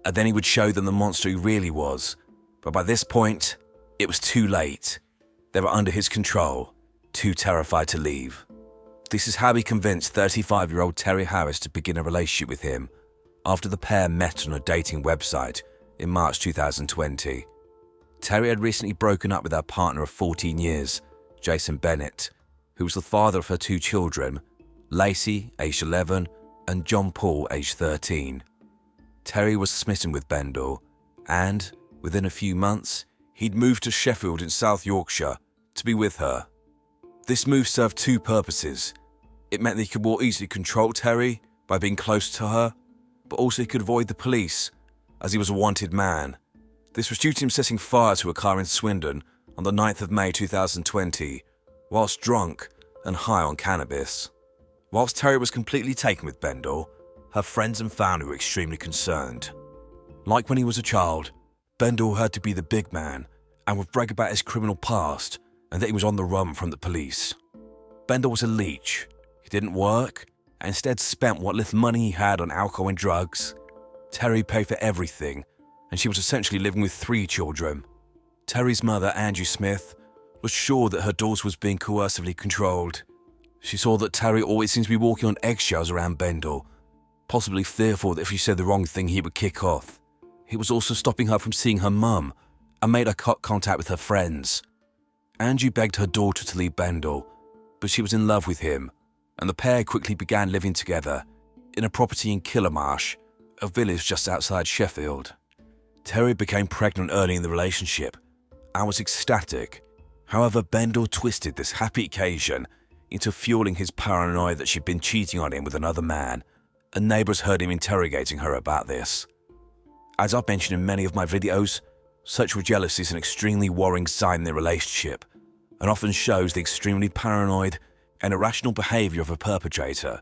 and then he would show them the monster he really was. But by this point, it was too late. They were under his control, too terrified to leave. This is how he convinced 35-year-old Terry Harris to begin a relationship with him after the pair met on a dating website in March 2020. Terry had recently broken up with her partner of 14 years, Jason Bennett, who was the father of her 2 children, Lacey, aged 11, and John Paul, aged 13. Terry was smitten with Bendel, and within a few months, he'd moved to Sheffield in South Yorkshire to be with her. This move served two purposes. It meant that he could more easily control Terry by being close to her, but also he could avoid the police, as he was a wanted man. This was due to him setting fire to a car in Swindon on the 9th of May 2020, whilst drunk and high on cannabis. Whilst Terry was completely taken with Bendel, her friends and family were extremely concerned. Like when he was a child, Bendel had to be the big man and would brag about his criminal past and that he was on the run from the police. Bendel was a leech. He didn't work and instead spent what little money he had on alcohol and drugs. Terry paid for everything, and she was essentially living with 3 children. Terry's mother, Angie Smith, was sure that her daughter was being coercively controlled. She saw that Terry always seemed to be walking on eggshells around Bendel, possibly fearful that if she said the wrong thing he would kick off. He was also stopping her from seeing her mum and made her cut contact with her friends. Angie begged her daughter to leave Bendel, but she was in love with him, and the pair quickly began living together in a property in Killarmarsh, a village just outside Sheffield. Terry became pregnant early in the relationship and was ecstatic. However, Bendel twisted this happy occasion into fueling his paranoia that she'd been cheating on him with another man, and neighbours heard him interrogating her about this. As I've mentioned in many of my videos, sexual jealousy is an extremely worrying sign in their relationship and often shows the extremely paranoid and irrational behaviour of a perpetrator,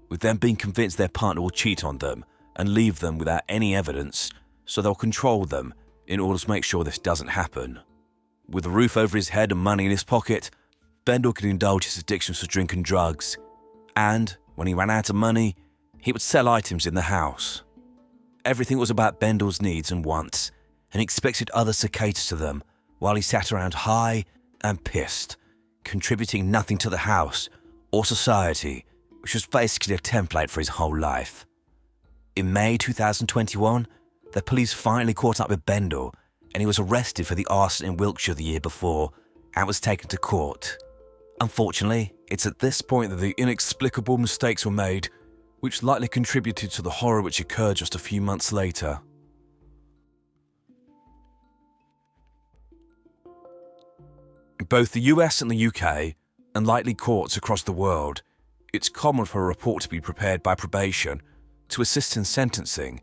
with them being convinced their partner will cheat on them and leave them without any evidence, so they'll control them in order to make sure this doesn't happen. With a roof over his head and money in his pocket, Bendel could indulge his addictions to drink and drugs, and when he ran out of money, he would sell items in the house. Everything was about Bendel's needs and wants, and he expected others to cater to them while he sat around high and pissed, contributing nothing to the house or society, which was basically a template for his whole life. In May 2021, the police finally caught up with Bendel, and he was arrested for the arson in Wiltshire the year before and was taken to court. Unfortunately, it's at this point that the inexplicable mistakes were made, which likely contributed to the horror which occurred just a few months later. In both the US and the UK, and likely courts across the world, it's common for a report to be prepared by probation to assist in sentencing.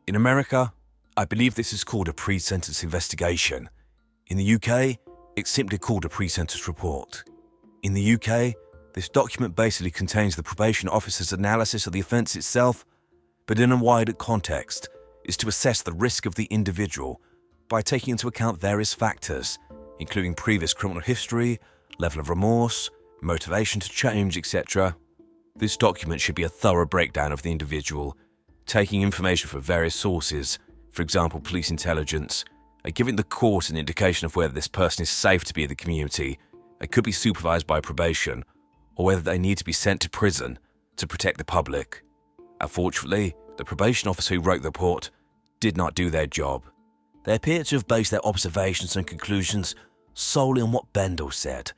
In America, I believe this is called a pre-sentence investigation. In the UK, it's simply called a pre-sentence report. In the UK, this document basically contains the probation officer's analysis of the offence itself, but in a wider context, is to assess the risk of the individual by taking into account various factors, including previous criminal history, level of remorse, motivation to change, etc. This document should be a thorough breakdown of the individual, taking information from various sources, for example police intelligence, and giving the court an indication of whether this person is safe to be in the community and could be supervised by probation, or whether they need to be sent to prison to protect the public. Unfortunately, the probation officer who wrote the report did not do their job. They appear to have based their observations and conclusions solely on what Bendel said,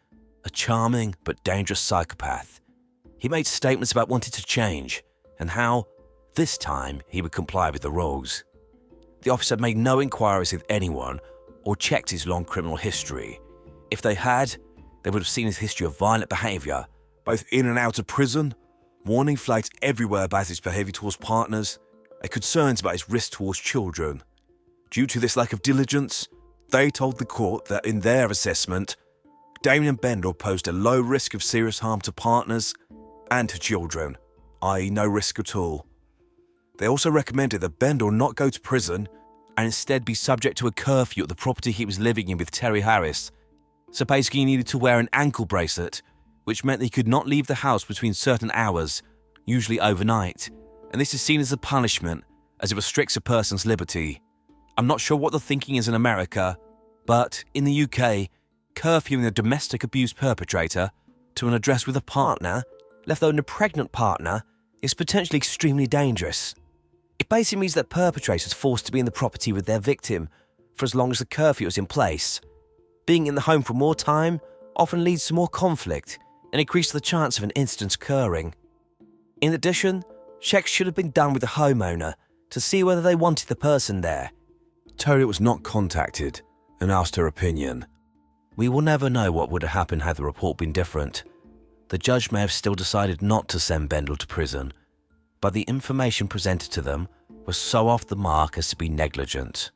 a charming but dangerous psychopath. He made statements about wanting to change and how, this time, he would comply with the rules. The officer made no inquiries with anyone or checked his long criminal history. If they had, they would have seen his history of violent behaviour, both in and out of prison, warning flags everywhere about his behaviour towards partners, and concerns about his risk towards children. Due to this lack of diligence, they told the court that in their assessment, Damien Bendel posed a low risk of serious harm to partners and to children, i.e. no risk at all. They also recommended that Bendel not go to prison and instead be subject to a curfew at the property he was living in with Terry Harris. So basically he needed to wear an ankle bracelet, which meant that he could not leave the house between certain hours, usually overnight, and this is seen as a punishment as it restricts a person's liberty. I'm not sure what the thinking is in America, but in the UK, curfewing a domestic abuse perpetrator to an address with a partner, let alone a pregnant partner, is potentially extremely dangerous. It basically means that perpetrators are forced to be in the property with their victim for as long as the curfew is in place. Being in the home for more time often leads to more conflict and increases the chance of an incident occurring. In addition, checks should have been done with the homeowner to see whether they wanted the person there. Toria was not contacted and asked her opinion. We will never know what would have happened had the report been different. The judge may have still decided not to send Bendel to prison, but the information presented to them was so off the mark as to be negligent.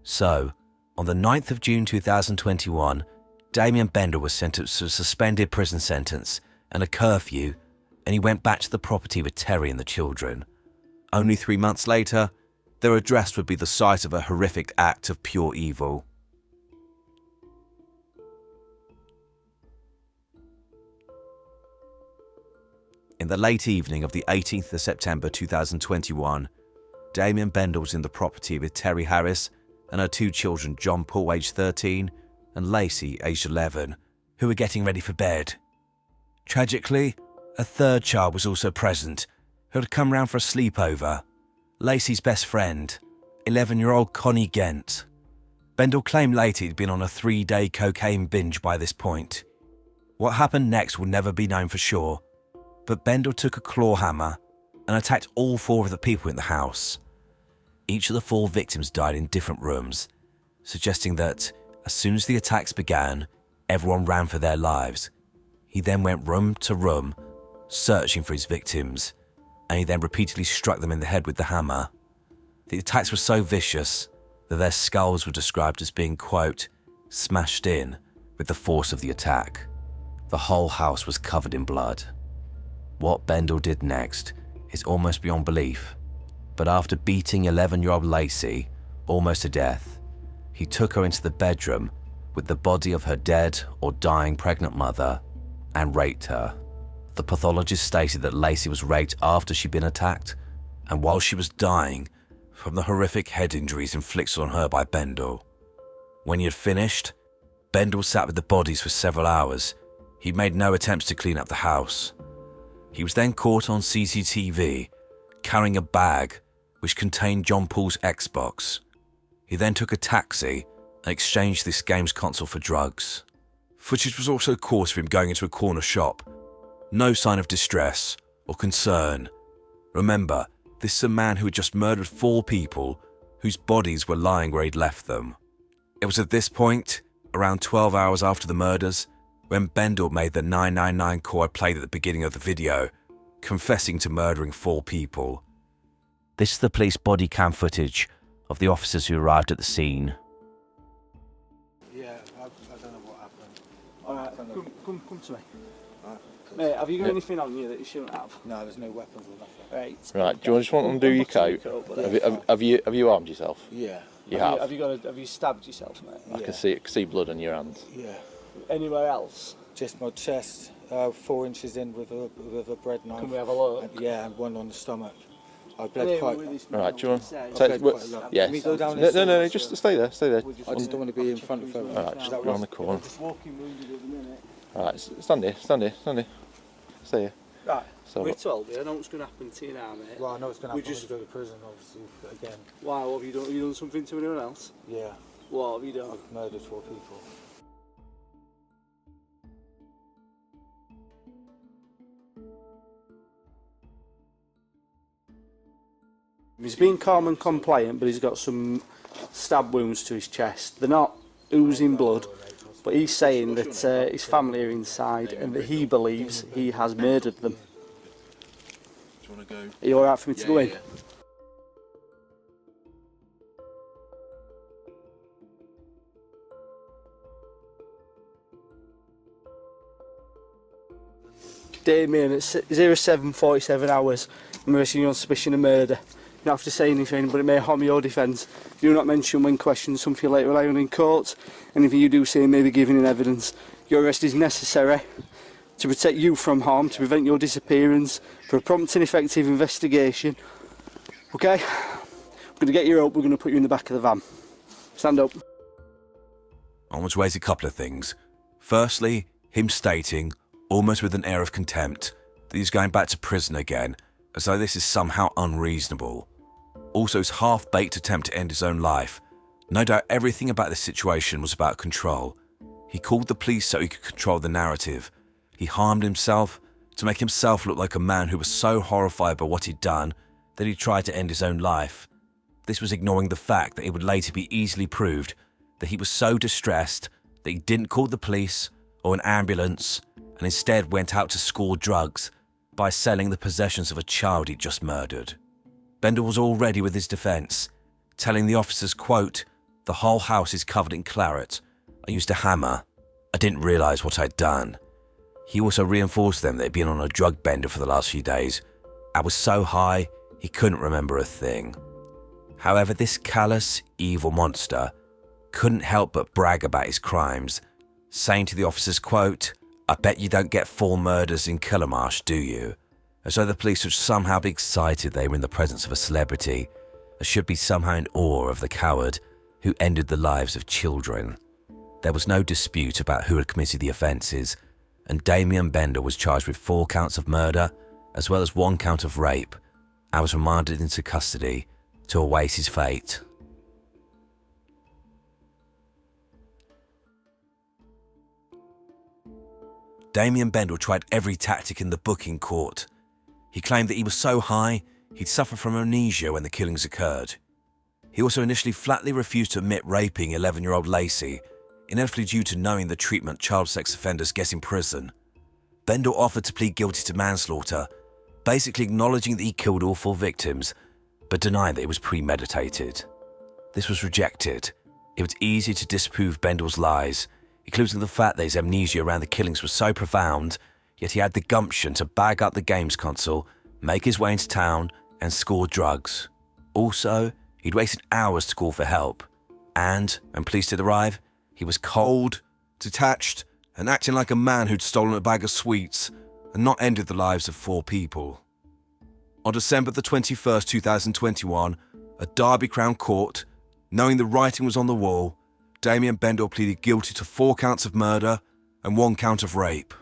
So, on the 9th of June 2021, Damien Bendel was sentenced to a suspended prison sentence and a curfew, and he went back to the property with Terry and the children. Only 3 months later, their address would be the site of a horrific act of pure evil. In the late evening of the 18th of September 2021, Damien Bendel was in the property with Terry Harris and her 2 children, John Paul, aged 13, and Lacey, aged 11, who were getting ready for bed. Tragically, a 3rd child was also present, who had come round for a sleepover, Lacey's best friend, 11-year-old Connie Gent. Bendel claimed later he'd been on a 3-day cocaine binge by this point. What happened next will never be known for sure, but Bendel took a claw hammer and attacked all 4 of the people in the house. Each of the 4 victims died in different rooms, suggesting that as soon as the attacks began, everyone ran for their lives. He then went room to room, searching for his victims, and he then repeatedly struck them in the head with the hammer. The attacks were so vicious that their skulls were described as being, quote, smashed in with the force of the attack. The whole house was covered in blood. What Bendel did next is almost beyond belief, but after beating 11-year-old Lacey almost to death, he took her into the bedroom with the body of her dead or dying pregnant mother and raped her. The pathologist stated that Lacey was raped after she'd been attacked and while she was dying from the horrific head injuries inflicted on her by Bendel. When he had finished, Bendel sat with the bodies for several hours. He made no attempts to clean up the house. He was then caught on CCTV carrying a bag which contained John Paul's Xbox. He then took a taxi and exchanged this games console for drugs. Footage was also caught of him going into a corner shop. No sign of distress or concern. Remember, this is a man who had just murdered 4 people whose bodies were lying where he'd left them. It was at this point, around 12 hours after the murders, when Bendel made the 999 call I played at the beginning of the video, confessing to murdering 4 people. This is the police body cam footage of the officers who arrived at the scene. Yeah, I don't know what happened. Alright, come to me. Mate, have you got anything on you that you shouldn't have? No, there's no weapons or nothing. Right, do you just want to undo your coat? Have you armed yourself? Yeah. You have? Have you stabbed yourself, mate? I can see blood on your hands. Yeah. Anywhere else? Just my chest, 4 inches in with a bread knife. Can we have a look? Yeah, and one on the stomach. I bled quite. Right, do you want I to bled quite a lot. yes. Can we go down No, just stay there. I just don't want to be in front of everyone. Alright, just go around the corner. Just walking wounded at the minute. Alright, stand here. Stay here. Right, So, we told you, I know what's going to happen to you now, mate. Well, I know it's going to happen just when we go to prison, obviously, again. Why, what have you done? Have you done something to anyone else? Yeah, What have you done? I've murdered 4 people. He's been calm and compliant, but he's got some stab wounds to his chest. They're not oozing blood, but he's saying that his family are inside and that he believes he has murdered them. Do you want to go? Are you alright for me to go in? Yeah. Damien, at 07:47 hours, I'm arresting you on suspicion of murder. You don't have to say anything, but it may harm your defence. Do not mention when questioned something you later rely on in court. Anything you do say may be given in evidence. Your arrest is necessary to protect you from harm, to prevent your disappearance, for a prompt and effective investigation. Okay? We're going to get you up, we're going to put you in the back of the van. Stand up. I want to raise a couple of things. Firstly, him stating, almost with an air of contempt, that he's going back to prison again, as though this is somehow unreasonable. Also, his half-baked attempt to end his own life. No doubt everything about this situation was about control. He called the police so he could control the narrative. He harmed himself to make himself look like a man who was so horrified by what he'd done that he tried to end his own life. This was ignoring the fact that it would later be easily proved that he was so distressed that he didn't call the police or an ambulance and instead went out to score drugs by selling the possessions of a child he'd just murdered. Bendel was all ready with his defence, telling the officers, quote, "The whole house is covered in claret. I used a hammer. I didn't realise what I'd done." He also reinforced them that he'd been on a drug bender for the last few days. I was so high, he couldn't remember a thing. However, this callous, evil monster couldn't help but brag about his crimes, saying to the officers, quote, "I bet you don't get 4 murders in Killamarsh, do you?" As though the police would somehow be excited they were in the presence of a celebrity, and should be somehow in awe of the coward who ended the lives of children. There was no dispute about who had committed the offences, and Damien Bendel was charged with 4 counts of murder, as well as 1 count of rape, and was remanded into custody to await his fate. Damien Bendel tried every tactic in the book in court. He claimed that he was so high, he'd suffered from amnesia when the killings occurred. He also initially flatly refused to admit raping 11-year-old Lacey, inevitably due to knowing the treatment child sex offenders get in prison. Bendel offered to plead guilty to manslaughter, basically acknowledging that he killed all 4 victims, but denying that it was premeditated. This was rejected. It was easy to disprove Bendel's lies, including the fact that his amnesia around the killings was so profound, yet he had the gumption to bag up the games console, make his way into town, and score drugs. Also, he'd wasted hours to call for help, and, when police did arrive, he was cold, detached, and acting like a man who'd stolen a bag of sweets and not ended the lives of 4 people. On December the 21st, 2021, at Derby Crown Court, knowing the writing was on the wall, Damien Bendel pleaded guilty to 4 counts of murder and 1 count of rape.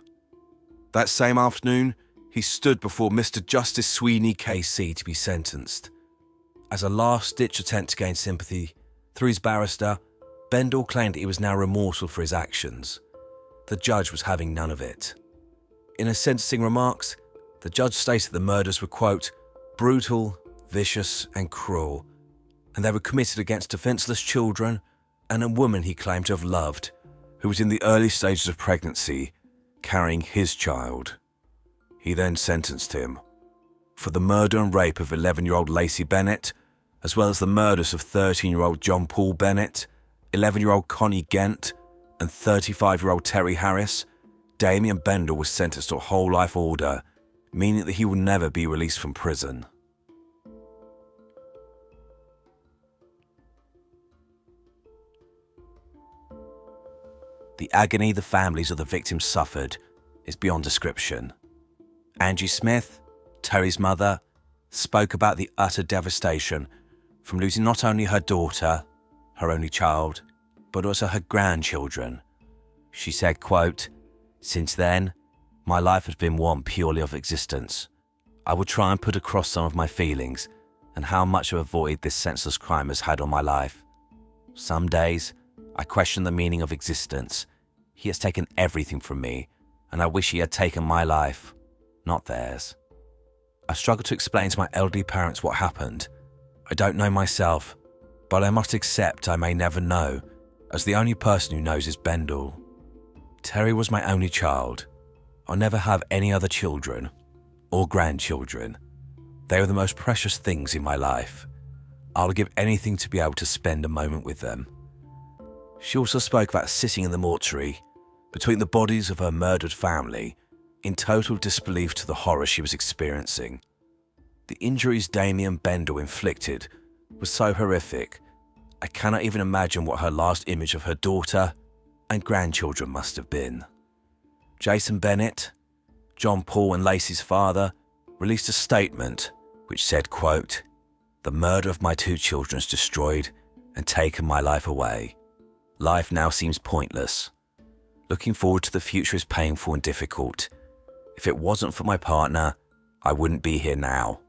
That same afternoon, he stood before Mr. Justice Sweeney KC to be sentenced. As a last-ditch attempt to gain sympathy, through his barrister, Bendel claimed that he was now remorseful for his actions. The judge was having none of it. In his sentencing remarks, the judge stated the murders were, quote, "brutal, vicious and cruel, and they were committed against defenceless children and a woman he claimed to have loved, who was in the early stages of pregnancy, carrying his child." He then sentenced him for the murder and rape of 11-year-old Lacey Bennett, as well as the murders of 13-year-old John Paul Bennett, 11-year-old Connie Gent, and 35-year-old Terry Harris. Damien Bendel was sentenced to a whole life order, meaning that he will never be released from prison. The agony the families of the victims suffered is beyond description. Angie Smith, Terry's mother, spoke about the utter devastation from losing not only her daughter, her only child, but also her grandchildren. She said, quote, "Since then, my life has been one purely of existence. I would try and put across some of my feelings and how much of a void this senseless crime has had on my life. Some days, I question the meaning of existence. He has taken everything from me, and I wish he had taken my life, not theirs. I struggle to explain to my elderly parents what happened. I don't know myself, but I must accept I may never know, as the only person who knows is Bendel. Terry was my only child. I'll never have any other children or grandchildren. They are the most precious things in my life. I'll give anything to be able to spend a moment with them." She also spoke about sitting in the mortuary between the bodies of her murdered family, in total disbelief to the horror she was experiencing. The injuries Damien Bendel inflicted were so horrific, I cannot even imagine what her last image of her daughter and grandchildren must have been. Jason Bennett, John Paul and Lacey's father, released a statement which said, quote, "The murder of my 2 children has destroyed and taken my life away. Life now seems pointless. Looking forward to the future is painful and difficult. If it wasn't for my partner, I wouldn't be here now.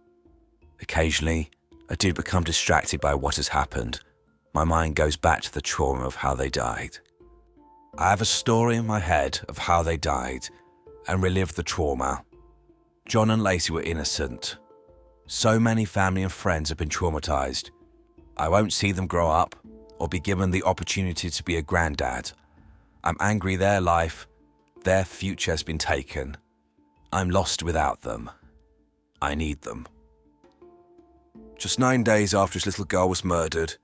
Occasionally, I do become distracted by what has happened. My mind goes back to the trauma of how they died. I have a story in my head of how they died and relive the trauma. John and Lacey were innocent. So many family and friends have been traumatized. I won't see them grow up or be given the opportunity to be a granddad. I'm angry their life, their future has been taken. I'm lost without them. I need them. Just 9 days after his little girl was murdered,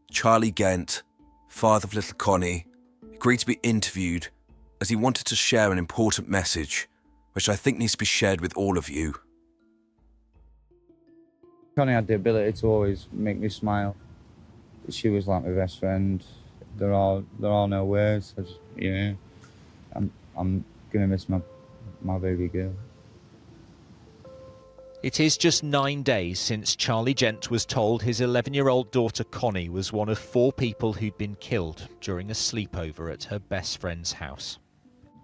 Charlie Gent, father of little Connie, agreed to be interviewed as he wanted to share an important message, which I think needs to be shared with all of you. Connie had the ability to always make me smile. She was like my best friend. There are no words. I'm gonna miss my baby girl. It is just 9 days since Charlie Gent was told his 11-year-old daughter Connie was one of 4 people who'd been killed during a sleepover at her best friend's house.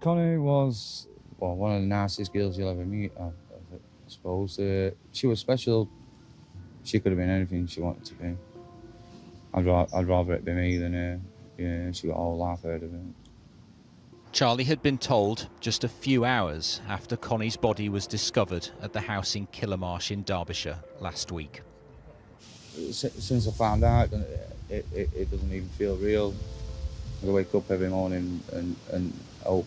Connie was one of the nicest girls you'll ever meet, I suppose. She was special. She could have been anything she wanted to be. I'd rather it be me than her. Yeah, she got a whole life out of it. Charlie had been told just a few hours after Connie's body was discovered at the house in Killarmarsh in Derbyshire last week. Since I found out, it doesn't even feel real. I wake up every morning and hope.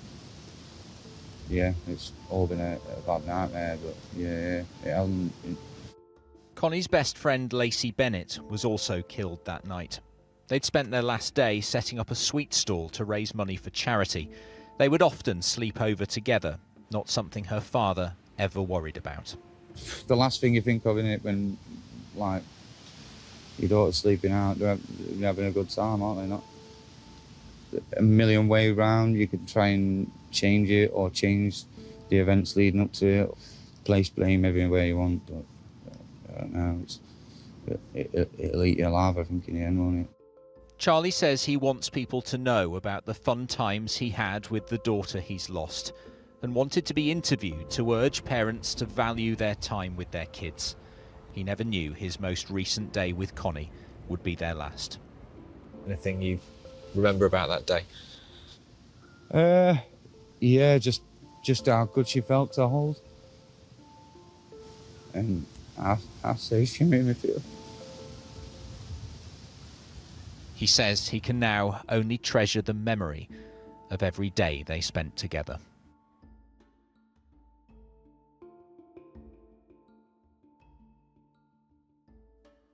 Yeah, it's all been a bad nightmare, but yeah, it hasn't. Connie's best friend Lacey Bennett was also killed that night. They'd spent their last day setting up a sweet stall to raise money for charity. They would often sleep over together, not something her father ever worried about. The last thing you think of, innit, when, like, your daughter's sleeping out, they're having a good time, aren't they? Not a million ways round. You could try and change it or change the events leading up to it. Place blame everywhere you want, but I don't know. It'll eat you alive, I think, in the end, won't it? Charlie says he wants people to know about the fun times he had with the daughter he's lost and wanted to be interviewed to urge parents to value their time with their kids. He never knew his most recent day with Connie would be their last. Anything you remember about that day? Yeah, just how good she felt to hold. And how safe she made me feel. He says he can now only treasure the memory of every day they spent together.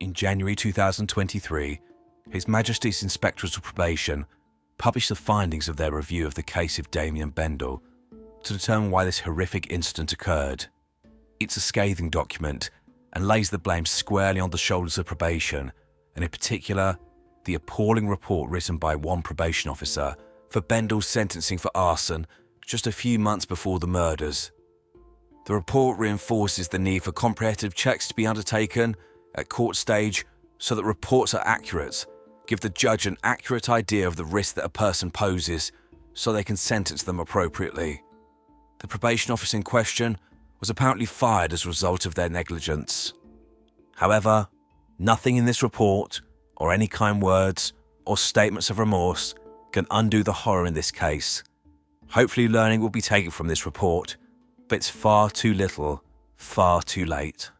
In January 2023, His Majesty's Inspectors of Probation published the findings of their review of the case of Damien Bendel to determine why this horrific incident occurred. It's a scathing document and lays the blame squarely on the shoulders of probation, and in particular, the appalling report written by one probation officer for Bendel's sentencing for arson just a few months before the murders. The report reinforces the need for comprehensive checks to be undertaken at court stage so that reports are accurate, give the judge an accurate idea of the risk that a person poses so they can sentence them appropriately. The probation officer in question was apparently fired as a result of their negligence. However, nothing in this report, or any kind words or statements of remorse, can undo the horror in this case. Hopefully learning will be taken from this report, but it's far too little, far too late.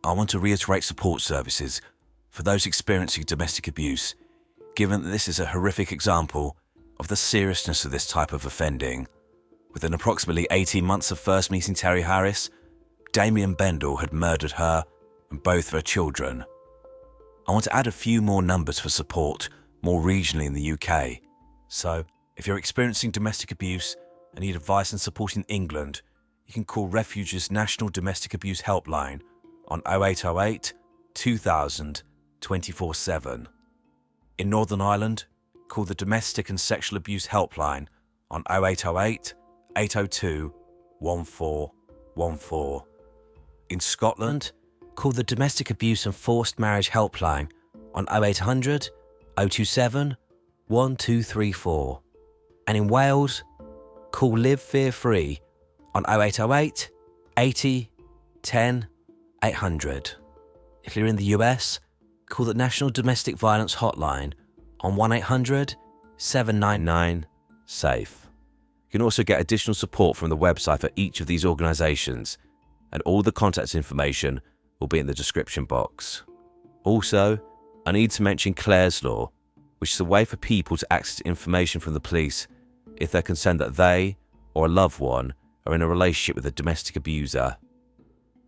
I want to reiterate support services for those experiencing domestic abuse, given that this is a horrific example of the seriousness of this type of offending. Within approximately 18 months of first meeting Terry Harris, Damien Bendel had murdered her and both of her children. I want to add a few more numbers for support more regionally in the UK. So, if you're experiencing domestic abuse and need advice and support in England, you can call Refuge's National Domestic Abuse Helpline on 0808 2000 24/7. In Northern Ireland, call the Domestic and Sexual Abuse Helpline on 0808 802 1414. In Scotland, call the Domestic Abuse and Forced Marriage Helpline on 0800 027 1234. And in Wales, call Live Fear Free on 0808 80 10 800. If you're in the US, call the National Domestic Violence Hotline on 1-800-799-SAFE. You You can also get additional support from the website for each of these organisations, and all the contact information will be in the description box. Also, I need to mention Clare's Law, which is a way for people to access information from the police if they're concerned that they or a loved one are in a relationship with a domestic abuser.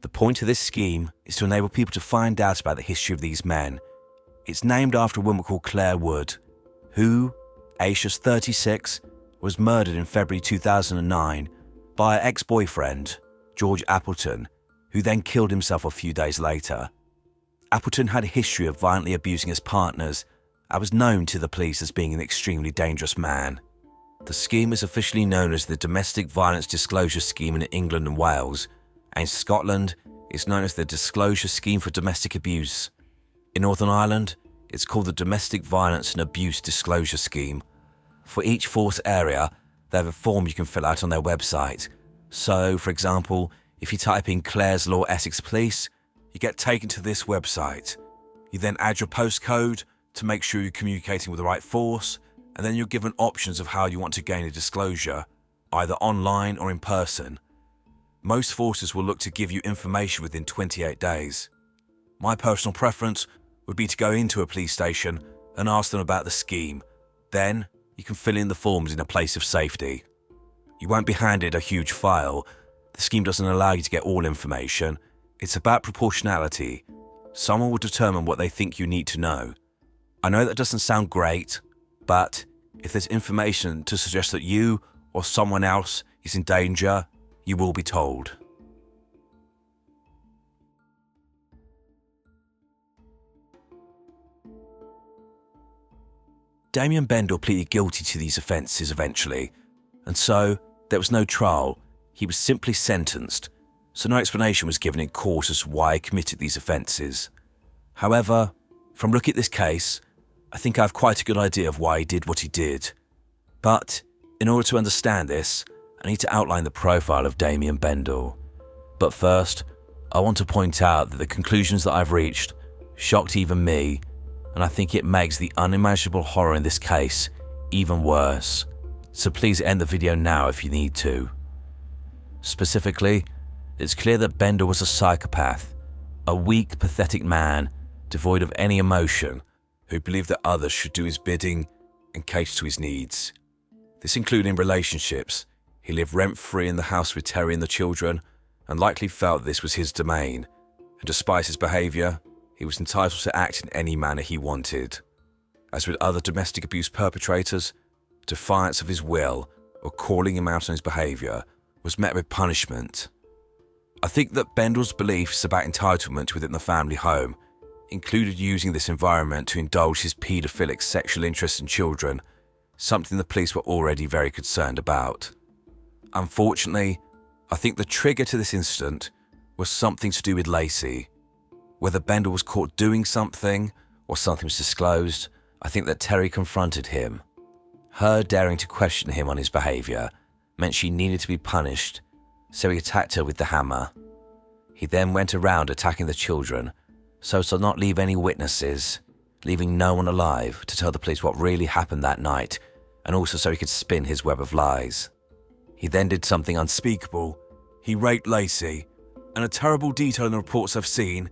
The point of this scheme is to enable people to find out about the history of these men. It's named after a woman called Claire Wood, who, aged just 36, was murdered in February 2009 by her ex-boyfriend, George Appleton, who then killed himself a few days later. Appleton had a history of violently abusing his partners and was known to the police as being an extremely dangerous man. The scheme is officially known as the Domestic Violence Disclosure Scheme in England and Wales, and in Scotland it's known as the Disclosure Scheme for Domestic Abuse. In Northern Ireland, it's called the Domestic Violence and Abuse Disclosure Scheme. For each force area, they have a form you can fill out on their website. So, for example, if you type in Clare's Law Essex Police, you get taken to this website. You then add your postcode to make sure you're communicating with the right force, and then you're given options of how you want to gain a disclosure, either online or in person. Most forces will look to give you information within 28 days. My personal preference would be to go into a police station and ask them about the scheme. Then, you can fill in the forms in a place of safety. You won't be handed a huge file. The scheme doesn't allow you to get all information. It's about proportionality. Someone will determine what they think you need to know. I know that doesn't sound great, but if there's information to suggest that you or someone else is in danger, you will be told. Damien Bendel pleaded guilty to these offences eventually, and so there was no trial. He was simply sentenced, so no explanation was given in court as to why he committed these offences. However, from looking at this case, I think I have quite a good idea of why he did what he did. But in order to understand this, I need to outline the profile of Damien Bendel. But first, I want to point out that the conclusions that I've reached shocked even me, and I think it makes the unimaginable horror in this case even worse. So please end the video now if you need to. Specifically, it's clear that Bendel was a psychopath, a weak, pathetic man devoid of any emotion, who believed that others should do his bidding and cater to his needs. This included in relationships. He lived rent-free in the house with Terry and the children, and likely felt this was his domain, and despite his behaviour, he was entitled to act in any manner he wanted. As with other domestic abuse perpetrators, defiance of his will or calling him out on his behaviour was met with punishment. I think that Bendel's beliefs about entitlement within the family home included using this environment to indulge his paedophilic sexual interest in children, something the police were already very concerned about. Unfortunately, I think the trigger to this incident was something to do with Lacey. Whether Bendel was caught doing something or something was disclosed, I think that Terry confronted him. Her daring to question him on his behaviour meant she needed to be punished, so he attacked her with the hammer. He then went around attacking the children, so as to not leave any witnesses, leaving no one alive to tell the police what really happened that night, and also so he could spin his web of lies. He then did something unspeakable. He raped Lacey, and a terrible detail in the reports I've seen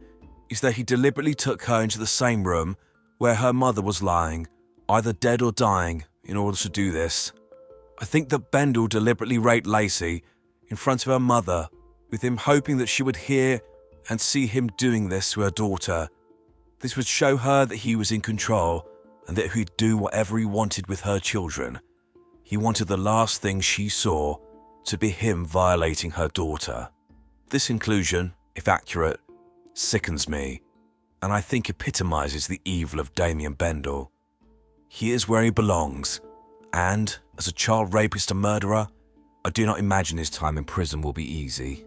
is that he deliberately took her into the same room where her mother was lying, either dead or dying, in order to do this. I think that Bendel deliberately raped Lacey in front of her mother, with him hoping that she would hear and see him doing this to her daughter. This would show her that he was in control and that he'd do whatever he wanted with her children. He wanted the last thing she saw to be him violating her daughter. This conclusion, if accurate, sickens me, and I think epitomizes the evil of Damien Bendel. He is where he belongs, and as a child rapist and murderer, I do not imagine his time in prison will be easy.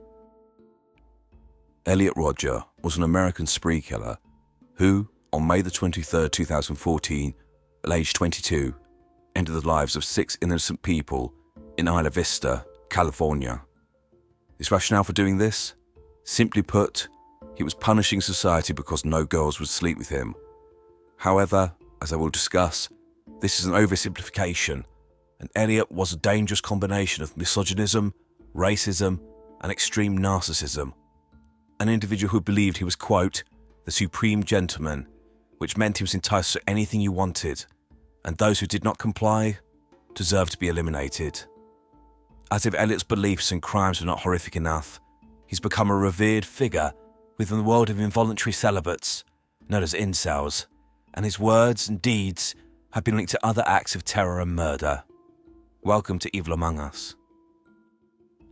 Elliot Rodger was an American spree killer who, on May the 23rd, 2014, at age 22, ended the lives of 6 innocent people in Isla Vista, California. His rationale for doing this? Simply put, he was punishing society because no girls would sleep with him. However, as I will discuss, this is an oversimplification. and Elliot was a dangerous combination of misogynism, racism, and extreme narcissism. An individual who believed he was, quote, the supreme gentleman, which meant he was entitled to anything you wanted, and those who did not comply deserved to be eliminated. As if Elliot's beliefs and crimes were not horrific enough, he's become a revered figure within the world of involuntary celibates, known as incels, and his words and deeds have been linked to other acts of terror and murder. Welcome to Evil Among Us.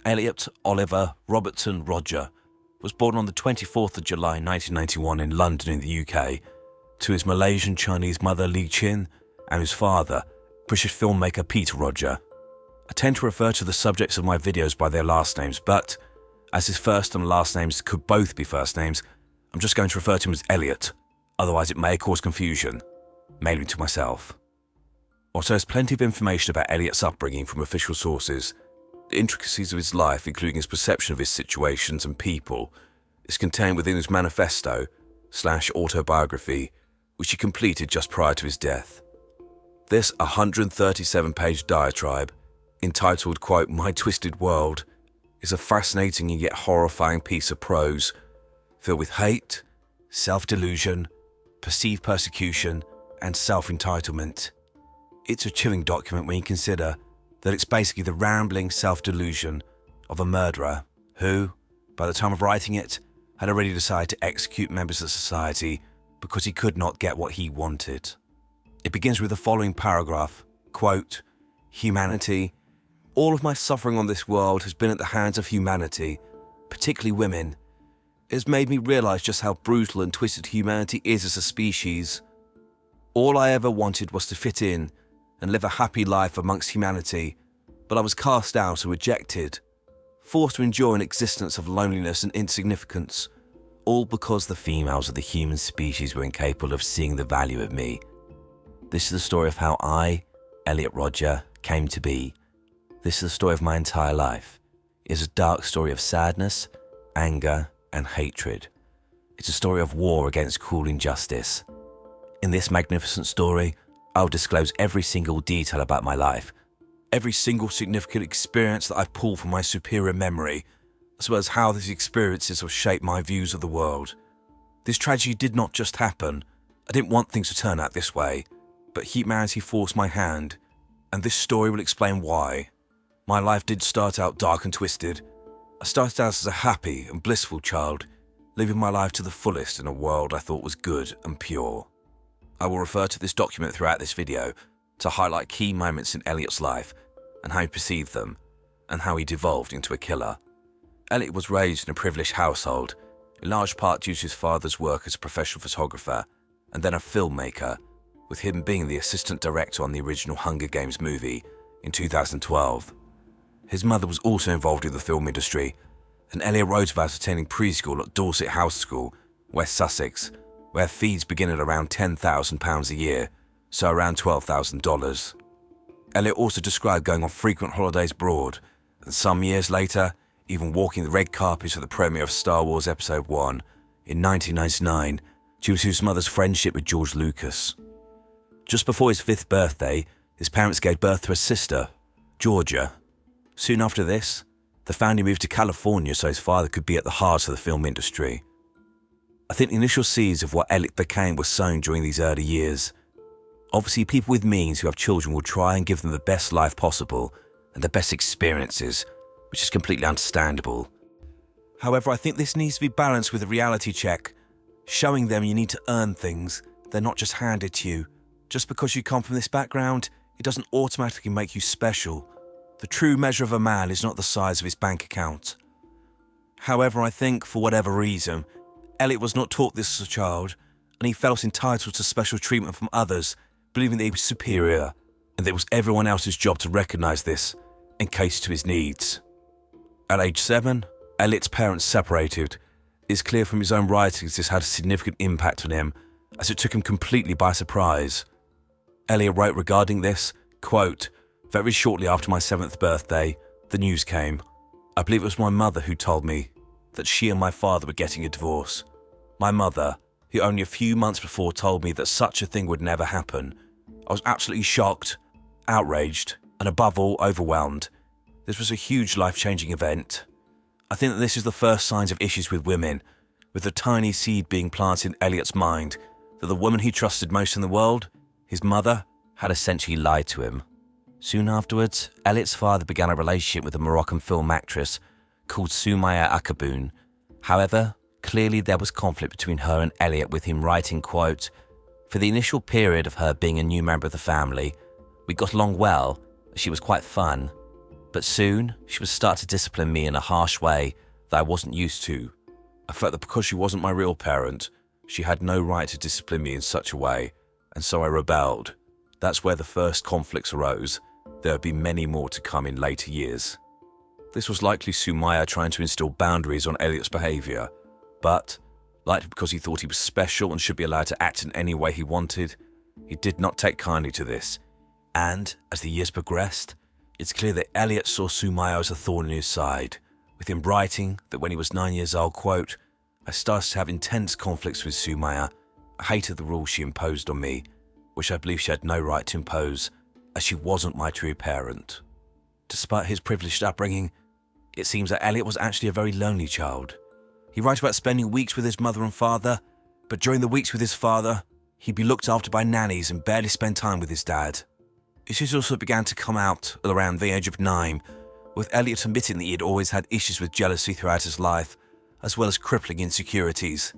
Elliot Oliver Robertson Roger was born on the 24th of July 1991 in London in the UK to his Malaysian Chinese mother Lee Chin and his father, British filmmaker Peter Roger. I tend to refer to the subjects of my videos by their last names, but as his first and last names could both be first names, I'm just going to refer to him as Elliot, otherwise it may cause confusion, mainly to myself. Also, there's plenty of information about Elliot's upbringing from official sources. The intricacies of his life, including his perception of his situations and people, is contained within his manifesto/autobiography, which he completed just prior to his death. This 137-page diatribe, entitled, quote, My Twisted World, is a fascinating and yet horrifying piece of prose, filled with hate, self-delusion, perceived persecution, and self-entitlement. It's a chilling document when you consider that it's basically the rambling self-delusion of a murderer who, by the time of writing it, had already decided to execute members of society because he could not get what he wanted. It begins with the following paragraph, quote, Humanity. All of my suffering on this world has been at the hands of humanity, particularly women. It has made me realize just how brutal and twisted humanity is as a species. All I ever wanted was to fit in and live a happy life amongst humanity, but I was cast out and rejected, forced to endure an existence of loneliness and insignificance, all because the females of the human species were incapable of seeing the value of me. This is the story of how I, Elliot Roger, came to be. This is the story of my entire life. It is a dark story of sadness, anger, and hatred. It's a story of war against cruel injustice. In this magnificent story, I'll disclose every single detail about my life, every single significant experience that I've pulled from my superior memory, as well as how these experiences have shaped my views of the world. This tragedy did not just happen. I didn't want things to turn out this way, but humanity forced my hand, and this story will explain why. My life did start out dark and twisted. I started out as a happy and blissful child, living my life to the fullest in a world I thought was good and pure. I will refer to this document throughout this video to highlight key moments in Elliot's life and how he perceived them, and how he devolved into a killer. Elliot was raised in a privileged household, in large part due to his father's work as a professional photographer and then a filmmaker, with him being the assistant director on the original Hunger Games movie in 2012. His mother was also involved in the film industry, and Elliot wrote about attending preschool at Dorset House School, West Sussex, where fees begin at around £10,000 a year, so around $12,000. Elliot also described going on frequent holidays abroad, and some years later, even walking the red carpet for the premiere of Star Wars Episode 1 in 1999 due to his mother's friendship with George Lucas. Just before his 5th birthday, his parents gave birth to a sister, Georgia. Soon after this, the family moved to California so his father could be at the heart of the film industry. I think the initial seeds of what Elliot became were sown during these early years. Obviously, people with means who have children will try and give them the best life possible and the best experiences, which is completely understandable. However, I think this needs to be balanced with a reality check, showing them you need to earn things, they're not just handed to you. Just because you come from this background, it doesn't automatically make you special. The true measure of a man is not the size of his bank account. However, I think, for whatever reason, Elliot was not taught this as a child, and he felt entitled to special treatment from others, believing that he was superior, and that it was everyone else's job to recognise this and cater to his needs. At age 7, Elliot's parents separated. It's clear from his own writings this had a significant impact on him, as it took him completely by surprise. Elliot wrote regarding this, quote, Very shortly after my 7th birthday, the news came. I believe it was my mother who told me that she and my father were getting a divorce. My mother, who only a few months before told me that such a thing would never happen. I was absolutely shocked, outraged, and above all, overwhelmed. This was a huge life-changing event. I think that this is the first signs of issues with women, with the tiny seed being planted in Elliot's mind that the woman he trusted most in the world, his mother, had essentially lied to him. Soon afterwards, Elliot's father began a relationship with a Moroccan film actress called Soumaya Akaboun. However, clearly there was conflict between her and Elliot, with him writing, quote, "For the initial period of her being a new member of the family, we got along well, she was quite fun. But soon, she would start to discipline me in a harsh way that I wasn't used to. I felt that because she wasn't my real parent, she had no right to discipline me in such a way, and so I rebelled. That's where the first conflicts arose. There would be many more to come in later years." This was likely Soumaya trying to instill boundaries on Elliot's behaviour, but, likely because he thought he was special and should be allowed to act in any way he wanted, he did not take kindly to this. And, as the years progressed, it's clear that Elliot saw Soumaya as a thorn in his side, with him writing that when he was 9 years old, quote, "I started to have intense conflicts with Soumaya. I hated the rules she imposed on me, which I believe she had no right to impose, as she wasn't my true parent." Despite his privileged upbringing, it seems that Elliot was actually a very lonely child. He writes about spending weeks with his mother and father, but during the weeks with his father, he'd be looked after by nannies and barely spend time with his dad. Issues also began to come out at around the age of 9, with Elliot admitting that he had always had issues with jealousy throughout his life, as well as crippling insecurities.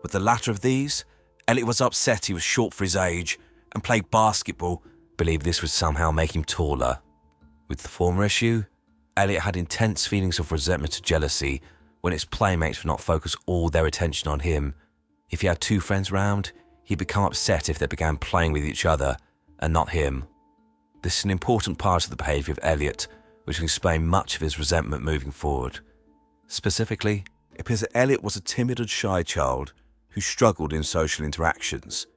With the latter of these, Elliot was upset he was short for his age and played basketball, believed this would somehow make him taller. With the former issue, Elliot had intense feelings of resentment and jealousy when his playmates would not focus all their attention on him. If he had two friends around, he'd become upset if they began playing with each other and not him. This is an important part of the behaviour of Elliot, which can explain much of his resentment moving forward. Specifically, it appears that Elliot was a timid and shy child who struggled in social interactions.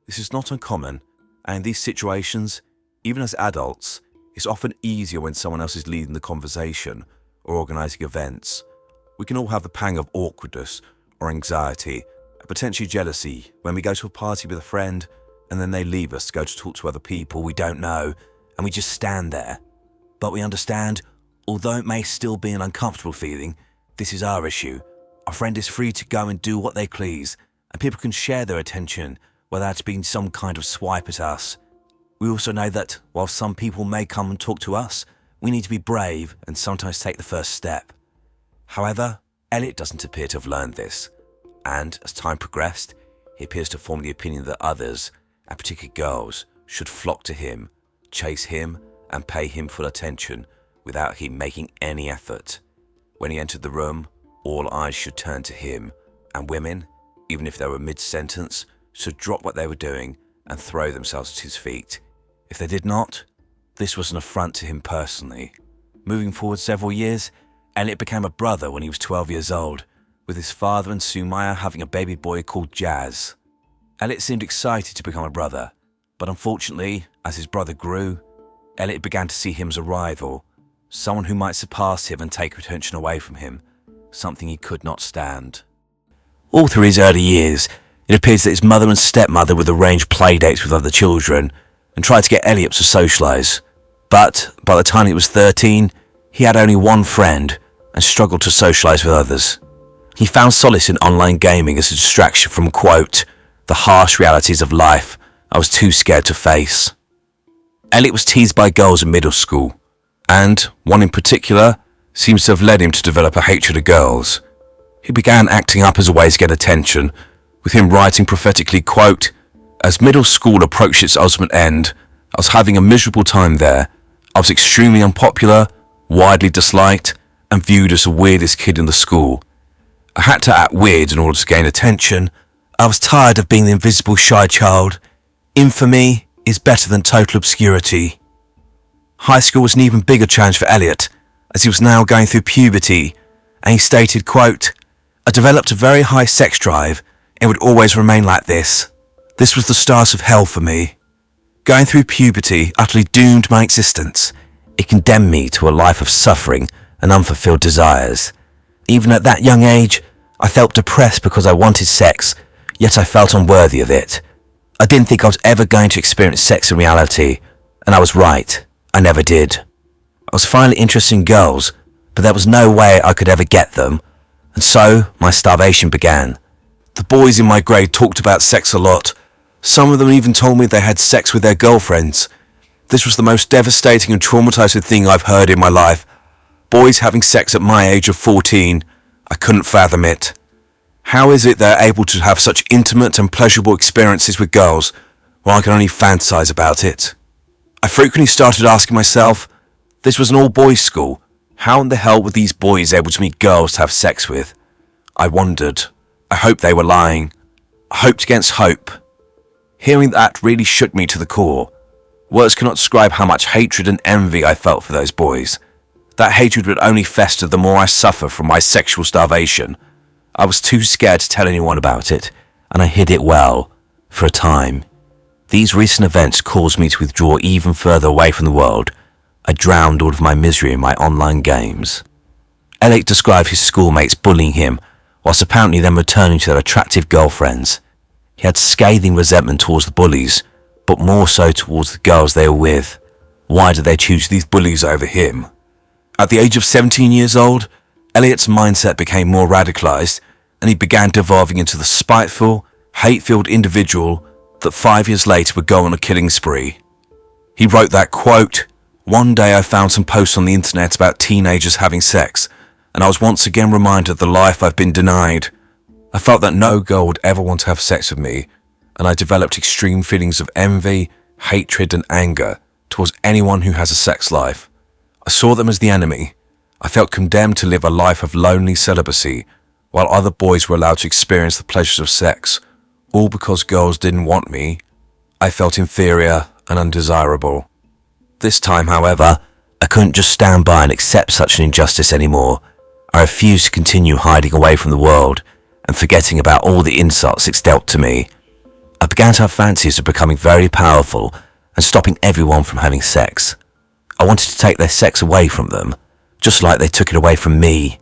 This is not uncommon, and in these situations, even as adults, it's often easier when someone else is leading the conversation or organising events. We can all have the pang of awkwardness or anxiety and potentially jealousy when we go to a party with a friend and then they leave us to go to talk to other people we don't know and we just stand there. But we understand, although it may still be an uncomfortable feeling, this is our issue. Our friend is free to go and do what they please, and people can share their attention without it being some kind of swipe at us. We also know that while some people may come and talk to us, we need to be brave and sometimes take the first step. However, Elliot doesn't appear to have learned this, and as time progressed, he appears to form the opinion that others, and particularly girls, should flock to him, chase him, and pay him full attention without him making any effort. When he entered the room, all eyes should turn to him, and women, even if they were mid-sentence, should drop what they were doing and throw themselves at his feet. If they did not, this was an affront to him personally. Moving forward several years, Elliot became a brother when he was 12 years old, with his father and Soumaya having a baby boy called Jazz. Elliot seemed excited to become a brother, but unfortunately, as his brother grew, Elliot began to see him as a rival, someone who might surpass him and take attention away from him, something he could not stand. All through his early years, it appears that his mother and stepmother would arrange playdates with other children and try to get Elliot to socialise. But by the time he was 13, he had only one friend and struggled to socialise with others. He found solace in online gaming as a distraction from, quote, "the harsh realities of life I was too scared to face." Elliot was teased by girls in middle school, and one in particular seems to have led him to develop a hatred of girls. He began acting up as a way to get attention, with him writing prophetically, quote, "As middle school approached its ultimate end, I was having a miserable time there. I was extremely unpopular, widely disliked, and viewed as the weirdest kid in the school. I had to act weird in order to gain attention. I was tired of being the invisible shy child. Infamy is better than total obscurity." High school was an even bigger challenge for Elliot, as he was now going through puberty, and he stated, quote, "I developed a very high sex drive and would always remain like this. This was the start of hell for me. Going through puberty utterly doomed my existence. It condemned me to a life of suffering and unfulfilled desires. Even at that young age, I felt depressed because I wanted sex, yet I felt unworthy of it. I didn't think I was ever going to experience sex in reality, and I was right. I never did. I was finally interested in girls, but there was no way I could ever get them, and so my starvation began. The boys in my grade talked about sex a lot. Some of them even told me they had sex with their girlfriends. This was the most devastating and traumatizing thing I've heard in my life. Boys having sex at my age of 14. I couldn't fathom it. How is it they're able to have such intimate and pleasurable experiences with girls while I can only fantasize about it? I frequently started asking myself, this was an all-boys school. How in the hell were these boys able to meet girls to have sex with? I wondered. I hoped they were lying. I hoped against hope. Hearing that really shook me to the core. Words cannot describe how much hatred and envy I felt for those boys. That hatred would only fester the more I suffer from my sexual starvation. I was too scared to tell anyone about it, and I hid it well, for a time. These recent events caused me to withdraw even further away from the world. I drowned all of my misery in my online games. Elliot described his schoolmates bullying him, whilst apparently then returning to their attractive girlfriends. He had scathing resentment towards the bullies, but more so towards the girls they were with. Why did they choose these bullies over him? At the age of 17 years old, Elliot's mindset became more radicalized, and he began devolving into the spiteful, hate-filled individual that 5 years later would go on a killing spree. He wrote that, quote, "One day I found some posts on the internet about teenagers having sex, and I was once again reminded of the life I've been denied. I felt that no girl would ever want to have sex with me, and I developed extreme feelings of envy, hatred and anger towards anyone who has a sex life. I saw them as the enemy. I felt condemned to live a life of lonely celibacy, while other boys were allowed to experience the pleasures of sex, all because girls didn't want me. I felt inferior and undesirable. This time, however, I couldn't just stand by and accept such an injustice anymore. I refused to continue hiding away from the world and forgetting about all the insults it's dealt to me. I began to have fancies of becoming very powerful and stopping everyone from having sex. I wanted to take their sex away from them, just like they took it away from me.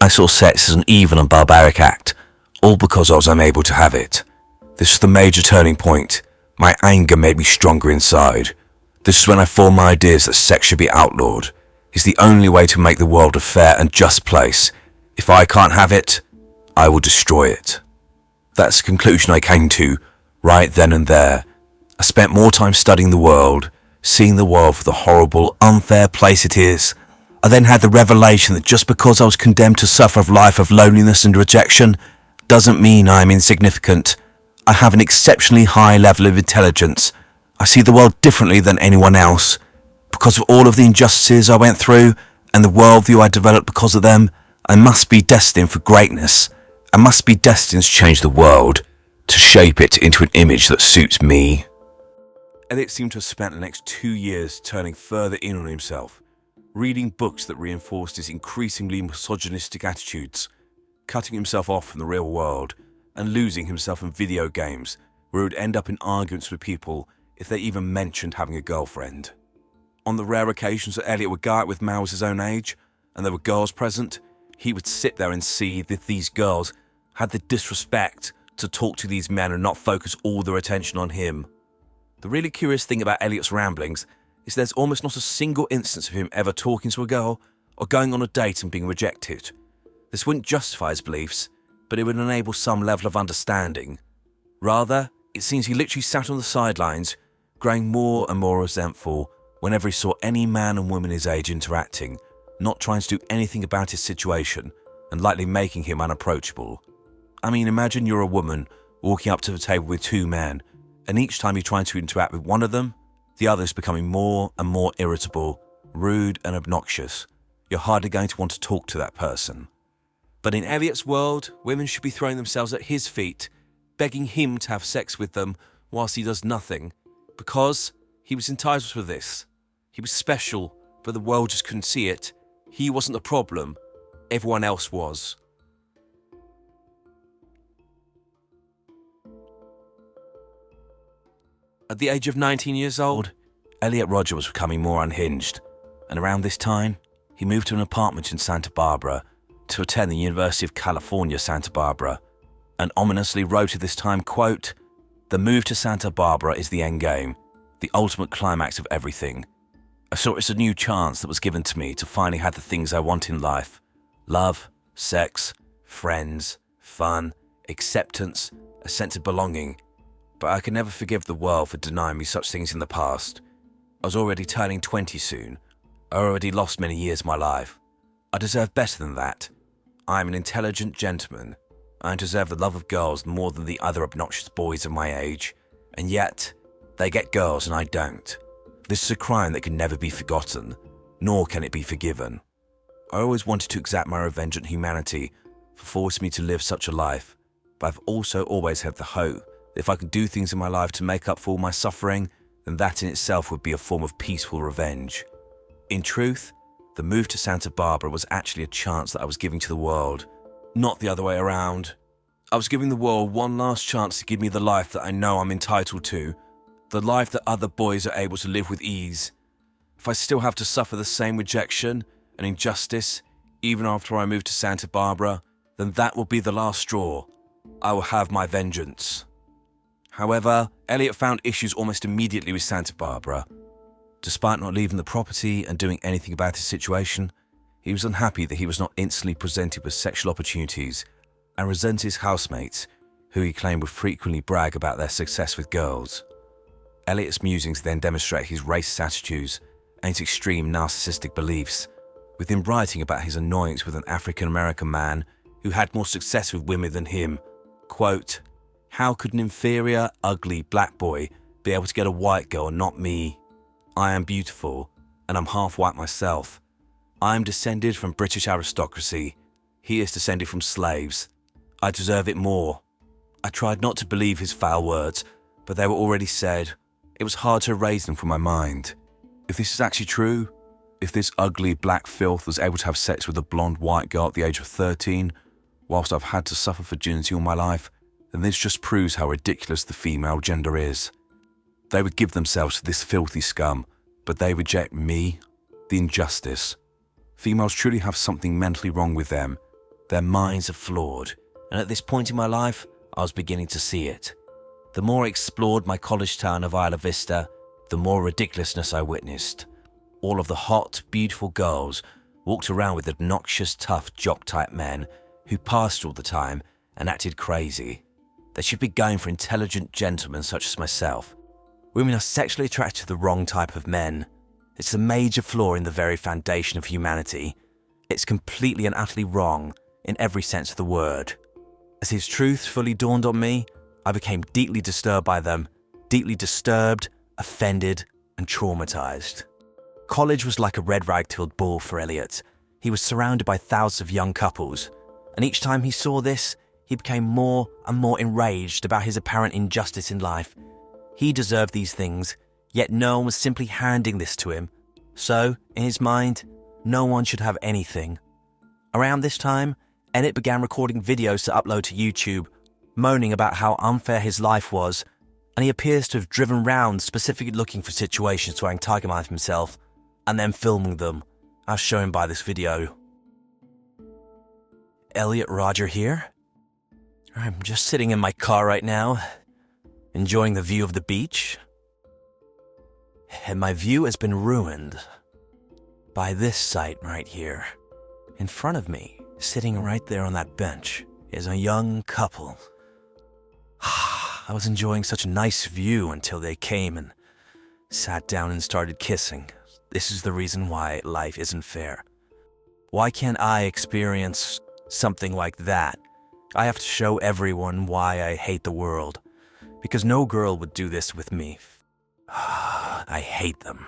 I saw sex as an evil and barbaric act, all because I was unable to have it. This was the major turning point. My anger made me stronger inside. This is when I formed my ideas that sex should be outlawed. It's the only way to make the world a fair and just place. If I can't have it, I will destroy it. That's the conclusion I came to, right then and there. I spent more time studying the world, seeing the world for the horrible, unfair place it is. I then had the revelation that just because I was condemned to suffer a life of loneliness and rejection doesn't mean I am insignificant. I have an exceptionally high level of intelligence. I see the world differently than anyone else. Because of all of the injustices I went through and the worldview I developed because of them, I must be destined for greatness. I must be destined to change the world, to shape it into an image that suits me. Elliot seemed to have spent the next 2 years turning further in on himself, reading books that reinforced his increasingly misogynistic attitudes, cutting himself off from the real world, and losing himself in video games where he would end up in arguments with people if they even mentioned having a girlfriend. On the rare occasions that Elliot would go out with males his own age, and there were girls present, he would sit there and see that these girls had the disrespect to talk to these men and not focus all their attention on him. The really curious thing about Elliot's ramblings is there's almost not a single instance of him ever talking to a girl or going on a date and being rejected. This wouldn't justify his beliefs, but it would enable some level of understanding. Rather, it seems he literally sat on the sidelines, growing more and more resentful whenever he saw any man and woman his age interacting, not trying to do anything about his situation and likely making him unapproachable. I mean, imagine you're a woman walking up to the table with two men, and each time you're trying to interact with one of them, the other is becoming more and more irritable, rude and obnoxious. You're hardly going to want to talk to that person. But in Elliot's world, women should be throwing themselves at his feet, begging him to have sex with them whilst he does nothing, because he was entitled to this. He was special, but the world just couldn't see it. He wasn't the problem. Everyone else was. At the age of 19 years old, Elliot Roger was becoming more unhinged, and around this time, he moved to an apartment in Santa Barbara to attend the University of California, Santa Barbara, and ominously wrote at this time, quote, "The move to Santa Barbara is the end game, the ultimate climax of everything. I saw it as a new chance that was given to me to finally have the things I want in life. Love, sex, friends, fun, acceptance, a sense of belonging. But I could never forgive the world for denying me such things in the past. I was already turning 20 soon. I already lost many years of my life. I deserve better than that. I am an intelligent gentleman. I deserve the love of girls more than the other obnoxious boys of my age. And yet, they get girls and I don't. This is a crime that can never be forgotten, nor can it be forgiven. I always wanted to exact my revenge on humanity for forcing me to live such a life, but I've also always had the hope that if I could do things in my life to make up for all my suffering, then that in itself would be a form of peaceful revenge. In truth, the move to Santa Barbara was actually a chance that I was giving to the world, not the other way around. I was giving the world one last chance to give me the life that I know I'm entitled to, the life that other boys are able to live with ease. If I still have to suffer the same rejection and injustice, even after I move to Santa Barbara, then that will be the last straw. I will have my vengeance. However, Elliot found issues almost immediately with Santa Barbara. Despite not leaving the property and doing anything about his situation, he was unhappy that he was not instantly presented with sexual opportunities and resented his housemates, who he claimed would frequently brag about their success with girls. Elliot's musings then demonstrate his racist attitudes and his extreme narcissistic beliefs, with him writing about his annoyance with an African-American man who had more success with women than him. Quote, "How could an inferior, ugly black boy be able to get a white girl and not me? I am beautiful, and I'm half white myself. I am descended from British aristocracy. He is descended from slaves. I deserve it more." I tried not to believe his foul words, but they were already said. It was hard to erase them from my mind. If this is actually true, if this ugly black filth was able to have sex with a blonde white girl at the age of 13, whilst I've had to suffer virginity all my life, then this just proves how ridiculous the female gender is. They would give themselves to this filthy scum, but they reject me, the injustice. Females truly have something mentally wrong with them. Their minds are flawed, and at this point in my life, I was beginning to see it. The more I explored my college town of Isla Vista, the more ridiculousness I witnessed. All of the hot, beautiful girls walked around with obnoxious, tough, jock-type men who passed all the time and acted crazy. They should be going for intelligent gentlemen such as myself. Women are sexually attracted to the wrong type of men. It's a major flaw in the very foundation of humanity. It's completely and utterly wrong in every sense of the word. As his truth fully dawned on me, I became deeply disturbed by them, deeply disturbed, offended, and traumatized. College was like a red rag-tailed bull for Elliot. He was surrounded by thousands of young couples, and each time he saw this, he became more and more enraged about his apparent injustice in life. He deserved these things, yet no one was simply handing this to him. So, in his mind, no one should have anything. Around this time, Elliot began recording videos to upload to YouTube, moaning about how unfair his life was, and he appears to have driven round specifically looking for situations to antagonize himself, and then filming them, as shown by this video. Elliot Roger here. I'm just sitting in my car right now, enjoying the view of the beach. And my view has been ruined by this sight right here. In front of me, sitting right there on that bench, is a young couple. I was enjoying such a nice view until they came and sat down and started kissing. This is the reason why life isn't fair. Why can't I experience something like that? I have to show everyone why I hate the world, because no girl would do this with me. I hate them.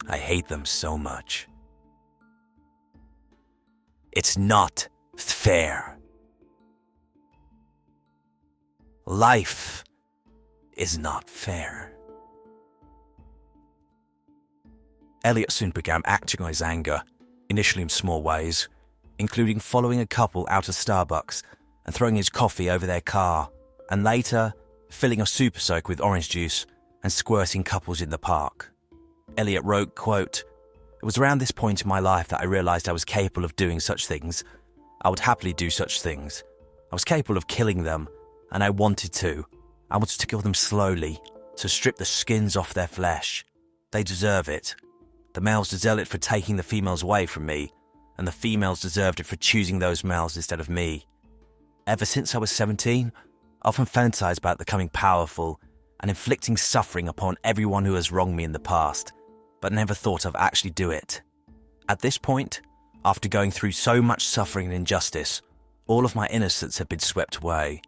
I hate them so much. It's not fair. Life is not fair. Elliot soon began acting on his anger, initially in small ways, including following a couple out of Starbucks and throwing his coffee over their car, and later filling a super soak with orange juice and squirting couples in the park. Elliot wrote, quote, "It was around this point in my life that I realized I was capable of doing such things. I would happily do such things. I was capable of killing them, and I wanted to. I wanted to kill them slowly, to strip the skins off their flesh. They deserve it. The males deserve it for taking the females away from me, and the females deserved it for choosing those males instead of me. Ever since I was 17, I often fantasized about becoming powerful and inflicting suffering upon everyone who has wronged me in the past, but never thought I'd actually do it. At this point, after going through so much suffering and injustice, all of my innocence had been swept away.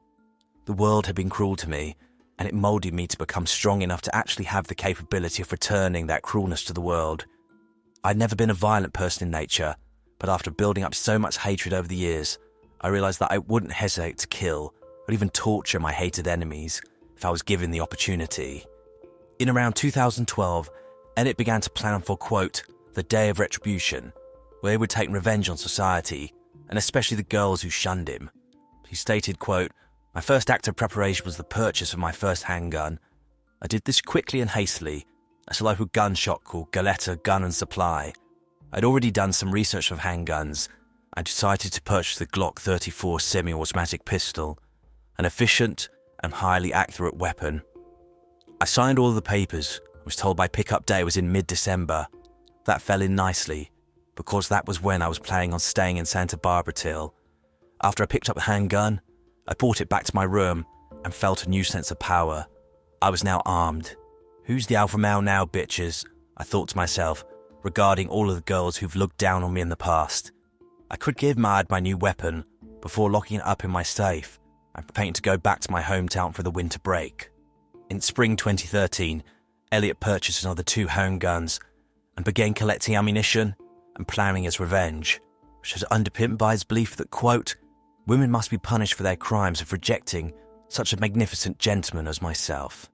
The world had been cruel to me, and it moulded me to become strong enough to actually have the capability of returning that cruelness to the world. I'd never been a violent person in nature, but after building up so much hatred over the years, I realised that I wouldn't hesitate to kill or even torture my hated enemies if I was given the opportunity. In around 2012, Elliot began to plan for, quote, the day of retribution, where he would take revenge on society, and especially the girls who shunned him. He stated, quote, my first act of preparation was the purchase of my first handgun. I did this quickly and hastily, at a local gun shop called Galetta Gun and Supply. I'd already done some research of handguns. I decided to purchase the Glock 34 semi-automatic pistol, an efficient and highly accurate weapon. I signed all the papers, was told my pickup day was in mid-December. That fell in nicely, because that was when I was planning on staying in Santa Barbara till. After I picked up the handgun, I brought it back to my room and felt a new sense of power. I was now armed. Who's the alpha male now, bitches? I thought to myself, regarding all of the girls who've looked down on me in the past. I could give Mad my new weapon before locking it up in my safe and preparing to go back to my hometown for the winter break. In spring 2013, Elliot purchased another 2 handguns and began collecting ammunition and planning his revenge, which was underpinned by his belief that, quote, women must be punished for their crimes of rejecting such a magnificent gentleman as myself.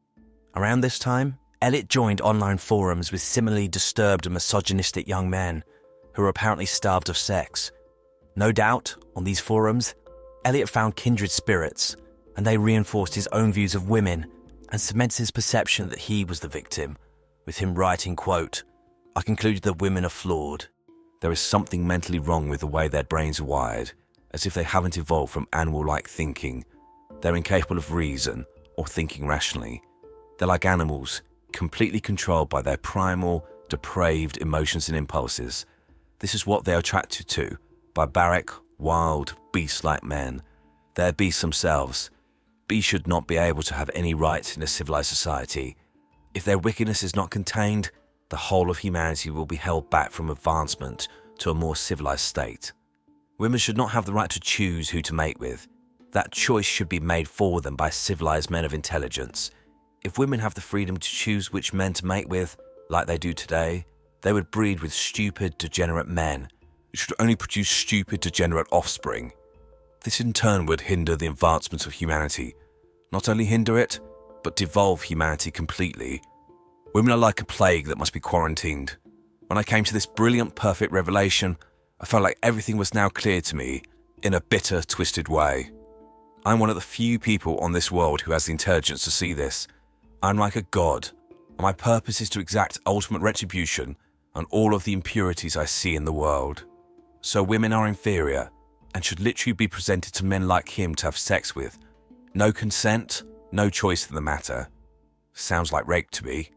Around this time, Elliot joined online forums with similarly disturbed and misogynistic young men who were apparently starved of sex. No doubt, on these forums, Elliot found kindred spirits, and they reinforced his own views of women and cemented his perception that he was the victim, with him writing, quote, I concluded that women are flawed. There is something mentally wrong with the way their brains are wired, as if they haven't evolved from animal-like thinking. They're incapable of reason or thinking rationally. They're like animals, completely controlled by their primal, depraved emotions and impulses. This is what they're attracted to, barbaric, wild, beast-like men. They're beasts themselves. Beasts should not be able to have any rights in a civilized society. If their wickedness is not contained, the whole of humanity will be held back from advancement to a more civilized state. Women should not have the right to choose who to mate with. That choice should be made for them by civilized men of intelligence. If women have the freedom to choose which men to mate with, like they do today, they would breed with stupid, degenerate men, which would only produce stupid, degenerate offspring. This in turn would hinder the advancement of humanity. Not only hinder it, but devolve humanity completely. Women are like a plague that must be quarantined. When I came to this brilliant, perfect revelation, I felt like everything was now clear to me, in a bitter, twisted way. I'm one of the few people on this world who has the intelligence to see this. I'm like a god, and my purpose is to exact ultimate retribution on all of the impurities I see in the world. So women are inferior, and should literally be presented to men like him to have sex with. No consent, no choice in the matter. Sounds like rape to me.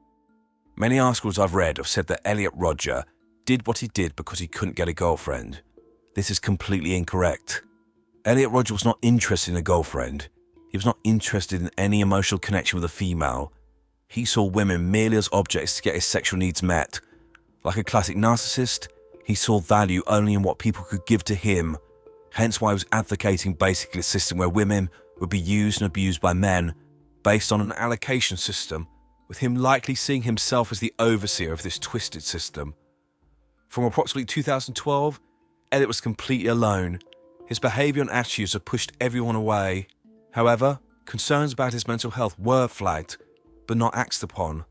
Many articles I've read have said that Elliot Rodger did what he did because he couldn't get a girlfriend. This is completely incorrect. Elliot Rodger was not interested in a girlfriend. He was not interested in any emotional connection with a female. He saw women merely as objects to get his sexual needs met. Like a classic narcissist, he saw value only in what people could give to him. Hence why he was advocating basically a system where women would be used and abused by men based on an allocation system, with him likely seeing himself as the overseer of this twisted system. From approximately 2012, Elliot was completely alone. His behaviour and attitudes have pushed everyone away. However, concerns about his mental health were flagged, but not acted upon.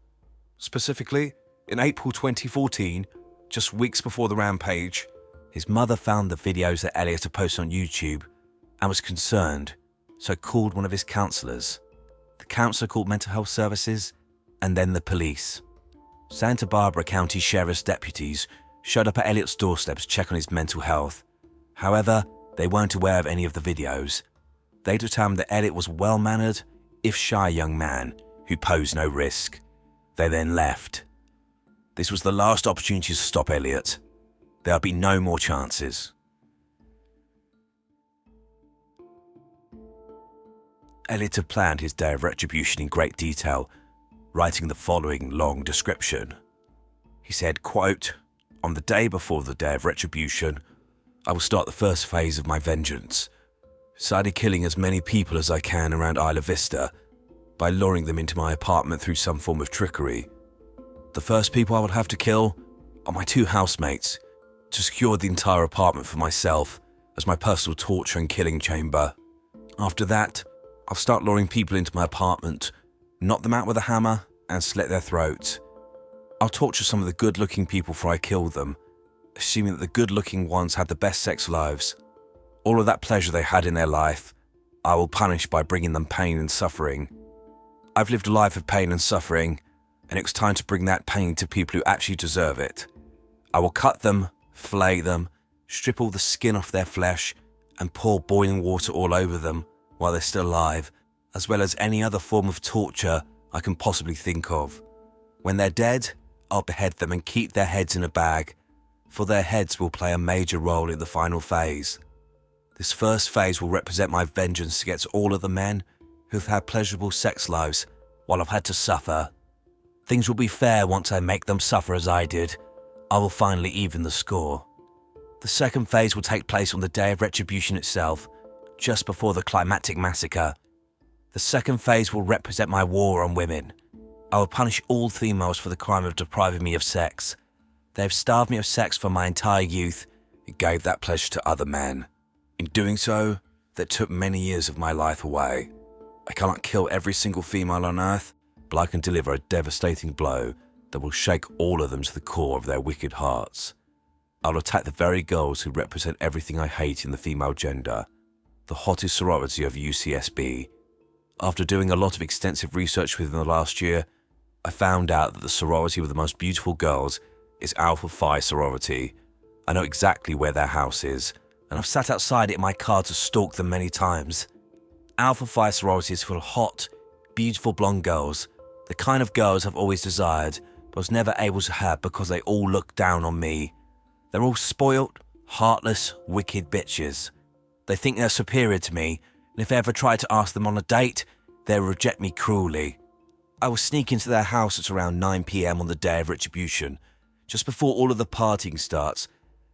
Specifically, in April 2014, just weeks before the rampage, his mother found the videos that Elliot had posted on YouTube and was concerned, so called one of his counsellors. The counsellor called mental health services, and then the police. Santa Barbara County Sheriff's deputies showed up at Elliot's doorstep to check on his mental health. However, they weren't aware of any of the videos. They determined that Elliot was a well-mannered, if shy young man who posed no risk. They then left. This was the last opportunity to stop Elliot. There'll be no more chances. Elliot had planned his day of retribution in great detail, writing the following long description. He said, quote, "On the day before the day of retribution, I will start the first phase of my vengeance, deciding killing as many people as I can around Isla Vista by luring them into my apartment through some form of trickery. The first people I will have to kill are my 2 housemates to secure the entire apartment for myself as my personal torture and killing chamber. After that, I'll start luring people into my apartment, knock them out with a hammer and slit their throats. I'll torture some of the good-looking people before I kill them, assuming that the good-looking ones had the best sex lives. All of that pleasure they had in their life, I will punish by bringing them pain and suffering. I've lived a life of pain and suffering, and it was time to bring that pain to people who actually deserve it. I will cut them, fillet them, strip all the skin off their flesh, and pour boiling water all over them while they're still alive, as well as any other form of torture I can possibly think of. When they're dead, I'll behead them and keep their heads in a bag, for their heads will play a major role in the final phase. This first phase will represent my vengeance against all of the men who've had pleasurable sex lives while I've had to suffer. Things will be fair once I make them suffer as I did. I will finally even the score. The second phase will take place on the day of retribution itself, just before the climactic massacre. The second phase will represent my war on women. I will punish all females for the crime of depriving me of sex. They have starved me of sex for my entire youth and gave that pleasure to other men. In doing so, they took many years of my life away. I cannot kill every single female on earth, but I can deliver a devastating blow that will shake all of them to the core of their wicked hearts. I'll attack the very girls who represent everything I hate in the female gender, the hottest sorority of UCSB. After doing a lot of extensive research within the last year, I found out that the sorority with the most beautiful girls is Alpha Phi sorority. I know exactly where their house is, and I've sat outside it in my car to stalk them many times. Alpha Phi sorority is full of hot, beautiful blonde girls, the kind of girls I've always desired, but was never able to have because they all look down on me. They're all spoilt, heartless, wicked bitches. They think they're superior to me, and if I ever try to ask them on a date, they'll reject me cruelly. I will sneak into their house at around 9 PM on the day of retribution, just before all of the partying starts,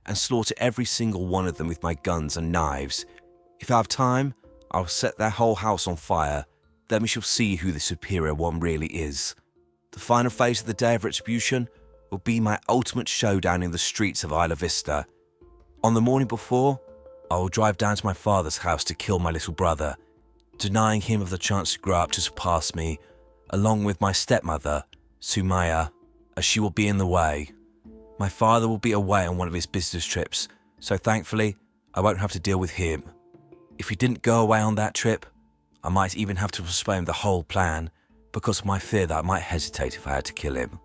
and slaughter every single one of them with my guns and knives. If I have time, I'll set their whole house on fire, then we shall see who the superior one really is. The final phase of the day of retribution will be my ultimate showdown in the streets of Isla Vista. On the morning before, I will drive down to my father's house to kill my little brother, denying him of the chance to grow up to surpass me, along with my stepmother, Sumaya, as she will be in the way. My father will be away on one of his business trips, so thankfully, I won't have to deal with him. If he didn't go away on that trip, I might even have to postpone the whole plan because of my fear that I might hesitate if I had to kill him.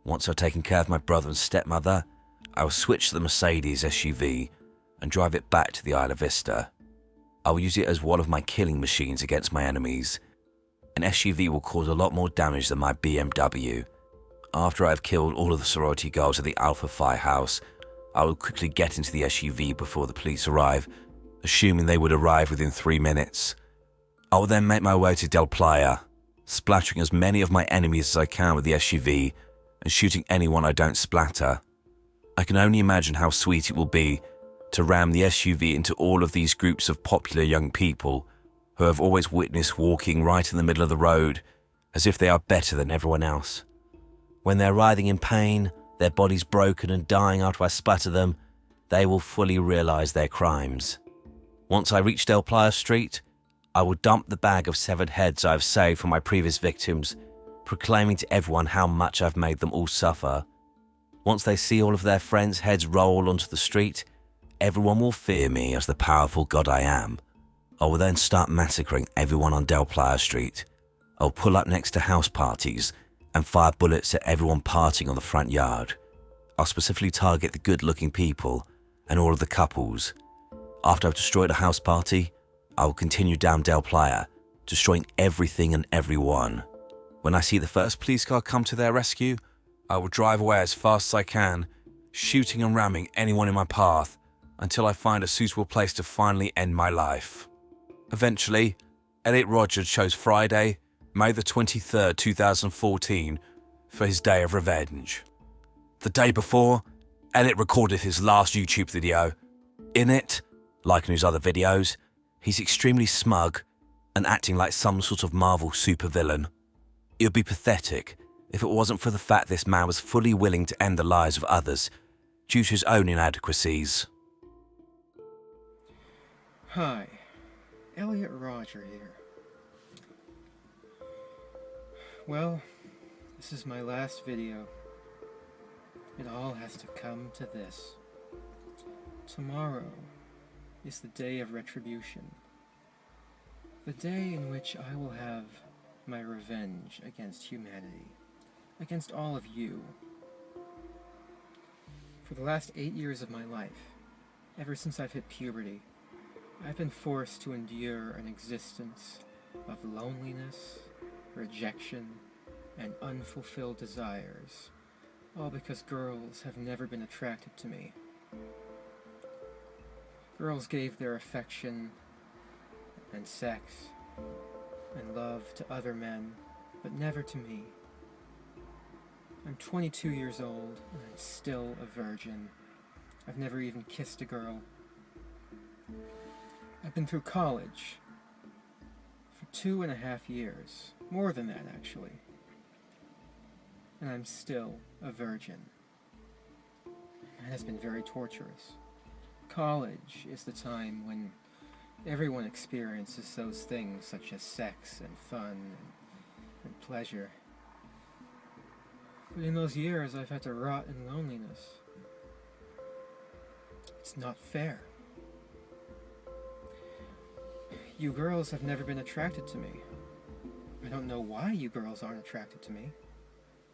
Once I've taken care of my brother and stepmother, I will switch to the Mercedes SUV and drive it back to the Isla Vista. I will use it as one of my killing machines against my enemies. An SUV will cause a lot more damage than my BMW. After I have killed all of the sorority girls at the Alpha Phi house, I will quickly get into the SUV before the police arrive, assuming they would arrive within 3 minutes. I will then make my way to Del Playa, splattering as many of my enemies as I can with the SUV and shooting anyone I don't splatter. I can only imagine how sweet it will be to ram the SUV into all of these groups of popular young people who I've always witnessed walking right in the middle of the road as if they are better than everyone else. When they're writhing in pain, their bodies broken and dying after I splatter them, they will fully realize their crimes. Once I reach Del Playa Street, I will dump the bag of severed heads I've saved from my previous victims, proclaiming to everyone how much I've made them all suffer. Once they see all of their friends' heads roll onto the street, everyone will fear me as the powerful god I am. I will then start massacring everyone on Del Playa Street. I'll pull up next to house parties and fire bullets at everyone partying on the front yard. I'll specifically target the good-looking people and all of the couples. After I've destroyed a house party, I will continue down Del Playa, destroying everything and everyone. When I see the first police car come to their rescue, I will drive away as fast as I can, shooting and ramming anyone in my path until I find a suitable place to finally end my life. Eventually, Elliot Rogers chose Friday, May the 23rd, 2014, for his day of revenge. The day before, Elliot recorded his last YouTube video. In it, like in his other videos, he's extremely smug and acting like some sort of Marvel supervillain. It would be pathetic if it wasn't for the fact this man was fully willing to end the lives of others due to his own inadequacies. Hi, Elliot Roger here. Well, this is my last video. It all has to come to this. Tomorrow is the day of retribution. The day in which I will have my revenge against humanity, against all of you. For the last 8 years of my life, ever since I've hit puberty, I've been forced to endure an existence of loneliness, rejection, and unfulfilled desires, all because girls have never been attracted to me. Girls gave their affection and sex and love to other men, but never to me. I'm 22 years old, and I'm still a virgin. I've never even kissed a girl. I've been through college for 2.5 years, more than that actually, and I'm still a virgin. That has been very torturous. College is the time when everyone experiences those things such as sex and fun and pleasure. But in those years I've had to rot in loneliness. It's not fair. You girls have never been attracted to me. I don't know why you girls aren't attracted to me,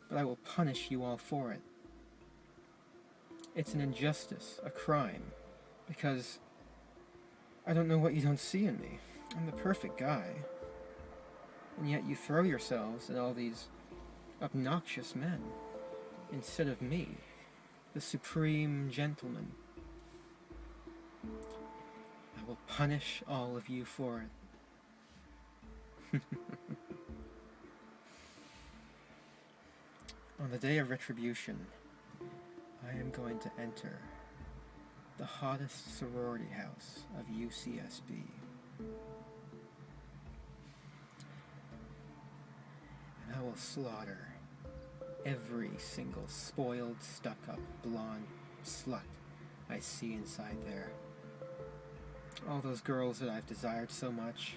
but I will punish you all for it. It's an injustice, a crime, because I don't know what you don't see in me. I'm the perfect guy. And yet you throw yourselves at all these obnoxious men, instead of me, the supreme gentleman. I will punish all of you for it. On the day of retribution, I am going to enter the hottest sorority house of UCSB. And I will slaughter every single spoiled, stuck-up, blonde slut I see inside there. All those girls that I've desired so much,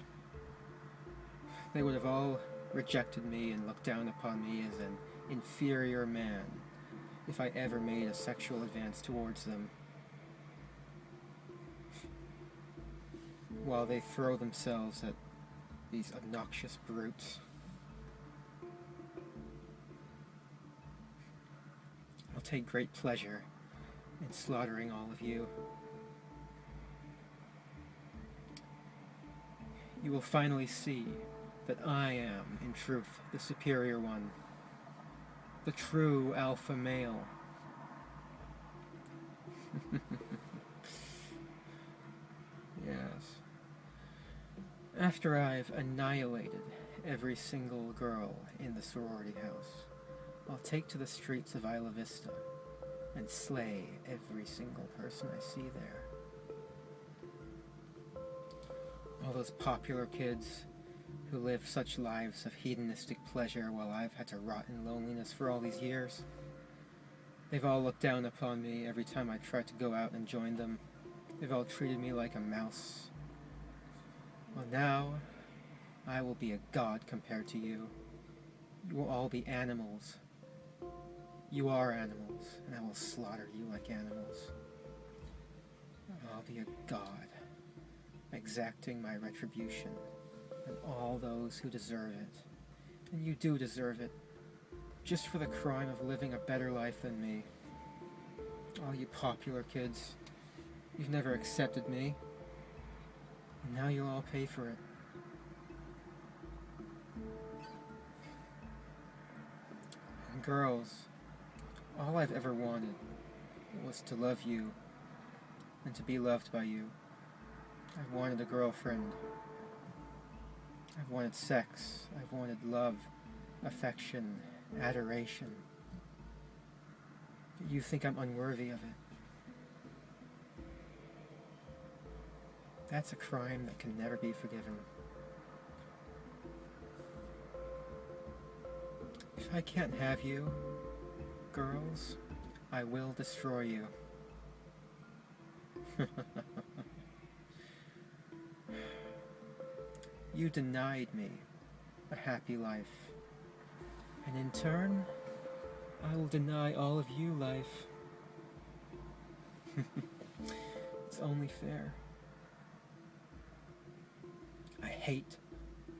they would have all rejected me and looked down upon me as an inferior man if I ever made a sexual advance towards them, while they throw themselves at these obnoxious brutes. I'll take great pleasure in slaughtering all of you. You will finally see that I am, in truth, the superior one, the true alpha male. Yes. After I've annihilated every single girl in the sorority house, I'll take to the streets of Isla Vista and slay every single person I see there. All those popular kids who live such lives of hedonistic pleasure while I've had to rot in loneliness for all these years. They've all looked down upon me every time I tried to go out and join them. They've all treated me like a mouse. Well, now, I will be a god compared to you. You will all be animals. You are animals, and I will slaughter you like animals. I'll be a god, exacting my retribution on all those who deserve it. And you do deserve it, just for the crime of living a better life than me. All you popular kids, you've never accepted me, and now you'll all pay for it. And girls, All I've ever wanted was to love you and to be loved by you. I've wanted a girlfriend. I've wanted sex. I've wanted love, affection, adoration. But you think I'm unworthy of it. That's a crime that can never be forgiven. If I can't have you, girls, I will destroy you. You denied me a happy life, and in turn, I will deny all of you life. It's only fair. I hate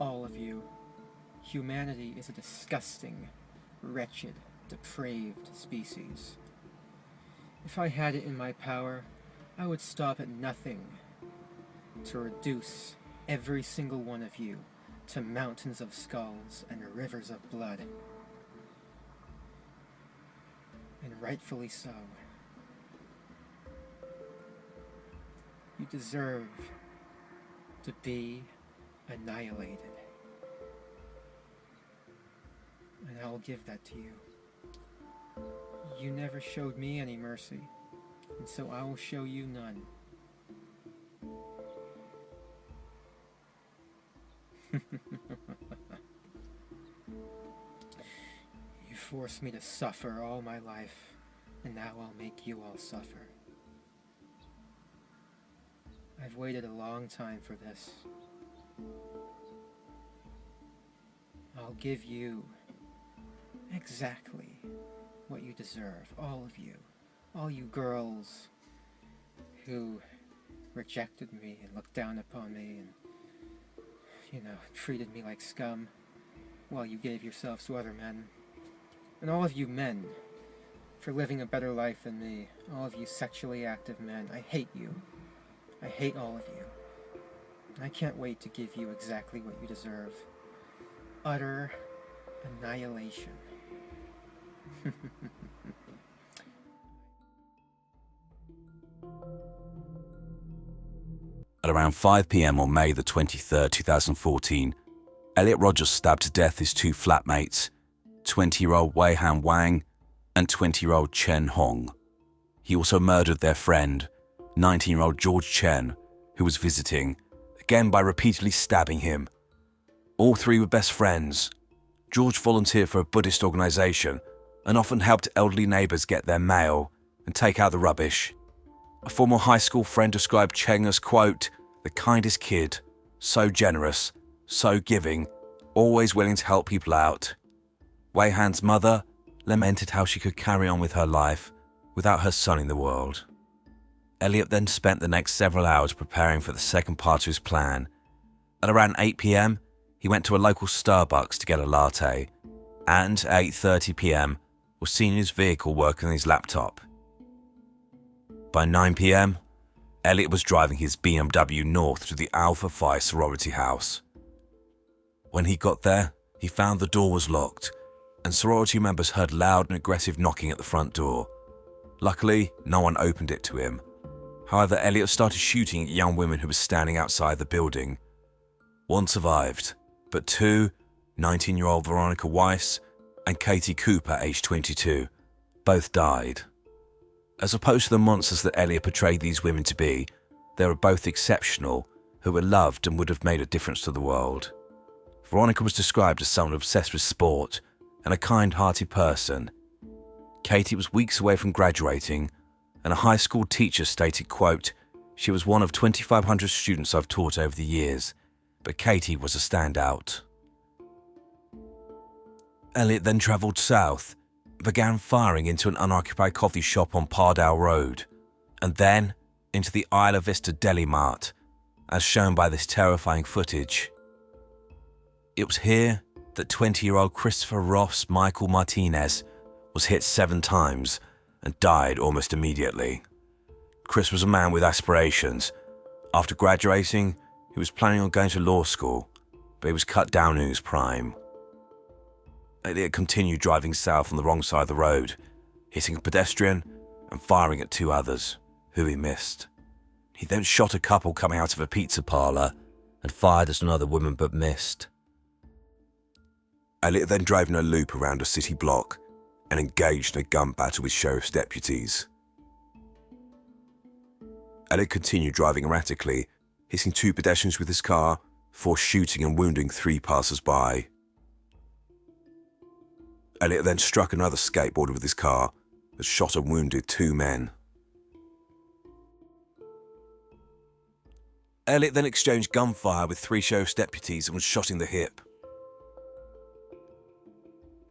all of you. Humanity is a disgusting, wretched, depraved species. If I had it in my power, I would stop at nothing to reduce every single one of you to mountains of skulls and rivers of blood. And rightfully so. You deserve to be annihilated. And I'll give that to you. You never showed me any mercy, and so I will show you none. You forced me to suffer all my life, and now I'll make you all suffer. I've waited a long time for this. I'll give you exactly what you deserve, all of you. All you girls who rejected me and looked down upon me and, treated me like scum while you gave yourselves to other men. And all of you men for living a better life than me. All of you sexually active men. I hate you. I hate all of you. I can't wait to give you exactly what you deserve. Utter annihilation. At around 5 p.m. on May the 23rd, 2014, Elliot Rogers stabbed to death his two flatmates, 20-year-old Wei Han Wang and 20-year-old Chen Hong. He also murdered their friend, 19-year-old George Chen, who was visiting, again by repeatedly stabbing him. All three were best friends. George volunteered for a Buddhist organisation and often helped elderly neighbours get their mail and take out the rubbish. A former high school friend described Cheng as, quote, the kindest kid, so generous, so giving, always willing to help people out. Wei Han's mother lamented how she could carry on with her life without her son in the world. Elliot then spent the next several hours preparing for the second part of his plan. At around 8 p.m, he went to a local Starbucks to get a latte, and at 8:30 p.m, was seen in his vehicle working on his laptop. By 9 p.m, Elliot was driving his BMW north to the Alpha Phi sorority house. When he got there, he found the door was locked, and sorority members heard loud and aggressive knocking at the front door. Luckily, no one opened it to him. However, Elliot started shooting at young women who were standing outside the building. One survived, but two, 19-year-old Veronica Weiss and Katie Cooper, aged 22, both died. As opposed to the monsters that Elliot portrayed these women to be, they were both exceptional, who were loved and would have made a difference to the world. Veronica was described as someone obsessed with sport and a kind-hearted person. Katie was weeks away from graduating, and a high school teacher stated, quote, she was one of 2,500 students I've taught over the years, but Katie was a standout. Elliot then travelled south, began firing into an unoccupied coffee shop on Pardow Road, and then into the Isla Vista Deli Mart, as shown by this terrifying footage. It was here that 20-year-old Christopher Ross Michael Martinez was hit 7 times and died almost immediately. Chris was a man with aspirations. After graduating, he was planning on going to law school, but he was cut down in his prime. Elliot continued driving south on the wrong side of the road. hitting a pedestrian and firing at 2 others, who he missed. He then shot a couple coming out of a pizza parlour and fired at another woman but missed. Elliot then drove in a loop around a city block and engaged in a gun battle with sheriff's deputies. Elliot continued driving erratically, hitting 2 pedestrians with his car before shooting and wounding 3 passers-by. Elliot then struck another skateboarder with his car, but shot and wounded 2 men. Elliot then exchanged gunfire with 3 sheriff's deputies and was shot in the hip.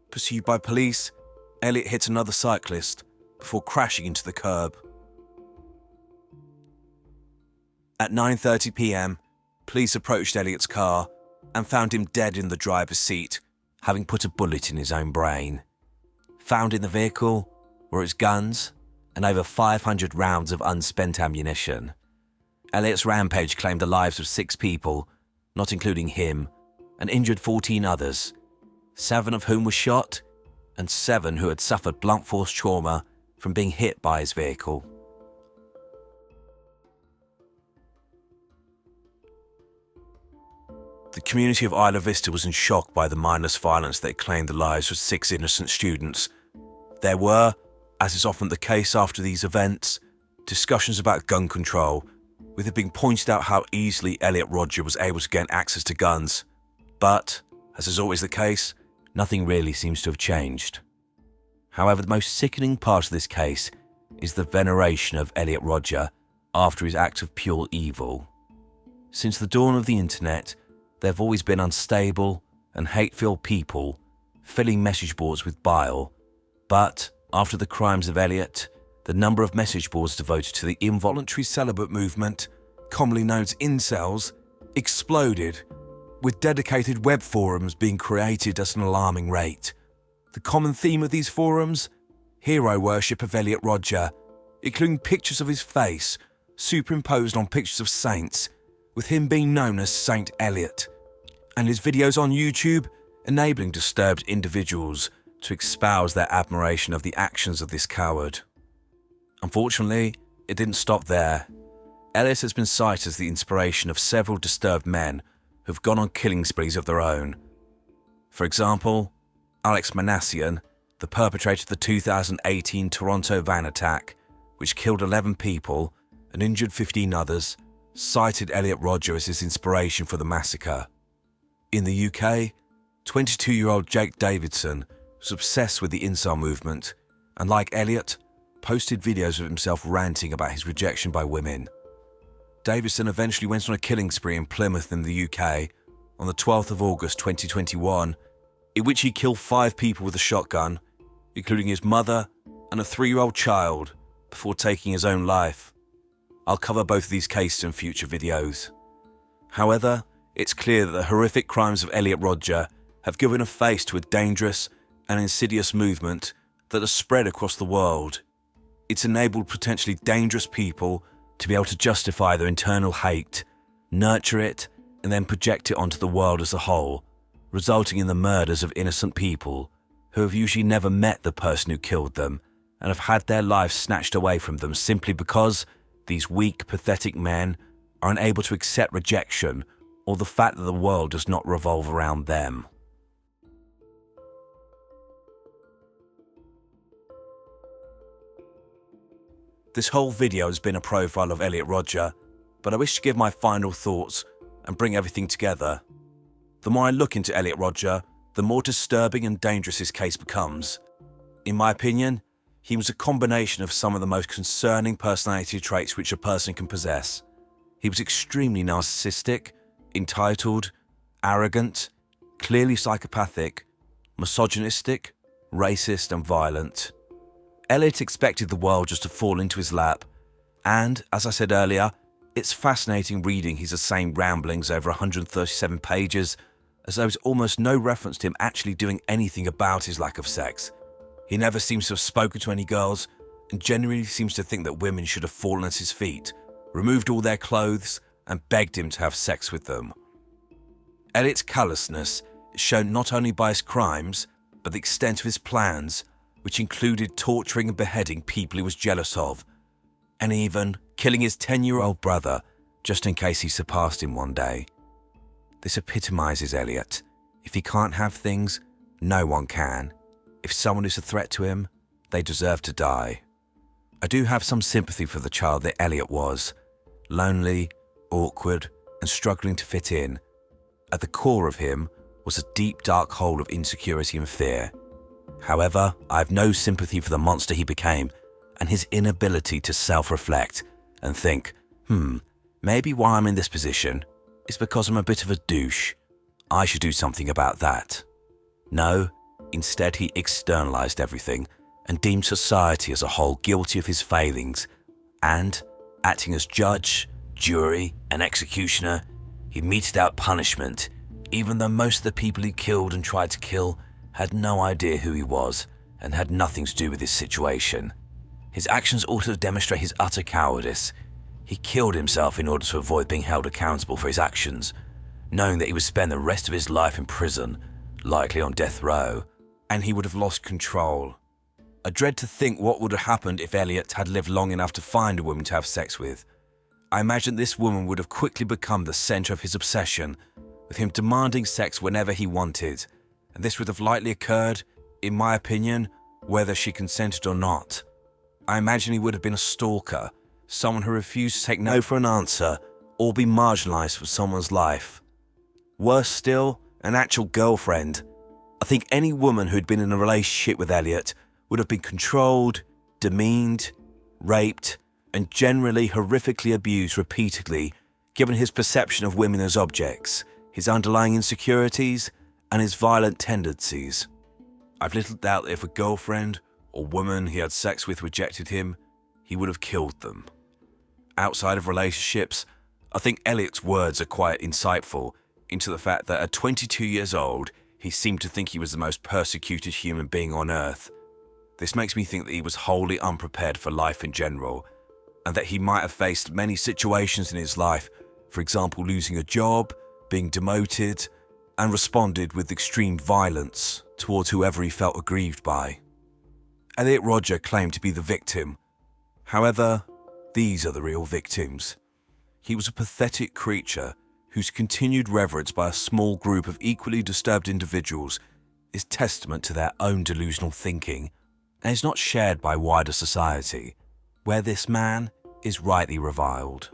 Pursued by police, Elliot hit another cyclist before crashing into the curb. At 9:30 p.m, police approached Elliot's car and found him dead in the driver's seat, having put a bullet in his own brain. Found in the vehicle were his guns and over 500 rounds of unspent ammunition. Elliot's rampage claimed the lives of 6 people, not including him, and injured 14 others, 7 of whom were shot and 7 who had suffered blunt force trauma from being hit by his vehicle. The community of Isla Vista was in shock by the mindless violence that claimed the lives of 6 innocent students. There were, as is often the case after these events, discussions about gun control, with it being pointed out how easily Elliot Rodger was able to gain access to guns. But, as is always the case, nothing really seems to have changed. However, the most sickening part of this case is the veneration of Elliot Rodger after his act of pure evil. Since the dawn of the internet, there have always been unstable and hate-filled people filling message boards with bile, but after the crimes of Elliot, the number of message boards devoted to the involuntary celibate movement, commonly known as incels, exploded, with dedicated web forums being created at an alarming rate. The common theme of these forums? Hero worship of Elliot Rodger, including pictures of his face superimposed on pictures of saints, with him being known as Saint Elliot, and his videos on YouTube enabling disturbed individuals to espouse their admiration of the actions of this coward. Unfortunately, it didn't stop there. Elliot has been cited as the inspiration of several disturbed men who've gone on killing sprees of their own. For example, Alex Manassian, the perpetrator of the 2018 Toronto van attack, which killed 11 people and injured 15 others, cited Elliot Rodger as his inspiration for the massacre. In the UK, 22-year-old Jake Davidson was obsessed with the incel movement and, like Elliot, posted videos of himself ranting about his rejection by women. Davidson eventually went on a killing spree in Plymouth in the UK on the 12th of August 2021, in which he killed 5 people with a shotgun, including his mother and a 3-year-old child, before taking his own life. I'll cover both of these cases in future videos. However, it's clear that the horrific crimes of Elliot Rodger have given a face to a dangerous and insidious movement that has spread across the world. It's enabled potentially dangerous people to be able to justify their internal hate, nurture it, and then project it onto the world as a whole, resulting in the murders of innocent people who have usually never met the person who killed them and have had their lives snatched away from them simply because these weak, pathetic men are unable to accept rejection or the fact that the world does not revolve around them. This whole video has been a profile of Elliot Rodger, but I wish to give my final thoughts and bring everything together. The more I look into Elliot Rodger, the more disturbing and dangerous his case becomes. In my opinion, he was a combination of some of the most concerning personality traits which a person can possess. He was extremely narcissistic, entitled, arrogant, clearly psychopathic, misogynistic, racist and violent. Elliot expected the world just to fall into his lap, and, as I said earlier, it's fascinating reading his insane ramblings over 137 pages, as there is almost no reference to him actually doing anything about his lack of sex. He never seems to have spoken to any girls, and genuinely seems to think that women should have fallen at his feet, removed all their clothes, and begged him to have sex with them. Elliot's callousness is shown not only by his crimes, but the extent of his plans, which included torturing and beheading people he was jealous of, and even killing his 10-year-old brother just in case he surpassed him one day. This epitomizes Elliot. If he can't have things, no one can. If someone is a threat to him, they deserve to die. I do have some sympathy for the child that Elliot was. Lonely, awkward, and struggling to fit in. At the core of him was a deep, dark hole of insecurity and fear. However, I have no sympathy for the monster he became and his inability to self-reflect and think, maybe why I'm in this position is because I'm a bit of a douche. I should do something about that. No, instead he externalized everything and deemed society as a whole guilty of his failings, and, acting as judge, jury, and executioner, he meted out punishment, even though most of the people he killed and tried to kill had no idea who he was and had nothing to do with his situation. His actions also demonstrate his utter cowardice. He killed himself in order to avoid being held accountable for his actions, knowing that he would spend the rest of his life in prison, likely on death row, and he would have lost control. I dread to think what would have happened if Elliot had lived long enough to find a woman to have sex with. I imagine this woman would have quickly become the center of his obsession, with him demanding sex whenever he wanted, and this would have likely occurred, in my opinion, whether she consented or not. I imagine he would have been a stalker, someone who refused to take no for an answer or be marginalized for someone's life. Worse still, an actual girlfriend. I think any woman who had been in a relationship with Elliot would have been controlled, demeaned, raped, and generally horrifically abused repeatedly, given his perception of women as objects, his underlying insecurities, and his violent tendencies. I've little doubt that if a girlfriend or woman he had sex with rejected him, he would have killed them. Outside of relationships, I think Elliot's words are quite insightful into the fact that at 22 years old, he seemed to think he was the most persecuted human being on earth. This makes me think that he was wholly unprepared for life in general, and that he might have faced many situations in his life, for example losing a job, being demoted, and responded with extreme violence towards whoever he felt aggrieved by. Elliot Rodger claimed to be the victim. However, these are the real victims. He was a pathetic creature whose continued reverence by a small group of equally disturbed individuals is testament to their own delusional thinking and is not shared by wider society, where this man is rightly reviled.